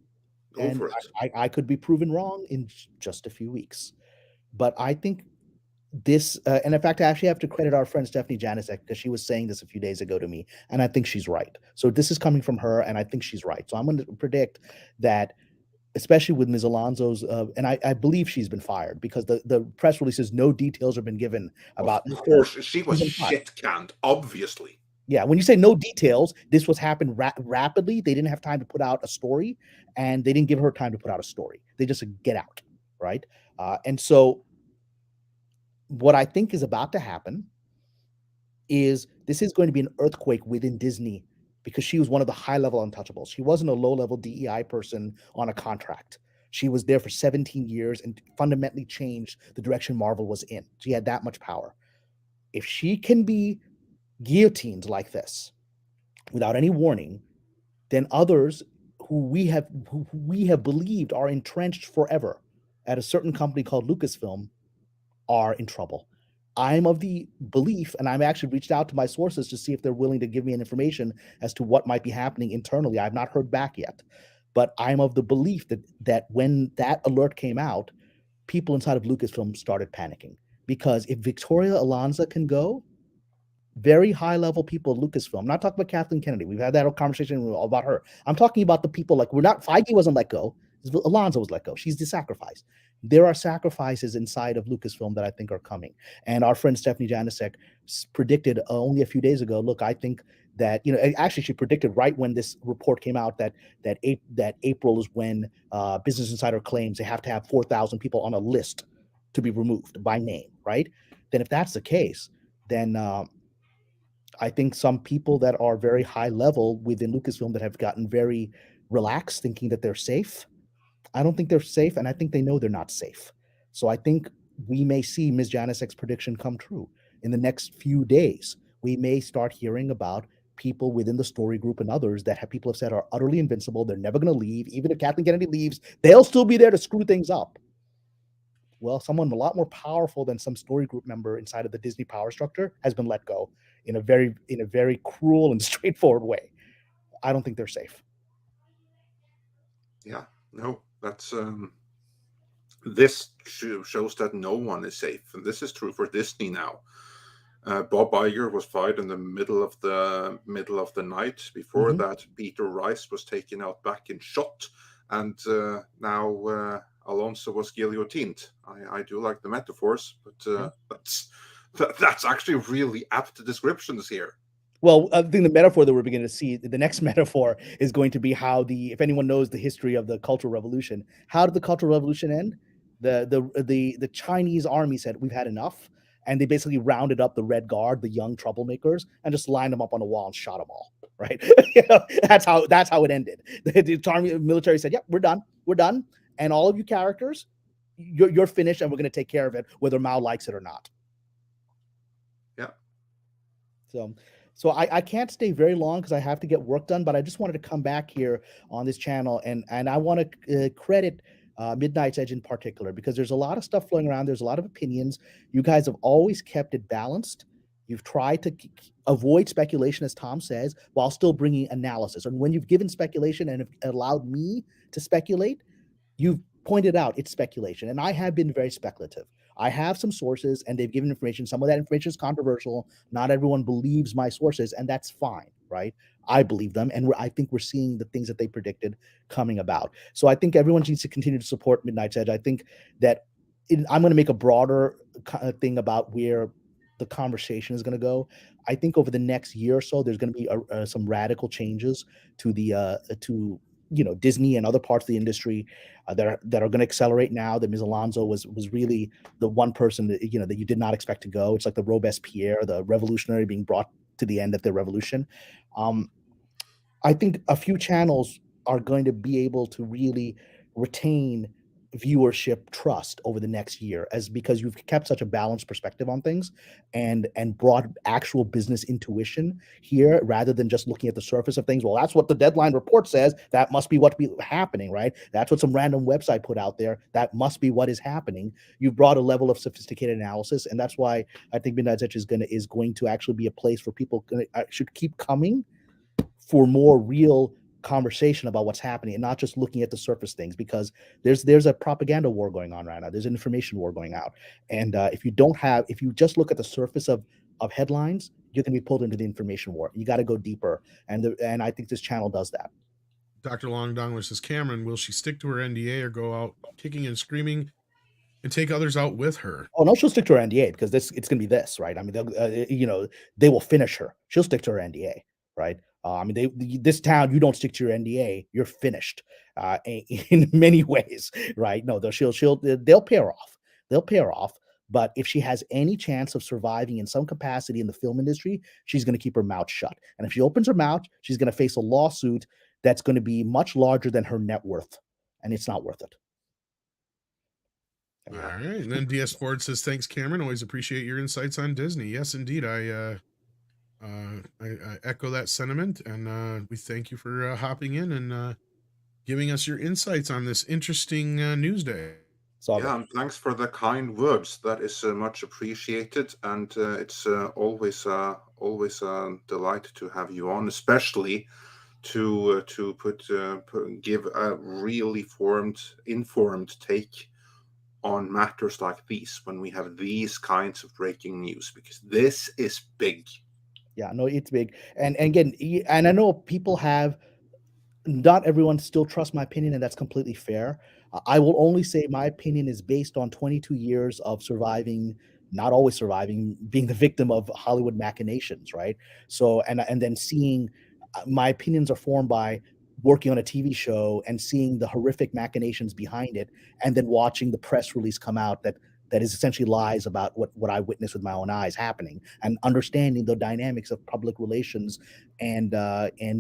Go and for it. I could be proven wrong in just a few weeks. But I think this, and in fact, I actually have to credit our friend Stephanie Janisek, because she was saying this a few days ago to me, and I think she's right. So this is coming from her, and I think she's right. So I'm going to predict that, especially with Ms. Alonzo's, and I believe she's been fired, because the press releases, no details have been given about. Of course, she was She's been fired. shit canned, obviously. Yeah, when you say no details, this was happened rapidly. They didn't have time to put out a story, and they didn't give her time to put out a story. They just said, get out, right? And so what I think is about to happen is this is going to be an earthquake within Disney, because she was one of the high-level untouchables. She wasn't a low-level DEI person on a contract. She was there for 17 years and fundamentally changed the direction Marvel was in. She had that much power. If she can be guillotined like this without any warning, then others who we have believed are entrenched forever at a certain company called Lucasfilm are in trouble. I'm of the belief, and I've actually reached out to my sources to see if they're willing to give me an information as to what might be happening internally. I've not heard back yet, but I'm of the belief that when that alert came out, people inside of Lucasfilm started panicking, because if Victoria Alonso can go, very high-level people at Lucasfilm. I'm not talking about Kathleen Kennedy. We've had that conversation about her. I'm talking about the people like Feige wasn't let go. Alonzo was let go. She's the sacrifice. There are sacrifices inside of Lucasfilm that I think are coming. And our friend Stephanie Janisek predicted only a few days ago, look, I think that, actually she predicted right when this report came out that April is when Business Insider claims they have to have 4,000 people on a list to be removed by name, right? Then if that's the case, then I think some people that are very high level within Lucasfilm that have gotten very relaxed, thinking that they're safe. I don't think they're safe, and I think they know they're not safe. So I think we may see Ms. Janisek's prediction come true in the next few days. We may start hearing about people within the story group and others that people have said are utterly invincible. They're never going to leave. Even if Kathleen Kennedy leaves, they'll still be there to screw things up. Well, someone a lot more powerful than some story group member inside of the Disney power structure has been let go in a very cruel and straightforward way. I don't think they're safe. Yeah, no, that's this shows that no one is safe, and this is true for Disney now. Bob Iger was fired in the middle of the night. Before that, Peter Rice was taken out back in shot, and now Alonso was guillotined. I do like the metaphors, but that's actually really apt descriptions here. Well, I think the metaphor that we're beginning to see, the next metaphor is going to be how if anyone knows the history of the Cultural Revolution, how did the Cultural Revolution end? The Chinese army said, we've had enough. And they basically rounded up the Red Guard, the young troublemakers, and just lined them up on a wall and shot them all. Right? That's how it ended. The military said, "Yep, we're done, and all of you characters, you're finished, and we're going to take care of it, whether Mao likes it or not." Yeah. So I can't stay very long because I have to get work done, but I just wanted to come back here on this channel, and I want to credit Midnight's Edge in particular, because there's a lot of stuff flowing around. There's a lot of opinions. You guys have always kept it balanced. You've tried to avoid speculation, as Tom says, while still bringing analysis. And when you've given speculation and have allowed me to speculate, you've pointed out it's speculation. And I have been very speculative. I have some sources, and they've given information. Some of that information is controversial. Not everyone believes my sources, and that's fine, right? I believe them, and I think we're seeing the things that they predicted coming about. So I think everyone needs to continue to support Midnight's Edge. I think that I'm going to make a broader thing about where the conversation is going to go. I think over the next year or so, there's going to be some radical changes to Disney and other parts of the industry that are going to accelerate now. That Ms. Alonzo was really the one person that you did not expect to go. It's like the Robespierre, the revolutionary being brought to the end of the revolution. I think a few channels are going to be able to really retain viewership trust over the next year, because you've kept such a balanced perspective on things and brought actual business intuition here, rather than just looking at the surface of things. Well, that's what the Deadline report says. That must be what's happening, right? That's what some random website put out there. That must be what is happening. You've brought a level of sophisticated analysis, and that's why I think Midnight's Edge is going to actually be a place for people should keep coming for more real conversation about what's happening and not just looking at the surface things, because there's a propaganda war going on right now. There's an information war going out. And if you just look at the surface of headlines, you're going to be pulled into the information war. You got to go deeper. And I think this channel does that. Dr. Long Dongler says, Cameron, will she stick to her NDA or go out kicking and screaming and take others out with her? Oh no, she'll stick to her NDA because it's going to be this, right? I mean, they will finish her. She'll stick to her NDA, right? I mean, this town, you don't stick to your NDA, you're finished in many ways, right? No, they'll pay her off. They'll pay her off. But if she has any chance of surviving in some capacity in the film industry, she's going to keep her mouth shut. And if she opens her mouth, she's going to face a lawsuit that's going to be much larger than her net worth, and it's not worth it. All right. And then DS Ford says, thanks, Cameron. Always appreciate your insights on Disney. Yes, indeed. I echo that sentiment, and we thank you for hopping in and giving us your insights on this interesting news day. Yeah, and thanks for the kind words. That is much appreciated, and it's always a delight to have you on, especially to give a really informed take on matters like these when we have these kinds of breaking news, because this is big. Yeah, no, it's big. And again, and I know people have, not everyone still trusts my opinion, and that's completely fair. I will only say my opinion is based on 22 years of surviving, not always surviving, being the victim of Hollywood machinations, right? So, and then seeing, my opinions are formed by working on a TV show and seeing the horrific machinations behind it, and then watching the press release come out that is essentially lies about what I witnessed with my own eyes happening, and understanding the dynamics of public relations and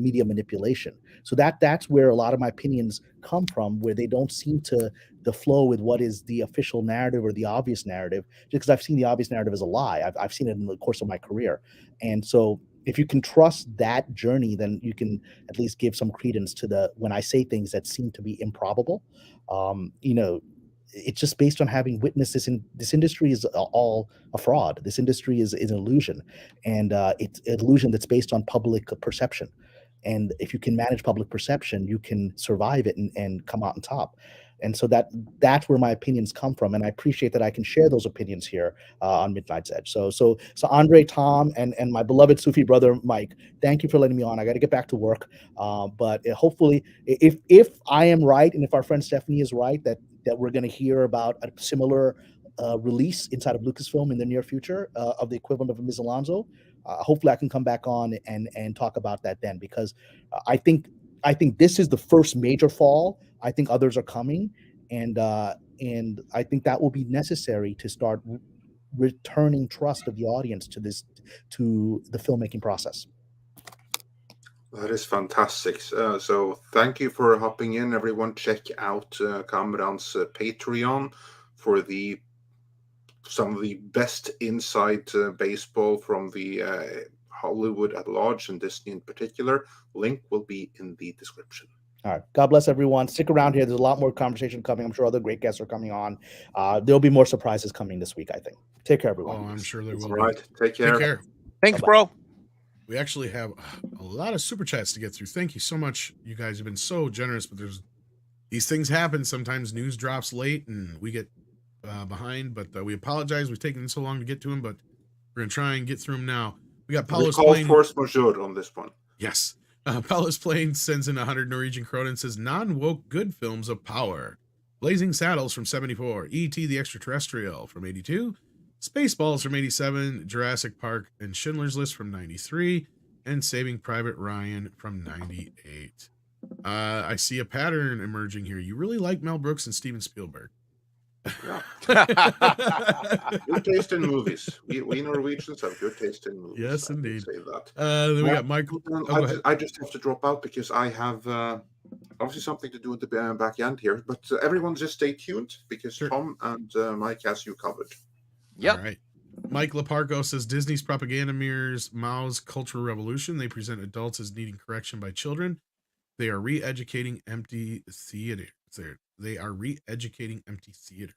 media manipulation. So that's where a lot of my opinions come from, where they don't seem to flow with what is the official narrative or the obvious narrative, because I've seen the obvious narrative as a lie. I've seen it in the course of my career. And so if you can trust that journey, then you can at least give some credence to when I say things that seem to be improbable. It's just based on having witnessed this. This industry is all a fraud. This industry is an illusion, and it's an illusion that's based on public perception. And if you can manage public perception, you can survive it and come out on top. And so that's where my opinions come from, and I appreciate that I can share those opinions here on Midnight's Edge. So Andre, Tom, and my beloved Sufi brother Mike, thank you for letting me on. I got to get back to work, but hopefully, if I am right, and if our friend Stephanie is right, that we're going to hear about a similar release inside of Lucasfilm in the near future of the equivalent of Ms. Alonzo. Hopefully, I can come back on and talk about that then, because I think this is the first major fall. I think others are coming, and I think that will be necessary to start returning trust of the audience to the filmmaking process. That is fantastic. So thank you for hopping in, everyone. Check out Kamran's Patreon for some of the best inside baseball from the Hollywood at large and Disney in particular. Link will be in the description. All right. God bless everyone. Stick around here. There's a lot more conversation coming. I'm sure other great guests are coming on. There'll be more surprises coming this week, I think. Take care, everyone. Oh, I'm sure there will. All right. Take care. Take care. Thanks, Bye-bye. bro. We actually have a lot of super chats to get through. Thank you so much. You guys have been so generous, but these things happen. Sometimes news drops late and we get behind, but we apologize. We've taken so long to get to them, but we're going to try and get through them now. We got Paulus Plain. Force majeure on this one. Yes. Paulus Plain sends in 100 Norwegian kroner and says, non-woke good films of power. Blazing Saddles from 74. E.T. the Extraterrestrial from 82. Spaceballs from 87. Jurassic Park and Schindler's List from 93. And Saving Private Ryan from 98. I see a pattern emerging here. You really like Mel Brooks and Steven Spielberg. Yeah. Good taste in movies. We Norwegians have good taste in movies. Yes, indeed. Say that. Then we got Michael. I just have to drop out because I have obviously something to do at the back end here. But everyone just stay tuned because sure. Tom and Mike has you covered. Yep. All right. Mike Laparco says Disney's propaganda mirrors Mao's Cultural Revolution. They present adults as needing correction by children. They are re-educating empty theater. They are re-educating empty theaters.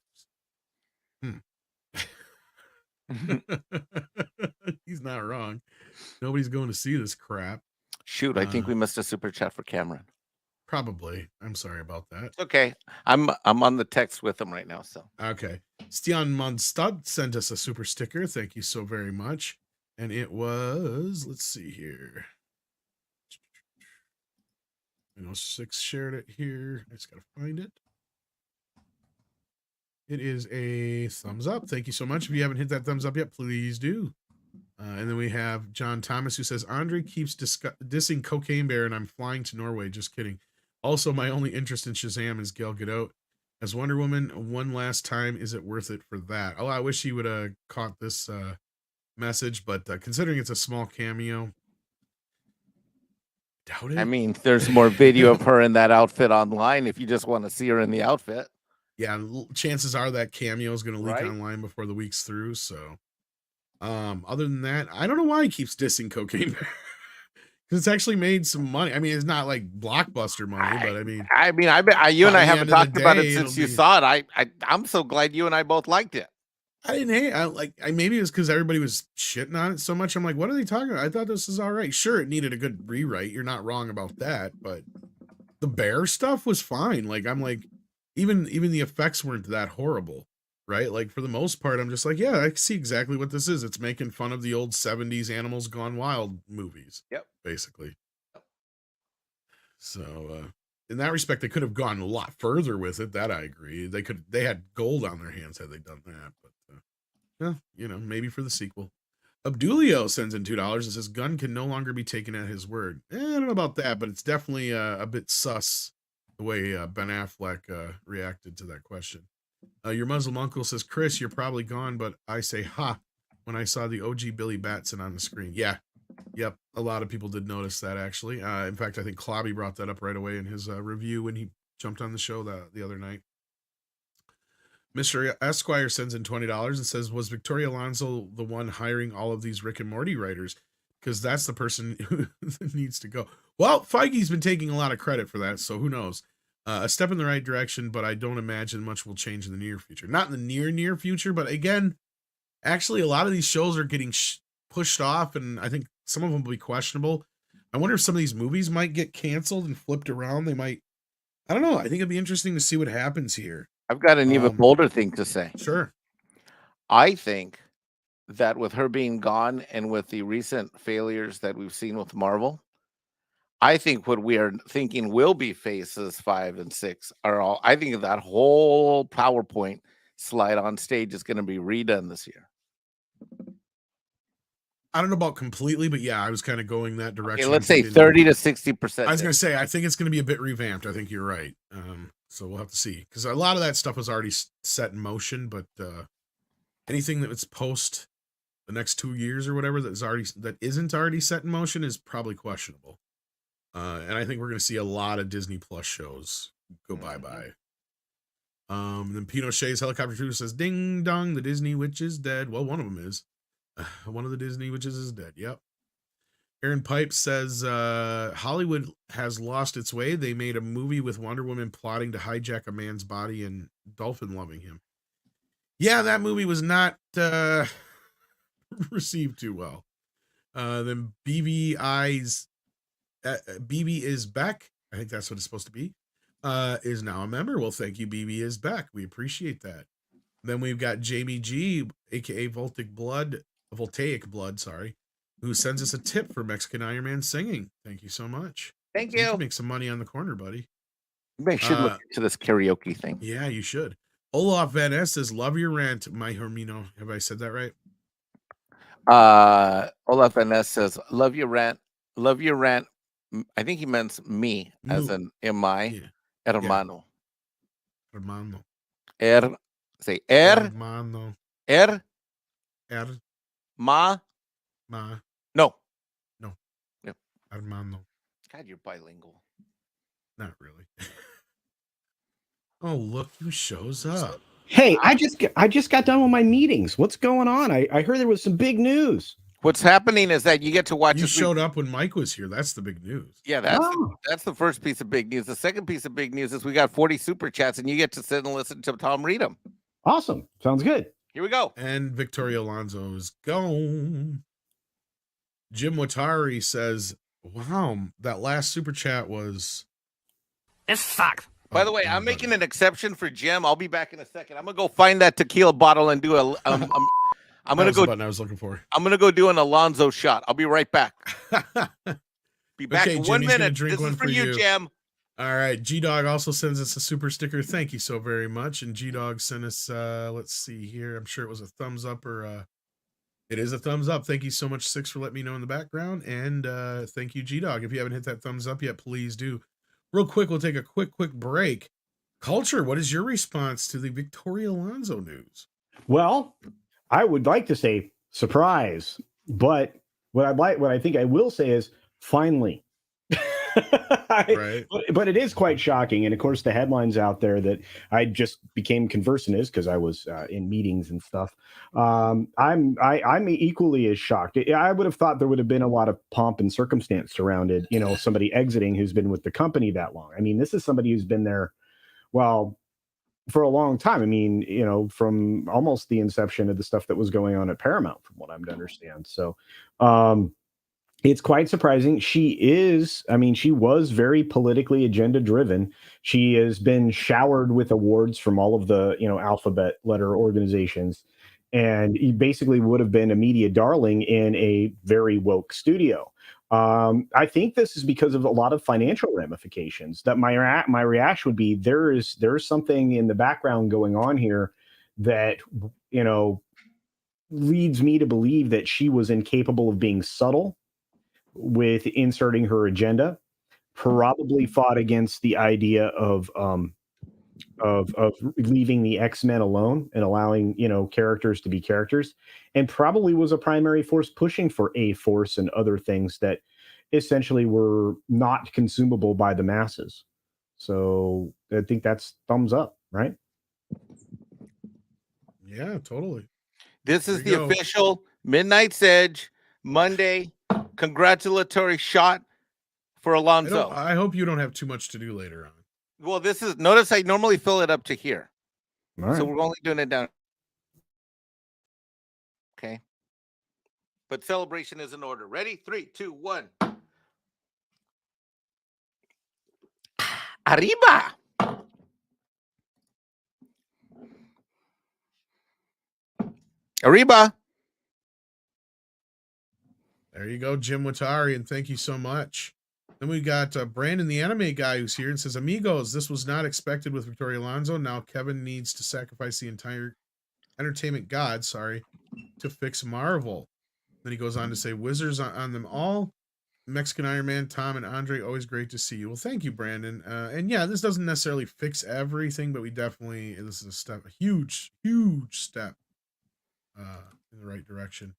He's not wrong. Nobody's going to see this crap. Shoot, I think we missed a super chat for Cameron. Probably. I'm sorry about that. Okay, I'm on the text with him right now. So Okay. Stian Mondstad sent us a super sticker. Thank you so very much. And it was, let's see here. 6 shared it here. I just gotta find it. It is a thumbs up. Thank you so much. If you haven't hit that thumbs up yet, please do. And then we have John Thomas, who says, Andre keeps dissing Cocaine Bear and I'm flying to Norway. Just kidding. Also, my only interest in Shazam is Gal Gadot as Wonder Woman. One last time, is it worth it for that? Oh, I wish he would have caught this message, but considering it's a small cameo, doubt it. I mean, there's more video of her in that outfit online if you just want to see her in the outfit. Yeah, chances are that cameo is going to leak online before the week's through. So, other than that, I don't know why he keeps dissing Cocaine Bear. Because it's actually made some money. I mean, it's not like blockbuster money, but I mean, you and I haven't talked about it since you saw it. I'm so glad you and I both liked it. I didn't hate. Maybe it was because everybody was shitting on it so much. I'm like, what are they talking about? I thought this was all right. Sure, it needed a good rewrite. You're not wrong about that, but the bear stuff was fine. Like, I'm like, even the effects weren't that horrible, right? Like, for the most part, I'm just like, yeah, I see exactly what this is. It's making fun of the old 70s Animals Gone Wild movies. Yep. Basically. So, in that respect, they could have gone a lot further with it. That I agree. They had gold on their hands had they done that. But, maybe for the sequel. Abdulio sends in $2 and says, Gunn can no longer be taken at his word. I don't know about that, but it's definitely a bit sus the way Ben Affleck reacted to that question. Your Muslim uncle says, Chris, you're probably gone, but I say, ha, when I saw the OG Billy Batson on the screen. Yeah. Yep. A lot of people did notice that, actually. In fact, I think Clobby brought that up right away in his review when he jumped on the show the other night. Mr. Esquire sends in $20 and says, was Victoria Alonso the one hiring all of these Rick and Morty writers? Because that's the person who needs to go. Well, Feige's been taking a lot of credit for that, so who knows? A step in the right direction, but I don't imagine much will change in the near future. Not in the near future, but again, actually, a lot of these shows are getting pushed off, and I think some of them will be questionable. I wonder if some of these movies might get canceled and flipped around. They might. I don't know. I think it'd be interesting to see what happens here. I've got an even bolder thing to say. Sure. I think that with her being gone and with the recent failures that we've seen with Marvel, I think what we are thinking will be phases 5 and 6 are all. I think that whole PowerPoint slide on stage is going to be redone this year. I don't know about completely, but yeah, I was kind of going that direction. Okay, let's say 30 to 60%. I was going to say, I think it's going to be a bit revamped. I think you're right. So we'll have to see, because a lot of that stuff was already set in motion, but anything that was post the next 2 years or whatever that isn't already set in motion is probably questionable. And I think we're going to see a lot of Disney Plus shows go bye-bye. Then Pinochet's Helicopter 2 says, ding dong, the Disney witch is dead. Well, one of them is. One of the Disney witches is dead. Yep. Aaron Pipe says, Hollywood has lost its way. They made a movie with Wonder Woman plotting to hijack a man's body and Dolphin loving him. Yeah, that movie was not received too well. Then BB is back. I think that's what it's supposed to be. Is now a member. Well, thank you, BB is back. We appreciate that. Then we've got Jamie G, aka Voltaic Blood, sorry, who sends us a tip for Mexican Iron Man singing. Thank you so much. Thank you. You can make some money on the corner, buddy. You should look into this karaoke thing. Yeah, you should. Olaf Van S says, love your rant, my Hermino. Have I said that right? Olaf Van S says, love your rant. Love your rant. I think he meant me as an M-I. Yeah. Hermano. Yeah. Hermano. Say Hermano. Ma. No. Yep. Hermano. God, you're bilingual. Not really. Oh, look who shows up. Hey, I just got done with my meetings. What's going on? I heard there was some big news. What's happening is that you get to watch. You showed up when Mike was here. That's the big news. Yeah, that's the first piece of big news. The second piece of big news is we got 40 super chats, and you get to sit and listen to Tom read them. Awesome. Sounds good. Here we go. And Victoria Alonso is gone. Jim Watari says, wow, that last super chat was It sucks. By the way, I'm making an exception for Jim. I'll be back in a second. I'm gonna go find that tequila bottle and do a. I'm gonna go. The button I was looking for. I'm gonna go do an Alonzo shot. I'll be right back. Be back Okay, in Jim, 1 he's gonna minute. drink This one is for for you, you. Jim. All right, G-Dog also sends us a super sticker. Thank you so very much. And G-Dog sent us, let's see here. I'm sure it was a thumbs up or it is a thumbs up. Thank you so much, Six, for letting me know in the background. And thank you, G-Dog. If you haven't hit that thumbs up yet, please do. Real quick, we'll take a quick break. Culture, what is your response to the Victoria Alonzo news? Well, I would like to say surprise, but what I think I will say is finally. Right. But it is quite shocking, and of course the headlines out there that I just became conversant is because I was in meetings and stuff. I'm equally as shocked. I would have thought there would have been a lot of pomp and circumstance surrounded, somebody exiting who's been with the company that long. I mean, this is somebody who's been there, well, for a long time. I mean, from almost the inception of the stuff that was going on at Paramount, from what I'm to understand. So, it's quite surprising. She was very politically agenda driven. She has been showered with awards from all of the, alphabet letter organizations. And he basically would have been a media darling in a very woke studio. I think this is because of a lot of financial ramifications. That my reaction would be there's something in the background going on here that, leads me to believe that she was incapable of being subtle with inserting her agenda, probably fought against the idea of leaving the X-Men alone and allowing, characters to be characters, and probably was a primary force pushing for A-Force and other things that essentially were not consumable by the masses. So I think that's thumbs up, right? Yeah, totally. This is the official Midnight's Edge Monday congratulatory shot for Alonzo. I hope you don't have too much to do later on. Well, notice I normally fill it up to here. Right. So we're only doing it down. Okay. But celebration is in order. Ready? 3, 2, 1. Arriba. Arriba. There you go, Jim Watari, and thank you so much. Then we got Brandon, the anime guy, who's here and says, amigos, this was not expected with Victoria Alonzo. Now Kevin needs to sacrifice the entire entertainment god, to fix Marvel. Then he goes on to say, wizards on them all. Mexican Iron Man, Tom, and Andre, always great to see you. Well, thank you, Brandon. And yeah, this doesn't necessarily fix everything, but this is a huge step in the right direction.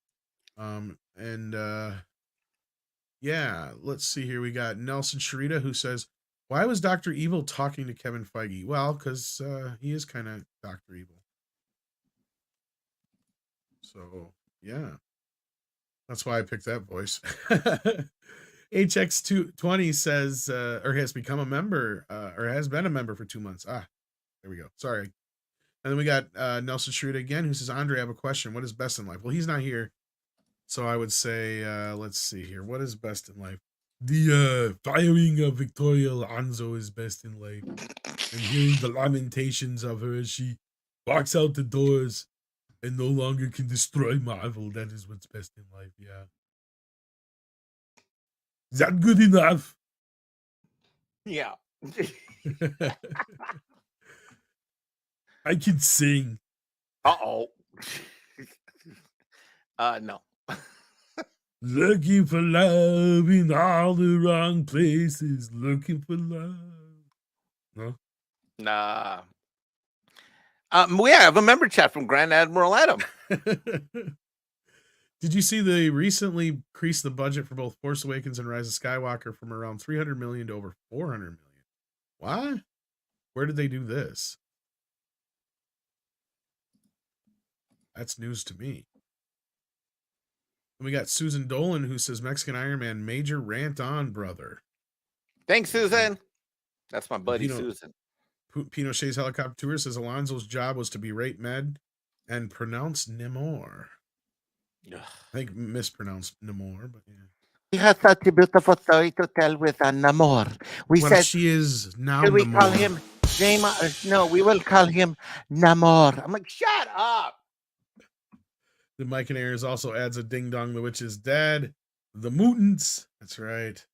Yeah, let's see here. We got Nelson Sharita, who says, why was Dr. Evil talking to Kevin Feige? Well, because he is kind of Dr. Evil. So, yeah. That's why I picked that voice. HX220 says, or has become a member, or has been a member for 2 months. There we go. Sorry. And then we got Nelson Sharita again, who says, Andre, I have a question. What is best in life? Well, he's not here. So I would say, let's see here. What is best in life? The firing of Victoria Alonzo is best in life. And hearing the lamentations of her as she walks out the doors and no longer can destroy Marvel. That is what's best in life, yeah. Is that good enough? Yeah. I can sing. Uh-oh. No. Looking for love in all the wrong places. Looking for love. No? Nah. We have a member chat from Grand Admiral Adam. Did you see they recently increased the budget for both Force Awakens and Rise of Skywalker from around 300 million to over 400 million? What? Where did they do this? That's news to me. And we got Susan Dolan, who says, Mexican Iron Man, major rant on, brother. Thanks, Susan. That's my buddy, Susan. Pinochet's helicopter tour says Alonzo's job was to berate Med and pronounce Namor. I think mispronounced Namor, but yeah. She has such a beautiful story to tell with Namor. We Well, said, she is now. should we call Namor. him Neymar? No, we will call him Namor. I'm like, shut up. The Mike and Ayers also adds a ding dong. The witch is dead. The mutants. That's right.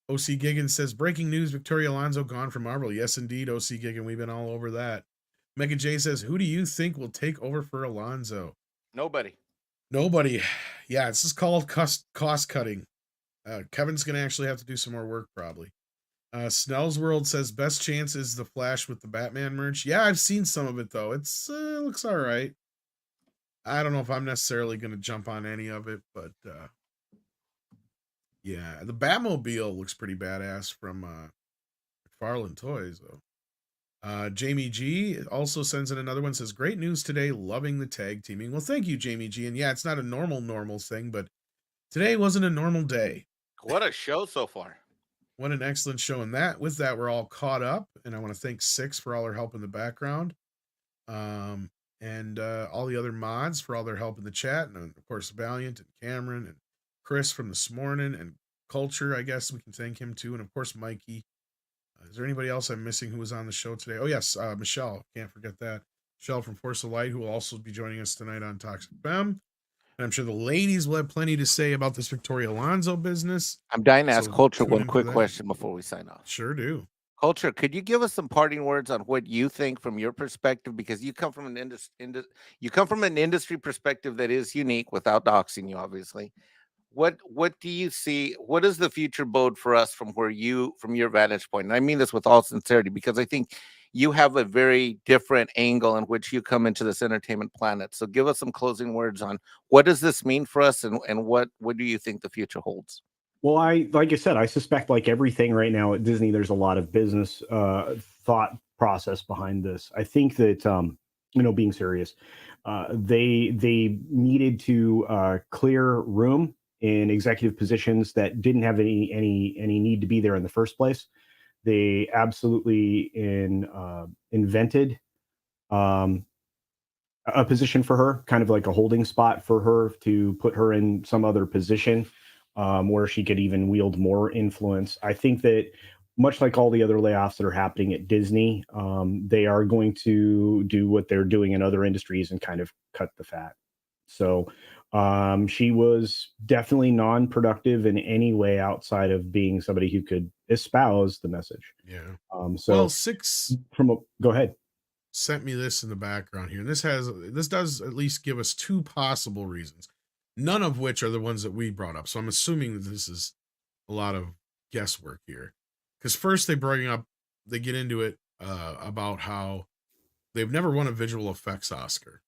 OC Giggin says, breaking news, Victoria Alonzo gone from Marvel. Yes, indeed, OC Giggin. We've been all over that. Megan J says, who do you think will take over for Alonzo? Nobody. Yeah, this is called cost cutting. Kevin's going to actually have to do some more work probably. Snell's World says, best chance is the Flash with the Batman merch. Yeah, I've seen some of it though. It looks all right. I don't know if I'm necessarily going to jump on any of it, but yeah, the Batmobile looks pretty badass from McFarlane Toys though. Jamie G also sends in another one, says, great news today, loving the tag teaming. Well, thank you, Jamie G. And yeah, it's not a normal thing, but today wasn't a normal day. What a show so far. What an excellent show. And with that, we're all caught up. And I want to thank Six for all her help in the background. And all the other mods for all their help in the chat. And of course, Valient and Cameron and Chris from this morning and Culture, I guess we can thank him too. And of course, Mikey. Is there anybody else I'm missing who was on the show today? Oh, yes, Michelle. Can't forget that. Michelle from Force of Light, who will also be joining us tonight on Toxic Femme. And I'm sure the ladies will have plenty to say about this Victoria Alonzo business. I'm dying to ask Culture one quick question before we sign off. Sure do. Culture, could you give us some parting words on what you think from your perspective? Because you come from an industry perspective that is unique, without doxing you, obviously. What do you see? What does the future bode for us from your vantage point? And I mean this with all sincerity, because I think you have a very different angle in which you come into this entertainment planet. So give us some closing words on what does this mean for us, and what do you think the future holds? Well, like I said, I suspect, like everything right now at Disney, there's a lot of business thought process behind this. I think that being serious, they needed to clear room in executive positions that didn't have any need to be there in the first place. They absolutely invented a position for her, kind of like a holding spot for her to put her in some other position where she could even wield more influence. I think that much like all the other layoffs that are happening at Disney, they are going to do what they're doing in other industries and kind of cut the fat. So she was definitely non-productive in any way outside of being somebody who could espouse the message. Yeah. So Six go ahead. Sent me this in the background here, and this does at least give us two possible reasons, none of which are the ones that we brought up. So I'm assuming that this is a lot of guesswork here, because first they get into it about how they've never won a visual effects Oscar.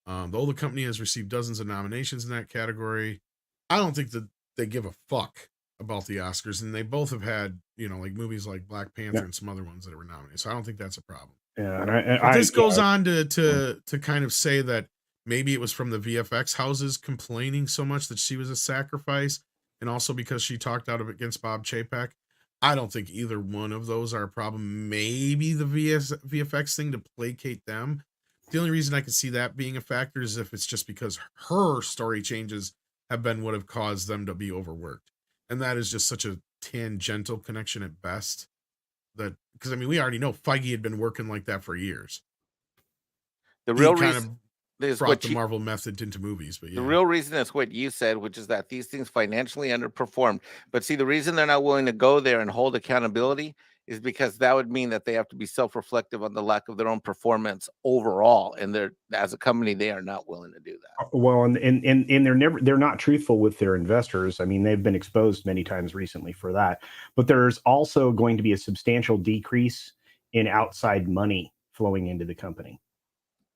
Though the company has received dozens of nominations in that category, I don't think that they give a fuck about the Oscars, and they both have had, like movies like Black Panther and some other ones that were nominated. So I don't think that's a problem. Yeah, and this goes on to kind of say that maybe it was from the VFX houses complaining so much that she was a sacrifice, and also because she talked out against Bob Chapek. I don't think either one of those are a problem. Maybe the VFX thing to placate them. The only reason I can see that being a factor is if it's just because her story changes have been what have caused them to be overworked. And that is just such a tangential connection at best. That, because we already know Feige had been working like that for years. The real reason is brought the Marvel method into movies, but yeah. The real reason is what you said, which is that these things financially underperformed. But see, the reason they're not willing to go there and hold accountability is because that would mean that they have to be self-reflective on the lack of their own performance overall, and as a company, they are not willing to do that. Well, and they're not truthful with their investors. They've been exposed many times recently for that. But there's also going to be a substantial decrease in outside money flowing into the company,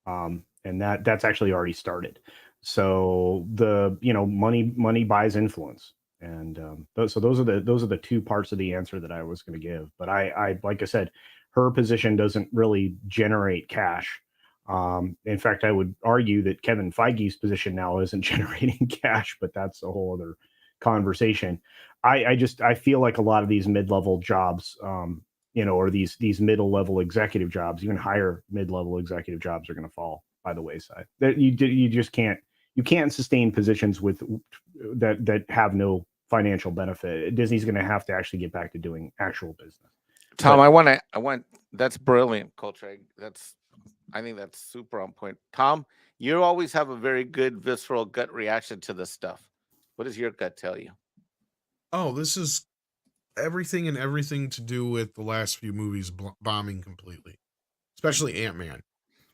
and that's actually already started. So the money buys influence. And so those are the two parts of the answer that I was going to give. But I like I said, her position doesn't really generate cash. In fact, I would argue that Kevin Feige's position now isn't generating cash, but that's a whole other conversation. I feel like a lot of these mid-level jobs, or these middle-level executive jobs, even higher mid-level executive jobs, are going to fall by the wayside. That you just can't you can't sustain positions with that have no financial benefit. Disney's going to have to actually get back to doing actual business. Tom, that's brilliant, Coltrane. I think that's super on point. Tom, you always have a very good visceral gut reaction to this stuff. What does your gut tell you? Oh, this is everything to do with the last few movies bombing completely, especially Ant-Man.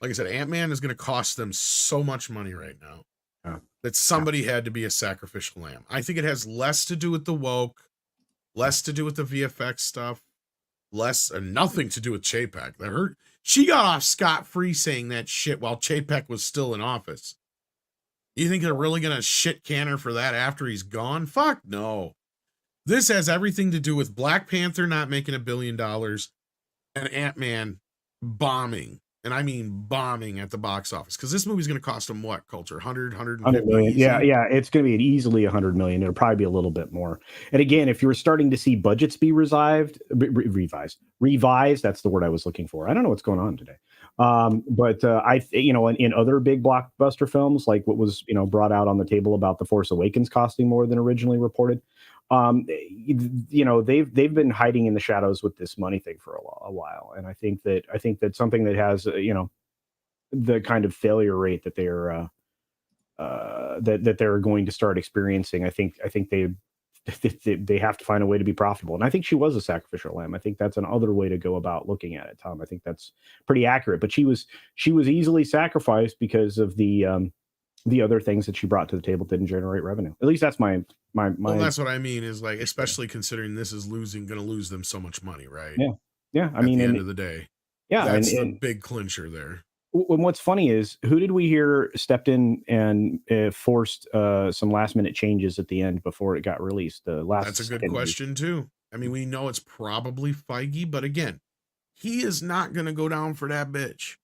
Like I said, Ant-Man is going to cost them so much money right now that somebody had to be a sacrificial lamb. I think it has less to do with the woke, less to do with the VFX stuff, nothing to do with Chapek. She got off scot-free saying that shit while Chapek was still in office. You think they're really going to shit can her for that after he's gone? Fuck no. This has everything to do with Black Panther not making $1 billion and Ant-Man bombing. And I mean bombing at the box office. Because this movie's going to cost them what, Culture? 100 million. easy? Yeah. It's going to be easily 100 million. It'll probably be a little bit more. And again, if you were starting to see budgets be revised, that's the word I was looking for. I don't know what's going on today. But in other big blockbuster films, like what was, brought out on the table about The Force Awakens costing more than originally reported, they've been hiding in the shadows with this money thing for a while. And I think that something that has, the kind of failure rate that they're, that they're going to start experiencing, I think they have to find a way to be profitable. And I think she was a sacrificial lamb. I think that's another way to go about looking at it, Tom. I think that's pretty accurate, but she was easily sacrificed because of the other things that she brought to the table didn't generate revenue. At least that's my. Well, that's what I mean is, like, especially considering this is going to lose them so much money, right? Yeah. At the end of the day, that's the big clincher there. And what's funny is, who did we hear stepped in and forced some last minute changes at the end before it got released? That's a good question too. I mean, we know it's probably Feige, but again, he is not going to go down for that bitch.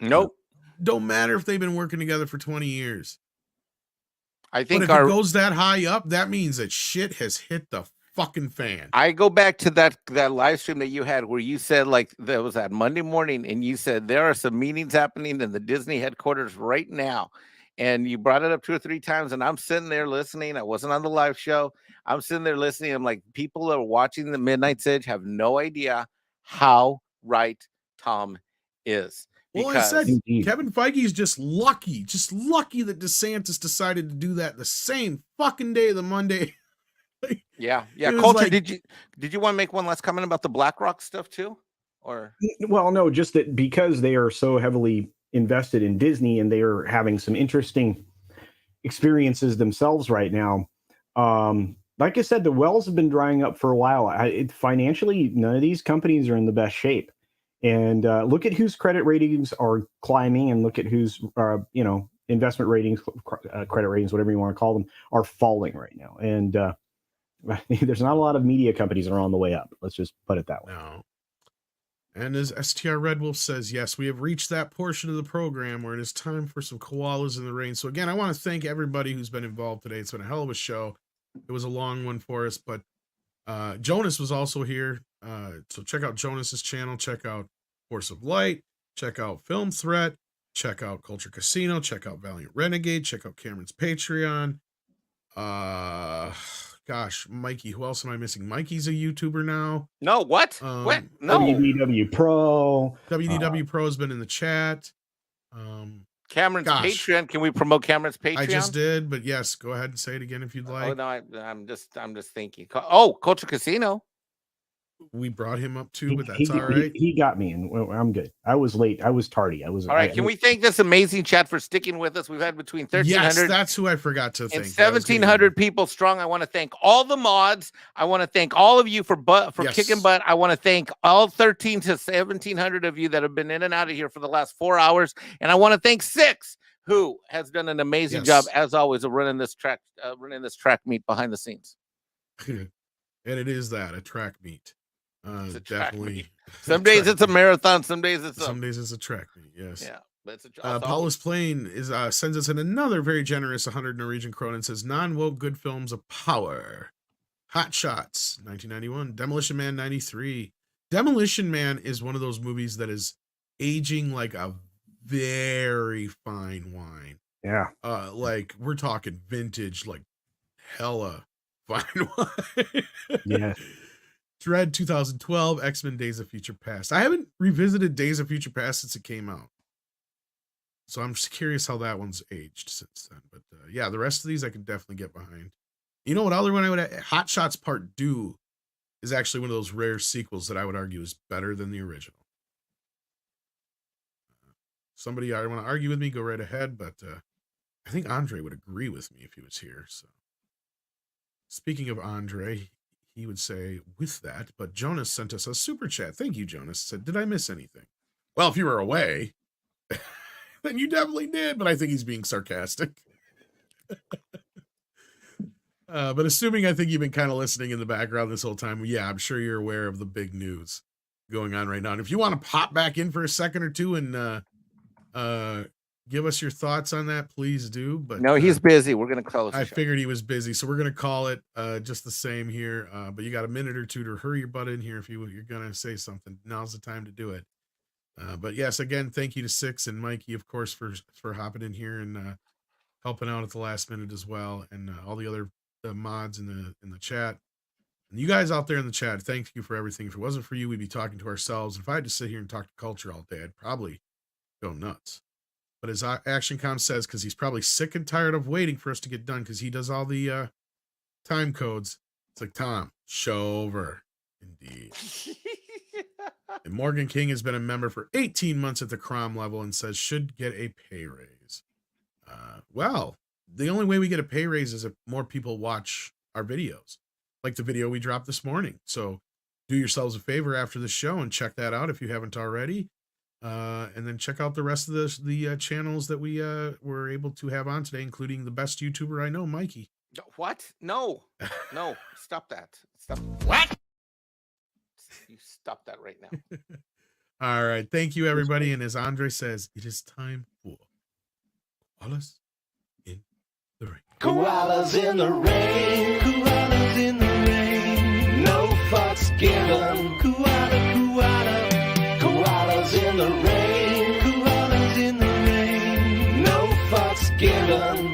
Nope. Don't matter if they've been working together for 20 years. I think if it goes that high up, that means that shit has hit the fucking fan. I go back to that live stream that you had where you said, like, there was that Monday morning and you said there are some meetings happening in the Disney headquarters right now. And you brought it up 2 or 3 times, and I'm sitting there listening. I wasn't on the live show. I'm sitting there listening. I'm like, people that are watching the Midnight's Edge have no idea how right Tom is. Well, I said Kevin Feige is just lucky that DeSantis decided to do that the same fucking day, the Monday. Yeah. Culture, did you want to make one last comment about the BlackRock stuff too? Or well, no, just that because they are so heavily invested in Disney and they are having some interesting experiences themselves right now. Like I said, the wells have been drying up for a while. Financially, none of these companies are in the best shape. And look at whose credit ratings are climbing, and look at whose investment ratings, credit ratings, whatever you want to call them, are falling right now. And there's not a lot of media companies that are on the way up. Let's just put it that way. No. And as STR Red Wolf says, yes, we have reached that portion of the program where it is time for some koalas in the rain. So again, I want to thank everybody who's been involved today. It's been a hell of a show. It was a long one for us, but Jonas was also here. So check out Jonas's channel. Check out Force of Light. Check out Film Threat. Check out Culture Casino. Check out Valiant Renegade. Check out Cameron's Patreon. Gosh, Mikey. Who else am I missing? Mikey's a YouTuber now. No, what? What? No. WDW Pro. WDW Pro has been in the chat. Cameron's Patreon. Can we promote Cameron's Patreon? I just did, but yes, go ahead and say it again if you'd like. Oh no, I'm just thinking. Oh, Culture Casino. We brought him up too, but that's all right. He got me, and I'm good. I was late. I was tardy. All right. Can we thank this amazing chat for sticking with us? We've had between 1,300. Yes, that's who I forgot to thank. And 1,700 people strong. I want to thank all the mods. I want to thank all of you for kicking butt. I want to thank all 1,300 to 1,700 of you that have been in and out of here for the last 4 hours. And I want to thank Six, who has done an amazing job as always of running this track meet behind the scenes. And it is a track meet. Definitely. Some days it's a marathon. Some days it's a track meet. Yes. Yeah. But it's Paulus Plain sends us in another very generous 100 Norwegian krone and says non-woke good films of power. Hot Shots 1991. Demolition Man 93. Demolition Man is one of those movies that is aging like a very fine wine. Yeah. Like we're talking vintage, like hella fine wine. Yeah. Dread 2012, X-Men Days of Future Past. I haven't revisited Days of Future Past since it came out. So I'm just curious how that one's aged since then. But yeah, the rest of these I can definitely get behind. You know what other one I would add? Hot Shots Part 2 is actually one of those rare sequels that I would argue is better than the original. Somebody I want to argue with me, go right ahead. But I think Andre would agree with me if he was here. So speaking of Andre, he would say with that, but Jonas sent us a super chat. Thank you, Jonas. Said, did I miss anything? Well, if you were away, then you definitely did, but I think he's being sarcastic. But assuming I think you've been kind of listening in the background this whole time, yeah, I'm sure you're aware of the big news going on right now. And if you want to pop back in for a second or two and give us your thoughts on that, please do. But no, he's busy. We're going to close. I figured he was busy, so we're going to call it just the same here. But you got a minute or two to hurry your butt in here if you're going to say something. Now's the time to do it. But yes, again, thank you to Six and Mikey, of course, for hopping in here and helping out at the last minute as well, and all the other mods in the chat. And you guys out there in the chat, thank you for everything. If it wasn't for you, we'd be talking to ourselves. If I had to sit here and talk to culture all day, I'd probably go nuts. But as ActionCom says, because he's probably sick and tired of waiting for us to get done, because he does all the time codes. It's like, Tom, show over. Indeed. And Morgan King has been a member for 18 months at the Crom level and says should get a pay raise. Well, the only way we get a pay raise is if more people watch our videos, like the video we dropped this morning. So do yourselves a favor after the show and check that out if you haven't already. And then check out the rest of the channels that we were able to have on today, including the best YouTuber I know, Mikey. What? No. Stop that. Stop. What? You stop that right now. All right. Thank you, everybody. And as Andre says, it is time for koalas in the rain. Koalas in the rain. Koalas in the rain. No fucks given. Koala. Koalas in the rain. Koalas in the rain. No fucks given.